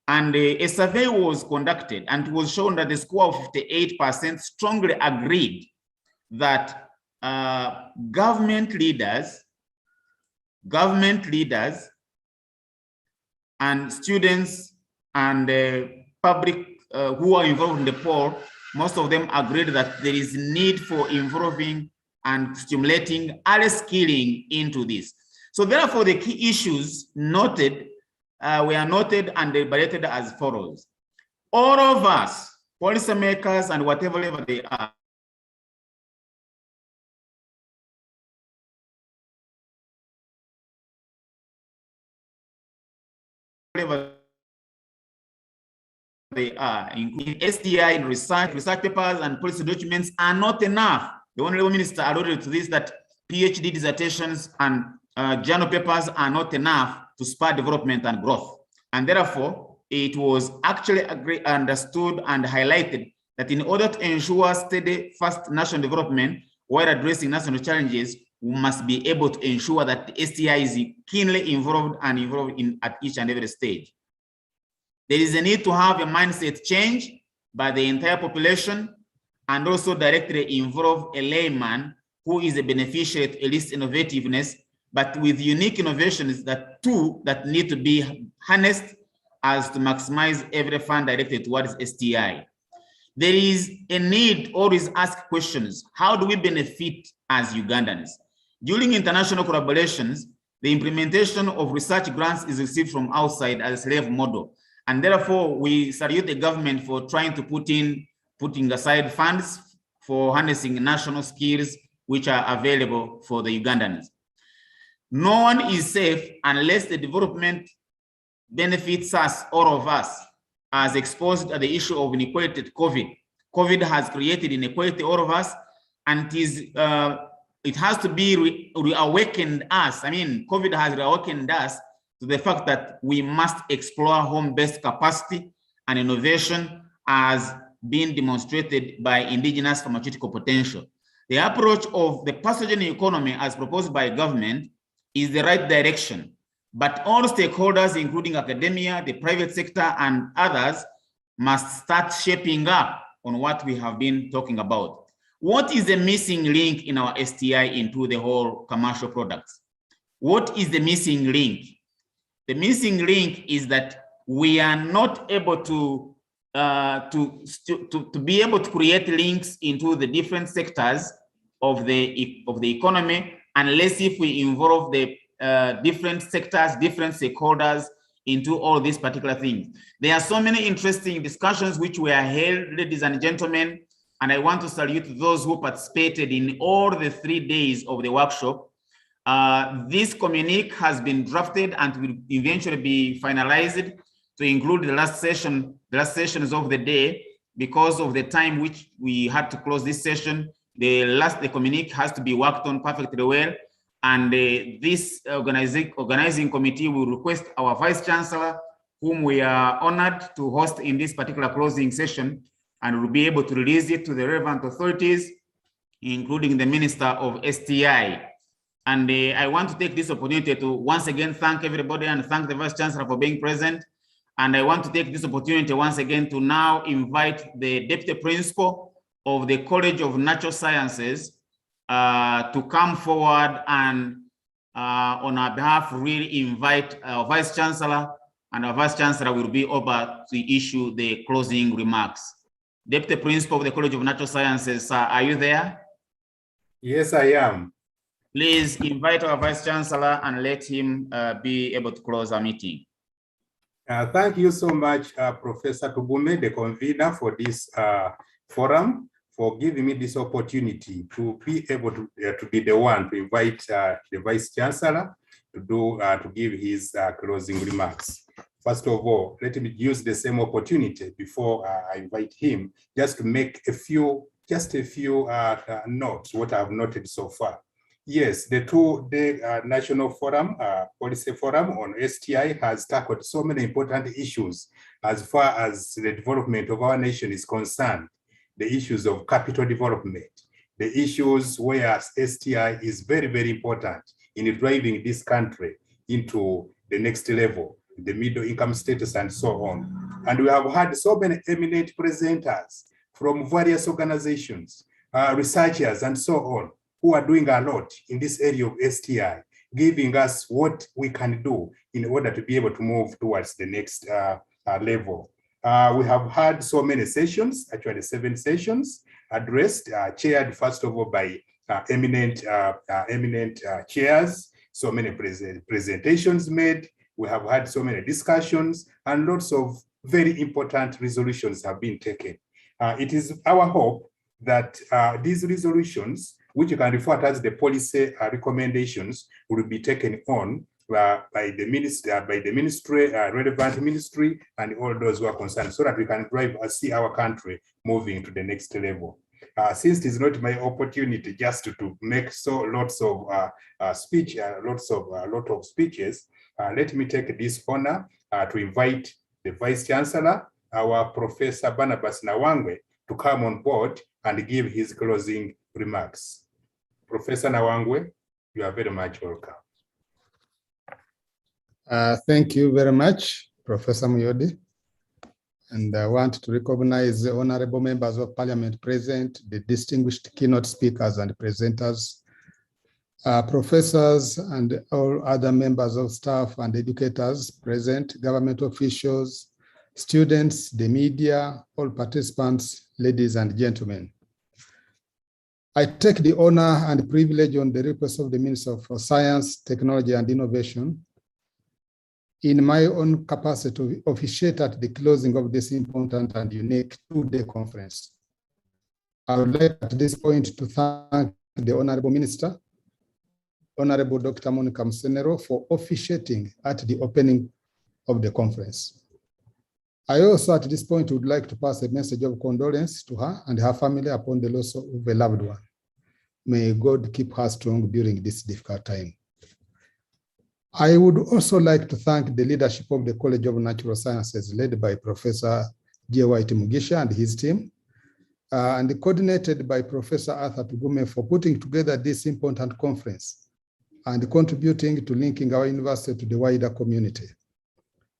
And a survey was conducted, and it was shown that the score of 58% strongly agreed that government leaders and students and public who are involved in the poll, most of them agreed that there is need for involving and stimulating early skilling into this. So therefore, the key issues noted were noted and deliberated as follows. All of us, policymakers and whatever level they are, they are. In STI, in research papers and policy documents are not enough. The Honorable Minister alluded to this, that PhD dissertations and journal papers are not enough to spur development and growth. And therefore, it was actually understood and highlighted that in order to ensure steady, fast national development while addressing national challenges, we must be able to ensure that the STI is keenly involved at each and every stage. There is a need to have a mindset change by the entire population and also directly involve a layman who is a beneficiary to elite innovativeness, but with unique innovations that need to be harnessed as to maximize every fund directed towards STI. There is a need to always ask questions. How do we benefit as Ugandans? During international collaborations, the implementation of research grants is received from outside as a slave model. And therefore, we salute the government for trying to putting aside funds for harnessing national skills which are available for the Ugandans. No one is safe unless the development benefits us, all of us, as exposed to the issue of inequality to COVID. COVID has created inequality, all of us, and it has to be reawakened us. I mean, COVID has reawakened us to the fact that we must explore home-based capacity and innovation as being demonstrated by indigenous pharmaceutical potential. The approach of the passenger economy as proposed by government is the right direction, but all stakeholders, including academia, the private sector, and others, must start shaping up on what we have been talking about. What is the missing link in our STI into the whole commercial products? What is the missing link? The missing link is that we are not able to be able to create links into the different sectors of the economy unless if we involve the different sectors, different stakeholders into all these particular things. There are so many interesting discussions which were held, ladies and gentlemen, and I want to salute those who participated in all the 3 days of the workshop. This communique has been drafted and will eventually be finalized to include the last sessions of the day. Because of the time which we had to close this session, the communique has to be worked on perfectly well. And this organizing committee will request our Vice Chancellor, whom we are honored to host in this particular closing session, and will be able to release it to the relevant authorities, including the Minister of STI. And I want to take this opportunity to once again thank everybody and thank the Vice Chancellor for being present. And I want to take this opportunity once again to now invite the Deputy Principal of the College of Natural Sciences to come forward and on our behalf really invite our Vice Chancellor, and our Vice Chancellor will be over to issue the closing remarks. Deputy Principal of the College of Natural Sciences, sir, are you there? Yes, I am. Please invite our Vice Chancellor and let him be able to close our meeting. Thank you so much, Professor Tugume, the convener for this forum, for giving me this opportunity to be able to be the one to invite the Vice Chancellor to give his closing remarks. First of all, let me use the same opportunity before I invite him, just to make a few notes, what I've noted so far. Yes, the two-day National Forum, Policy Forum on STI has tackled so many important issues as far as the development of our nation is concerned. The issues of capital development, the issues where STI is very, very important in driving this country into the next level, the middle income status and so on. And we have had so many eminent presenters from various organizations, researchers and so on, who are doing a lot in this area of STI, giving us what we can do in order to be able to move towards the next level. We have had so many sessions, actually 7 sessions addressed, chaired first of all by eminent chairs, so many presentations made. We have had so many discussions and lots of very important resolutions have been taken. It is our hope that these resolutions, which you can refer to as the policy recommendations, will be taken on by the ministry, relevant ministry, and all those who are concerned, so that we can see our country moving to the next level. Since it is not my opportunity just to make lots of speeches, let me take this honor to invite the Vice Chancellor, our Professor Barnabas Nawangwe, to come on board and give his closing remarks. Professor Nawangwe, you are very much welcome. Thank you very much, Professor Muyodi. And I want to recognize the honorable members of parliament present, the distinguished keynote speakers and presenters, professors and all other members of staff and educators present, government officials, students, the media, all participants, ladies and gentlemen. I take the honor and privilege on the request of the Minister for Science, Technology and Innovation in my own capacity to officiate at the closing of this important and unique two-day conference. I would like at this point to thank the Honorable Minister, Honorable Dr. Monica Msenero, for officiating at the opening of the conference. I also at this point would like to pass a message of condolence to her and her family upon the loss of a loved one. May God keep her strong during this difficult time. I would also like to thank the leadership of the College of Natural Sciences led by Professor J.Y.T. Mugisha and his team, and coordinated by Professor Arthur Tugume for putting together this important conference and contributing to linking our university to the wider community.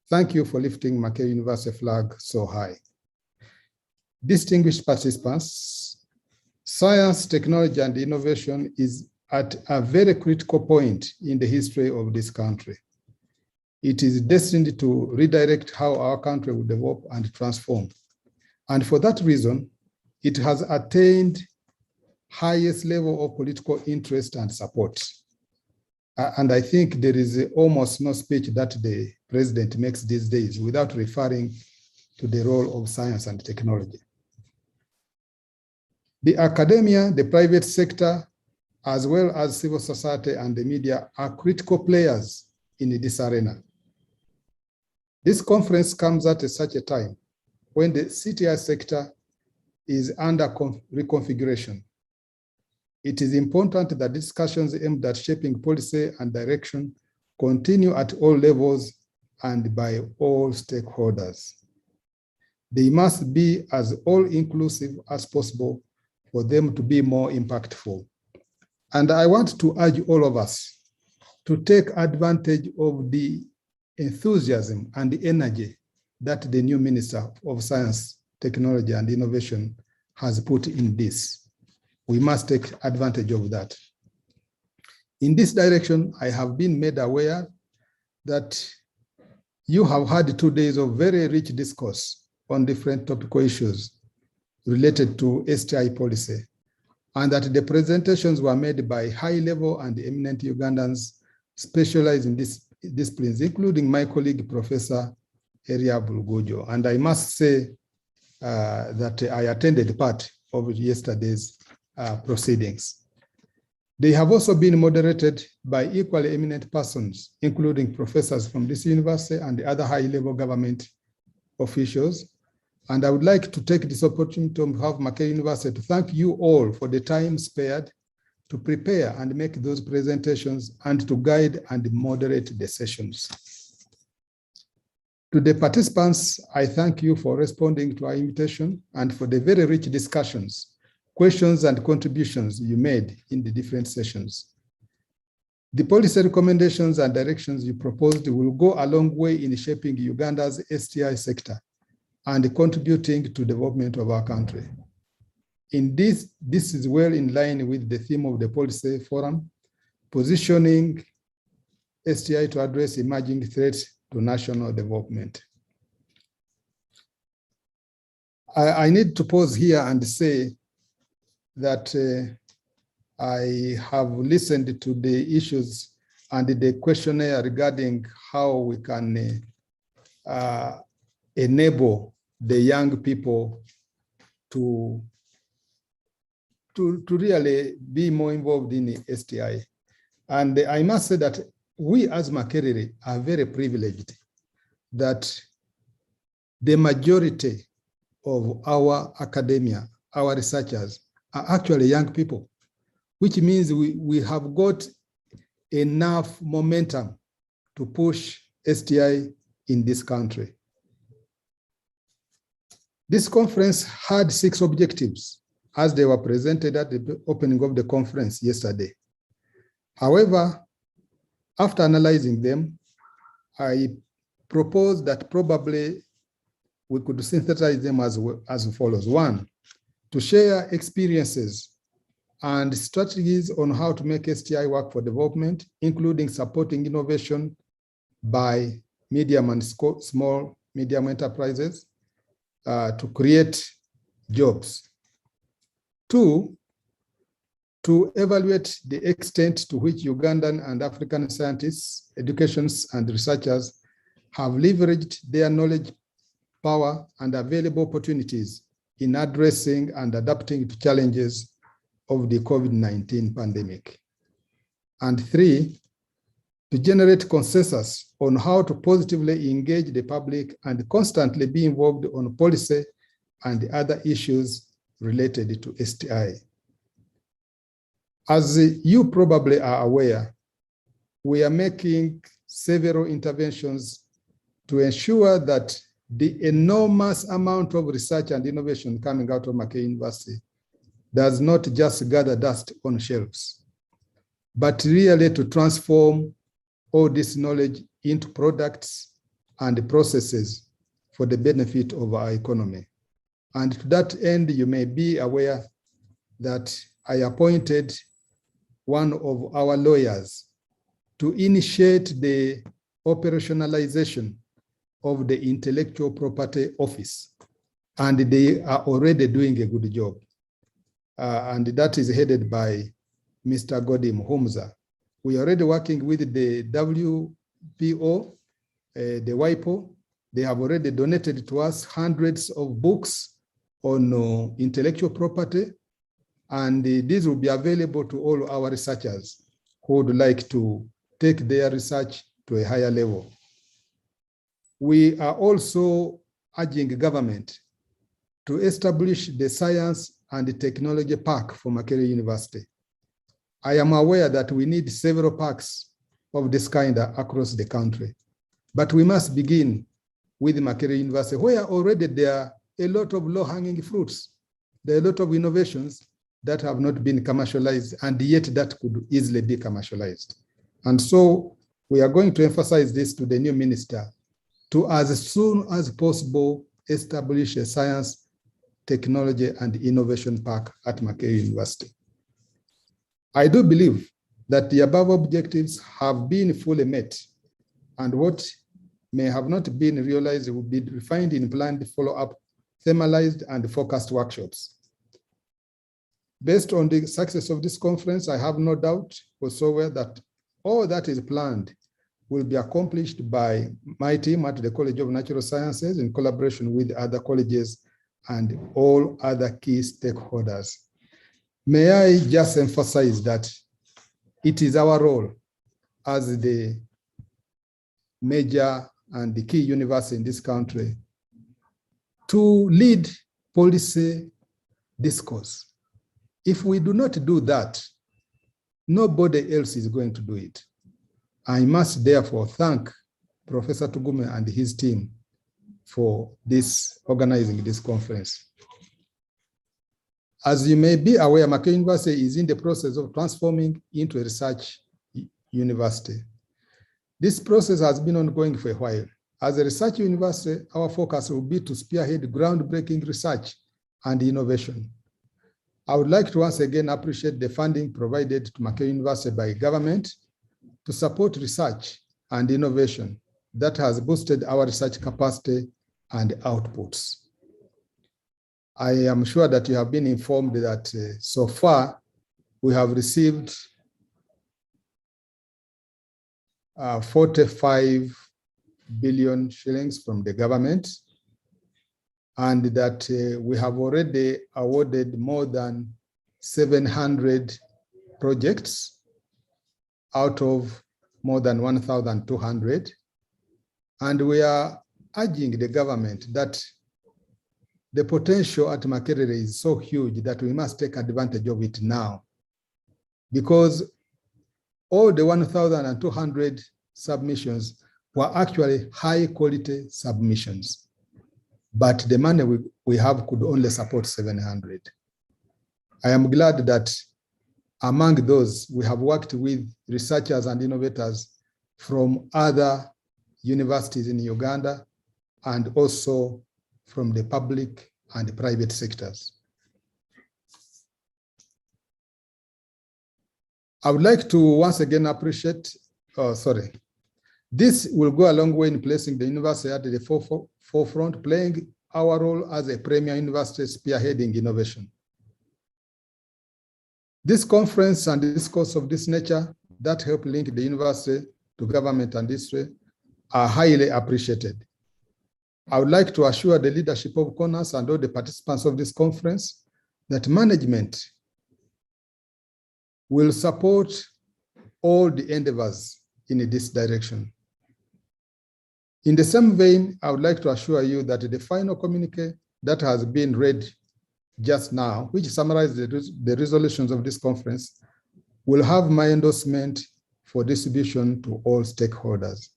Thank you for lifting Mackay University flag so high. Distinguished participants, science, technology, and innovation is at a very critical point in the history of this country. It is destined to redirect how our country will develop and transform. And for that reason, it has attained highest level of political interest and support. And I think there is almost no speech that the president makes these days without referring to the role of science and technology. The academia, the private sector, as well as civil society and the media are critical players in this arena. This conference comes at such a time when the STI sector is under reconfiguration. It is important that discussions aimed at shaping policy and direction continue at all levels and by all stakeholders. They must be as all-inclusive as possible for them to be more impactful. And I want to urge all of us to take advantage of the enthusiasm and the energy that the new Minister of Science, Technology and Innovation has put in this. We must take advantage of that. In this direction, I have been made aware that you have had 2 days of very rich discourse on different topical issues related to STI policy, and that the presentations were made by high-level and eminent Ugandans specialized in these disciplines, including my colleague, Professor Eria Bulgujo. And I must say that I attended part of yesterday's proceedings. They have also been moderated by equally eminent persons, including professors from this university and the other high-level government officials. And I would like to take this opportunity on behalf of Mackay University to thank you all for the time spared to prepare and make those presentations and to guide and moderate the sessions. To the participants, I thank you for responding to our invitation and for the very rich discussions, questions and contributions you made in the different sessions. The policy recommendations and directions you proposed will go a long way in shaping Uganda's STI sector and contributing to development of our country. In this is well in line with the theme of the policy forum, positioning STI to address emerging threats to national development. I need to pause here and say that I have listened to the issues and the questionnaire regarding how we can enable the young people to really be more involved in the STI. And I must say that we as Makerere are very privileged that the majority of our academia, our researchers, are actually young people, which means we have got enough momentum to push STI in this country. This conference had 6 objectives as they were presented at the opening of the conference yesterday. However, after analyzing them, I propose that probably we could synthesize them as follows. 1, to share experiences and strategies on how to make STI work for development, including supporting innovation by medium and small medium enterprises to create jobs. 2, to evaluate the extent to which Ugandan and African scientists, educationists, and researchers have leveraged their knowledge, power, and available opportunities in addressing and adapting to challenges of the COVID-19 pandemic. And 3, to generate consensus on how to positively engage the public and constantly be involved on policy and other issues related to STI. As you probably are aware, we are making several interventions to ensure that the enormous amount of research and innovation coming out of Makerere University does not just gather dust on shelves, but really to transform all this knowledge into products and processes for the benefit of our economy. And to that end, you may be aware that I appointed one of our lawyers to initiate the operationalization of the Intellectual Property Office. And they are already doing a good job. And that is headed by Mr. Godi Muhumza. We are already working with the WPO, the WIPO. They have already donated to us hundreds of books on intellectual property. And these will be available to all our researchers who would like to take their research to a higher level. We are also urging government to establish the Science and Technology Park for Makerere University. I am aware that we need several parks of this kind across the country, but we must begin with Makerere University, where already there are a lot of low-hanging fruits. There are a lot of innovations that have not been commercialized, and yet that could easily be commercialized. And so we are going to emphasize this to the new minister to, as soon as possible, establish a science, technology, and innovation park at Makerere University. I do believe that the above objectives have been fully met, and what may have not been realized will be refined in planned follow-up, themalized, and focused workshops. Based on the success of this conference, I have no doubt whatsoever that all that is planned will be accomplished by my team at the College of Natural Sciences in collaboration with other colleges and all other key stakeholders. May I just emphasize that it is our role as the major and the key university in this country to lead policy discourse. If we do not do that, nobody else is going to do it. I must therefore thank Professor Tugume and his team for organizing this conference. As you may be aware, Makerere University is in the process of transforming into a research university. This process has been ongoing for a while. As a research university, our focus will be to spearhead groundbreaking research and innovation. I would like to once again appreciate the funding provided to Makerere University by government to support research and innovation that has boosted our research capacity and outputs. I am sure that you have been informed that so far we have received 45 billion shillings from the government, and that we have already awarded more than 700 projects out of more than 1,200. And we are urging the government that the potential at Makerere is so huge that we must take advantage of it now, because all the 1,200 submissions were actually high quality submissions, but the money we have could only support 700. I am glad that among those, we have worked with researchers and innovators from other universities in Uganda and also from the public and private sectors. I would like to once again appreciate, this will go a long way in placing the university at the forefront, playing our role as a premier university spearheading innovation. This conference and discourse of this nature that help link the university to government and industry are highly appreciated. I would like to assure the leadership of CONUS and all the participants of this conference that management will support all the endeavors in this direction. In the same vein, I would like to assure you that the final communique that has been read just now, which summarizes the resolutions of this conference, will have my endorsement for distribution to all stakeholders.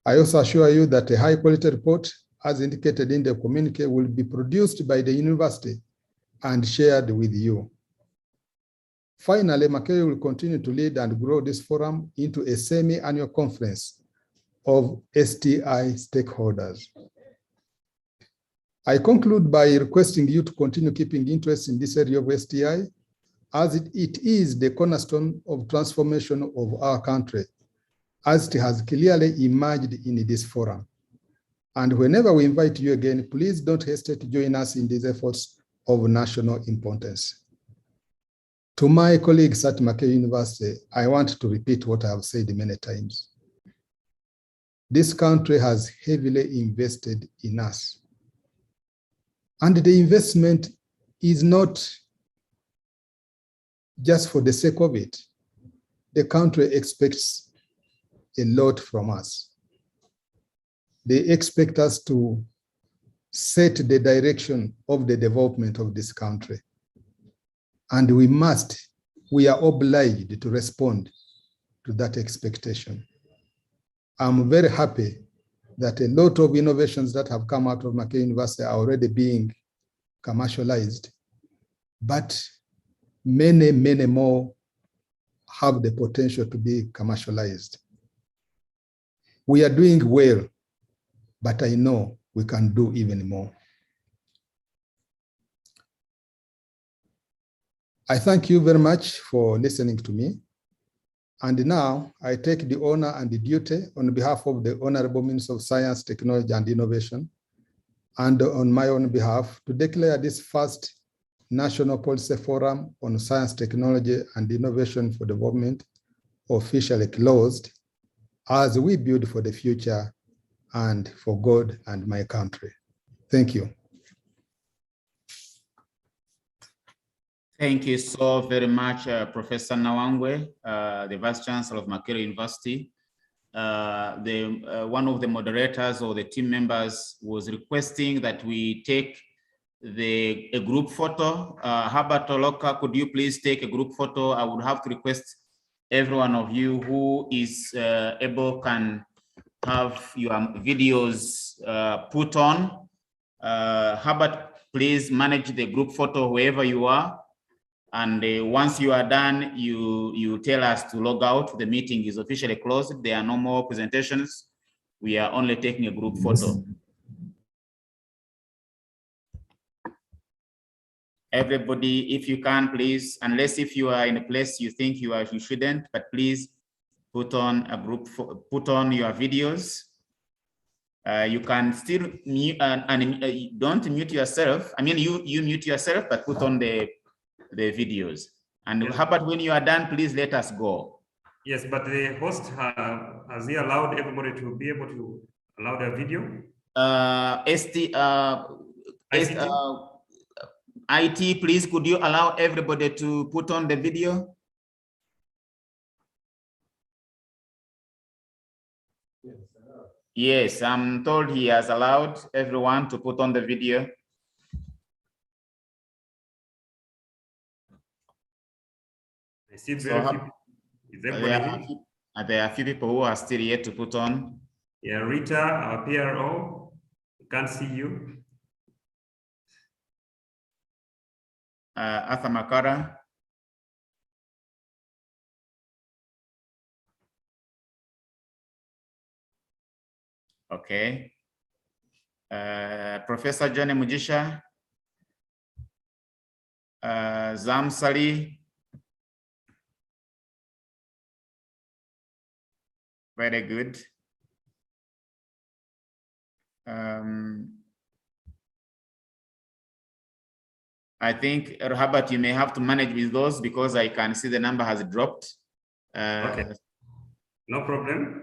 I also assure you that a high quality report, as indicated in the communique, will be produced by the university and shared with you. Finally, Makerere will continue to lead and grow this forum into a semi-annual conference of STI stakeholders. I conclude by requesting you to continue keeping interest in this area of STI, as it is the cornerstone of transformation of our country, as it has clearly emerged in this forum. And whenever we invite you again, please don't hesitate to join us in these efforts of national importance. To my colleagues at Makerere University, I want to repeat what I have said many times. This country has heavily invested in us. And the investment is not just for the sake of it. The country expects a lot from us. They expect us to set the direction of the development of this country. And we are obliged to respond to that expectation. I'm very happy that a lot of innovations that have come out of Makerere University are already being commercialized, but many, many more have the potential to be commercialized. We are doing well, but I know we can do even more. I thank you very much for listening to me. And now I take the honor and the duty on behalf of the Honorable Minister of Science, Technology and Innovation, and on my own behalf, to declare this first National Policy Forum on Science, Technology and Innovation for Development officially closed, as we build for the future and for God and my country. Thank you. Thank you so very much, Professor Nawangwe, the Vice Chancellor of Makerere University. One of the moderators or the team members was requesting that we take a group photo. Herbert Oloka, could you please take a group photo? I would have to request every one of you who is able can have your videos put on. Herbert, please manage the group photo wherever you are. And once you are done, you tell us to log out. The meeting is officially closed. There are no more presentations. We are only taking a group photo. Everybody, if you can, please, unless if you are in a place you think you shouldn't, but please put on a group, put on your videos. You can still mute and don't mute yourself. I mean, you mute yourself, but put on the videos. And yes. How about when you are done, please let us go. Yes, but the host has he allowed everybody to be able to allow their video? IT, please, could you allow everybody to put on the video? Yes, I'm told he has allowed everyone to put on the video. I see So very few. Is everybody here? There are a few people who are still yet to put on. Yeah, Rita, our PRO, can't see you. Arthur Makara. Okay. Professor Johnny Mujisha. Zam Sali. Very good. I think, Robert, you may have to manage with those because I can see the number has dropped. Okay, no problem.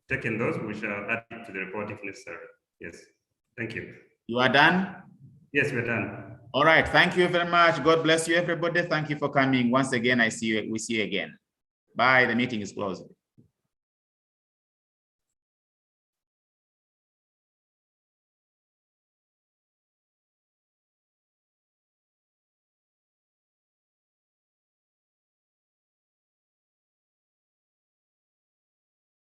Taking those, we shall add it to the report if necessary. Yes, thank you. You are done? Yes, we're done. All right, thank you very much. God bless you, everybody. Thank you for coming. Once again, we see you again. Bye, the meeting is closed.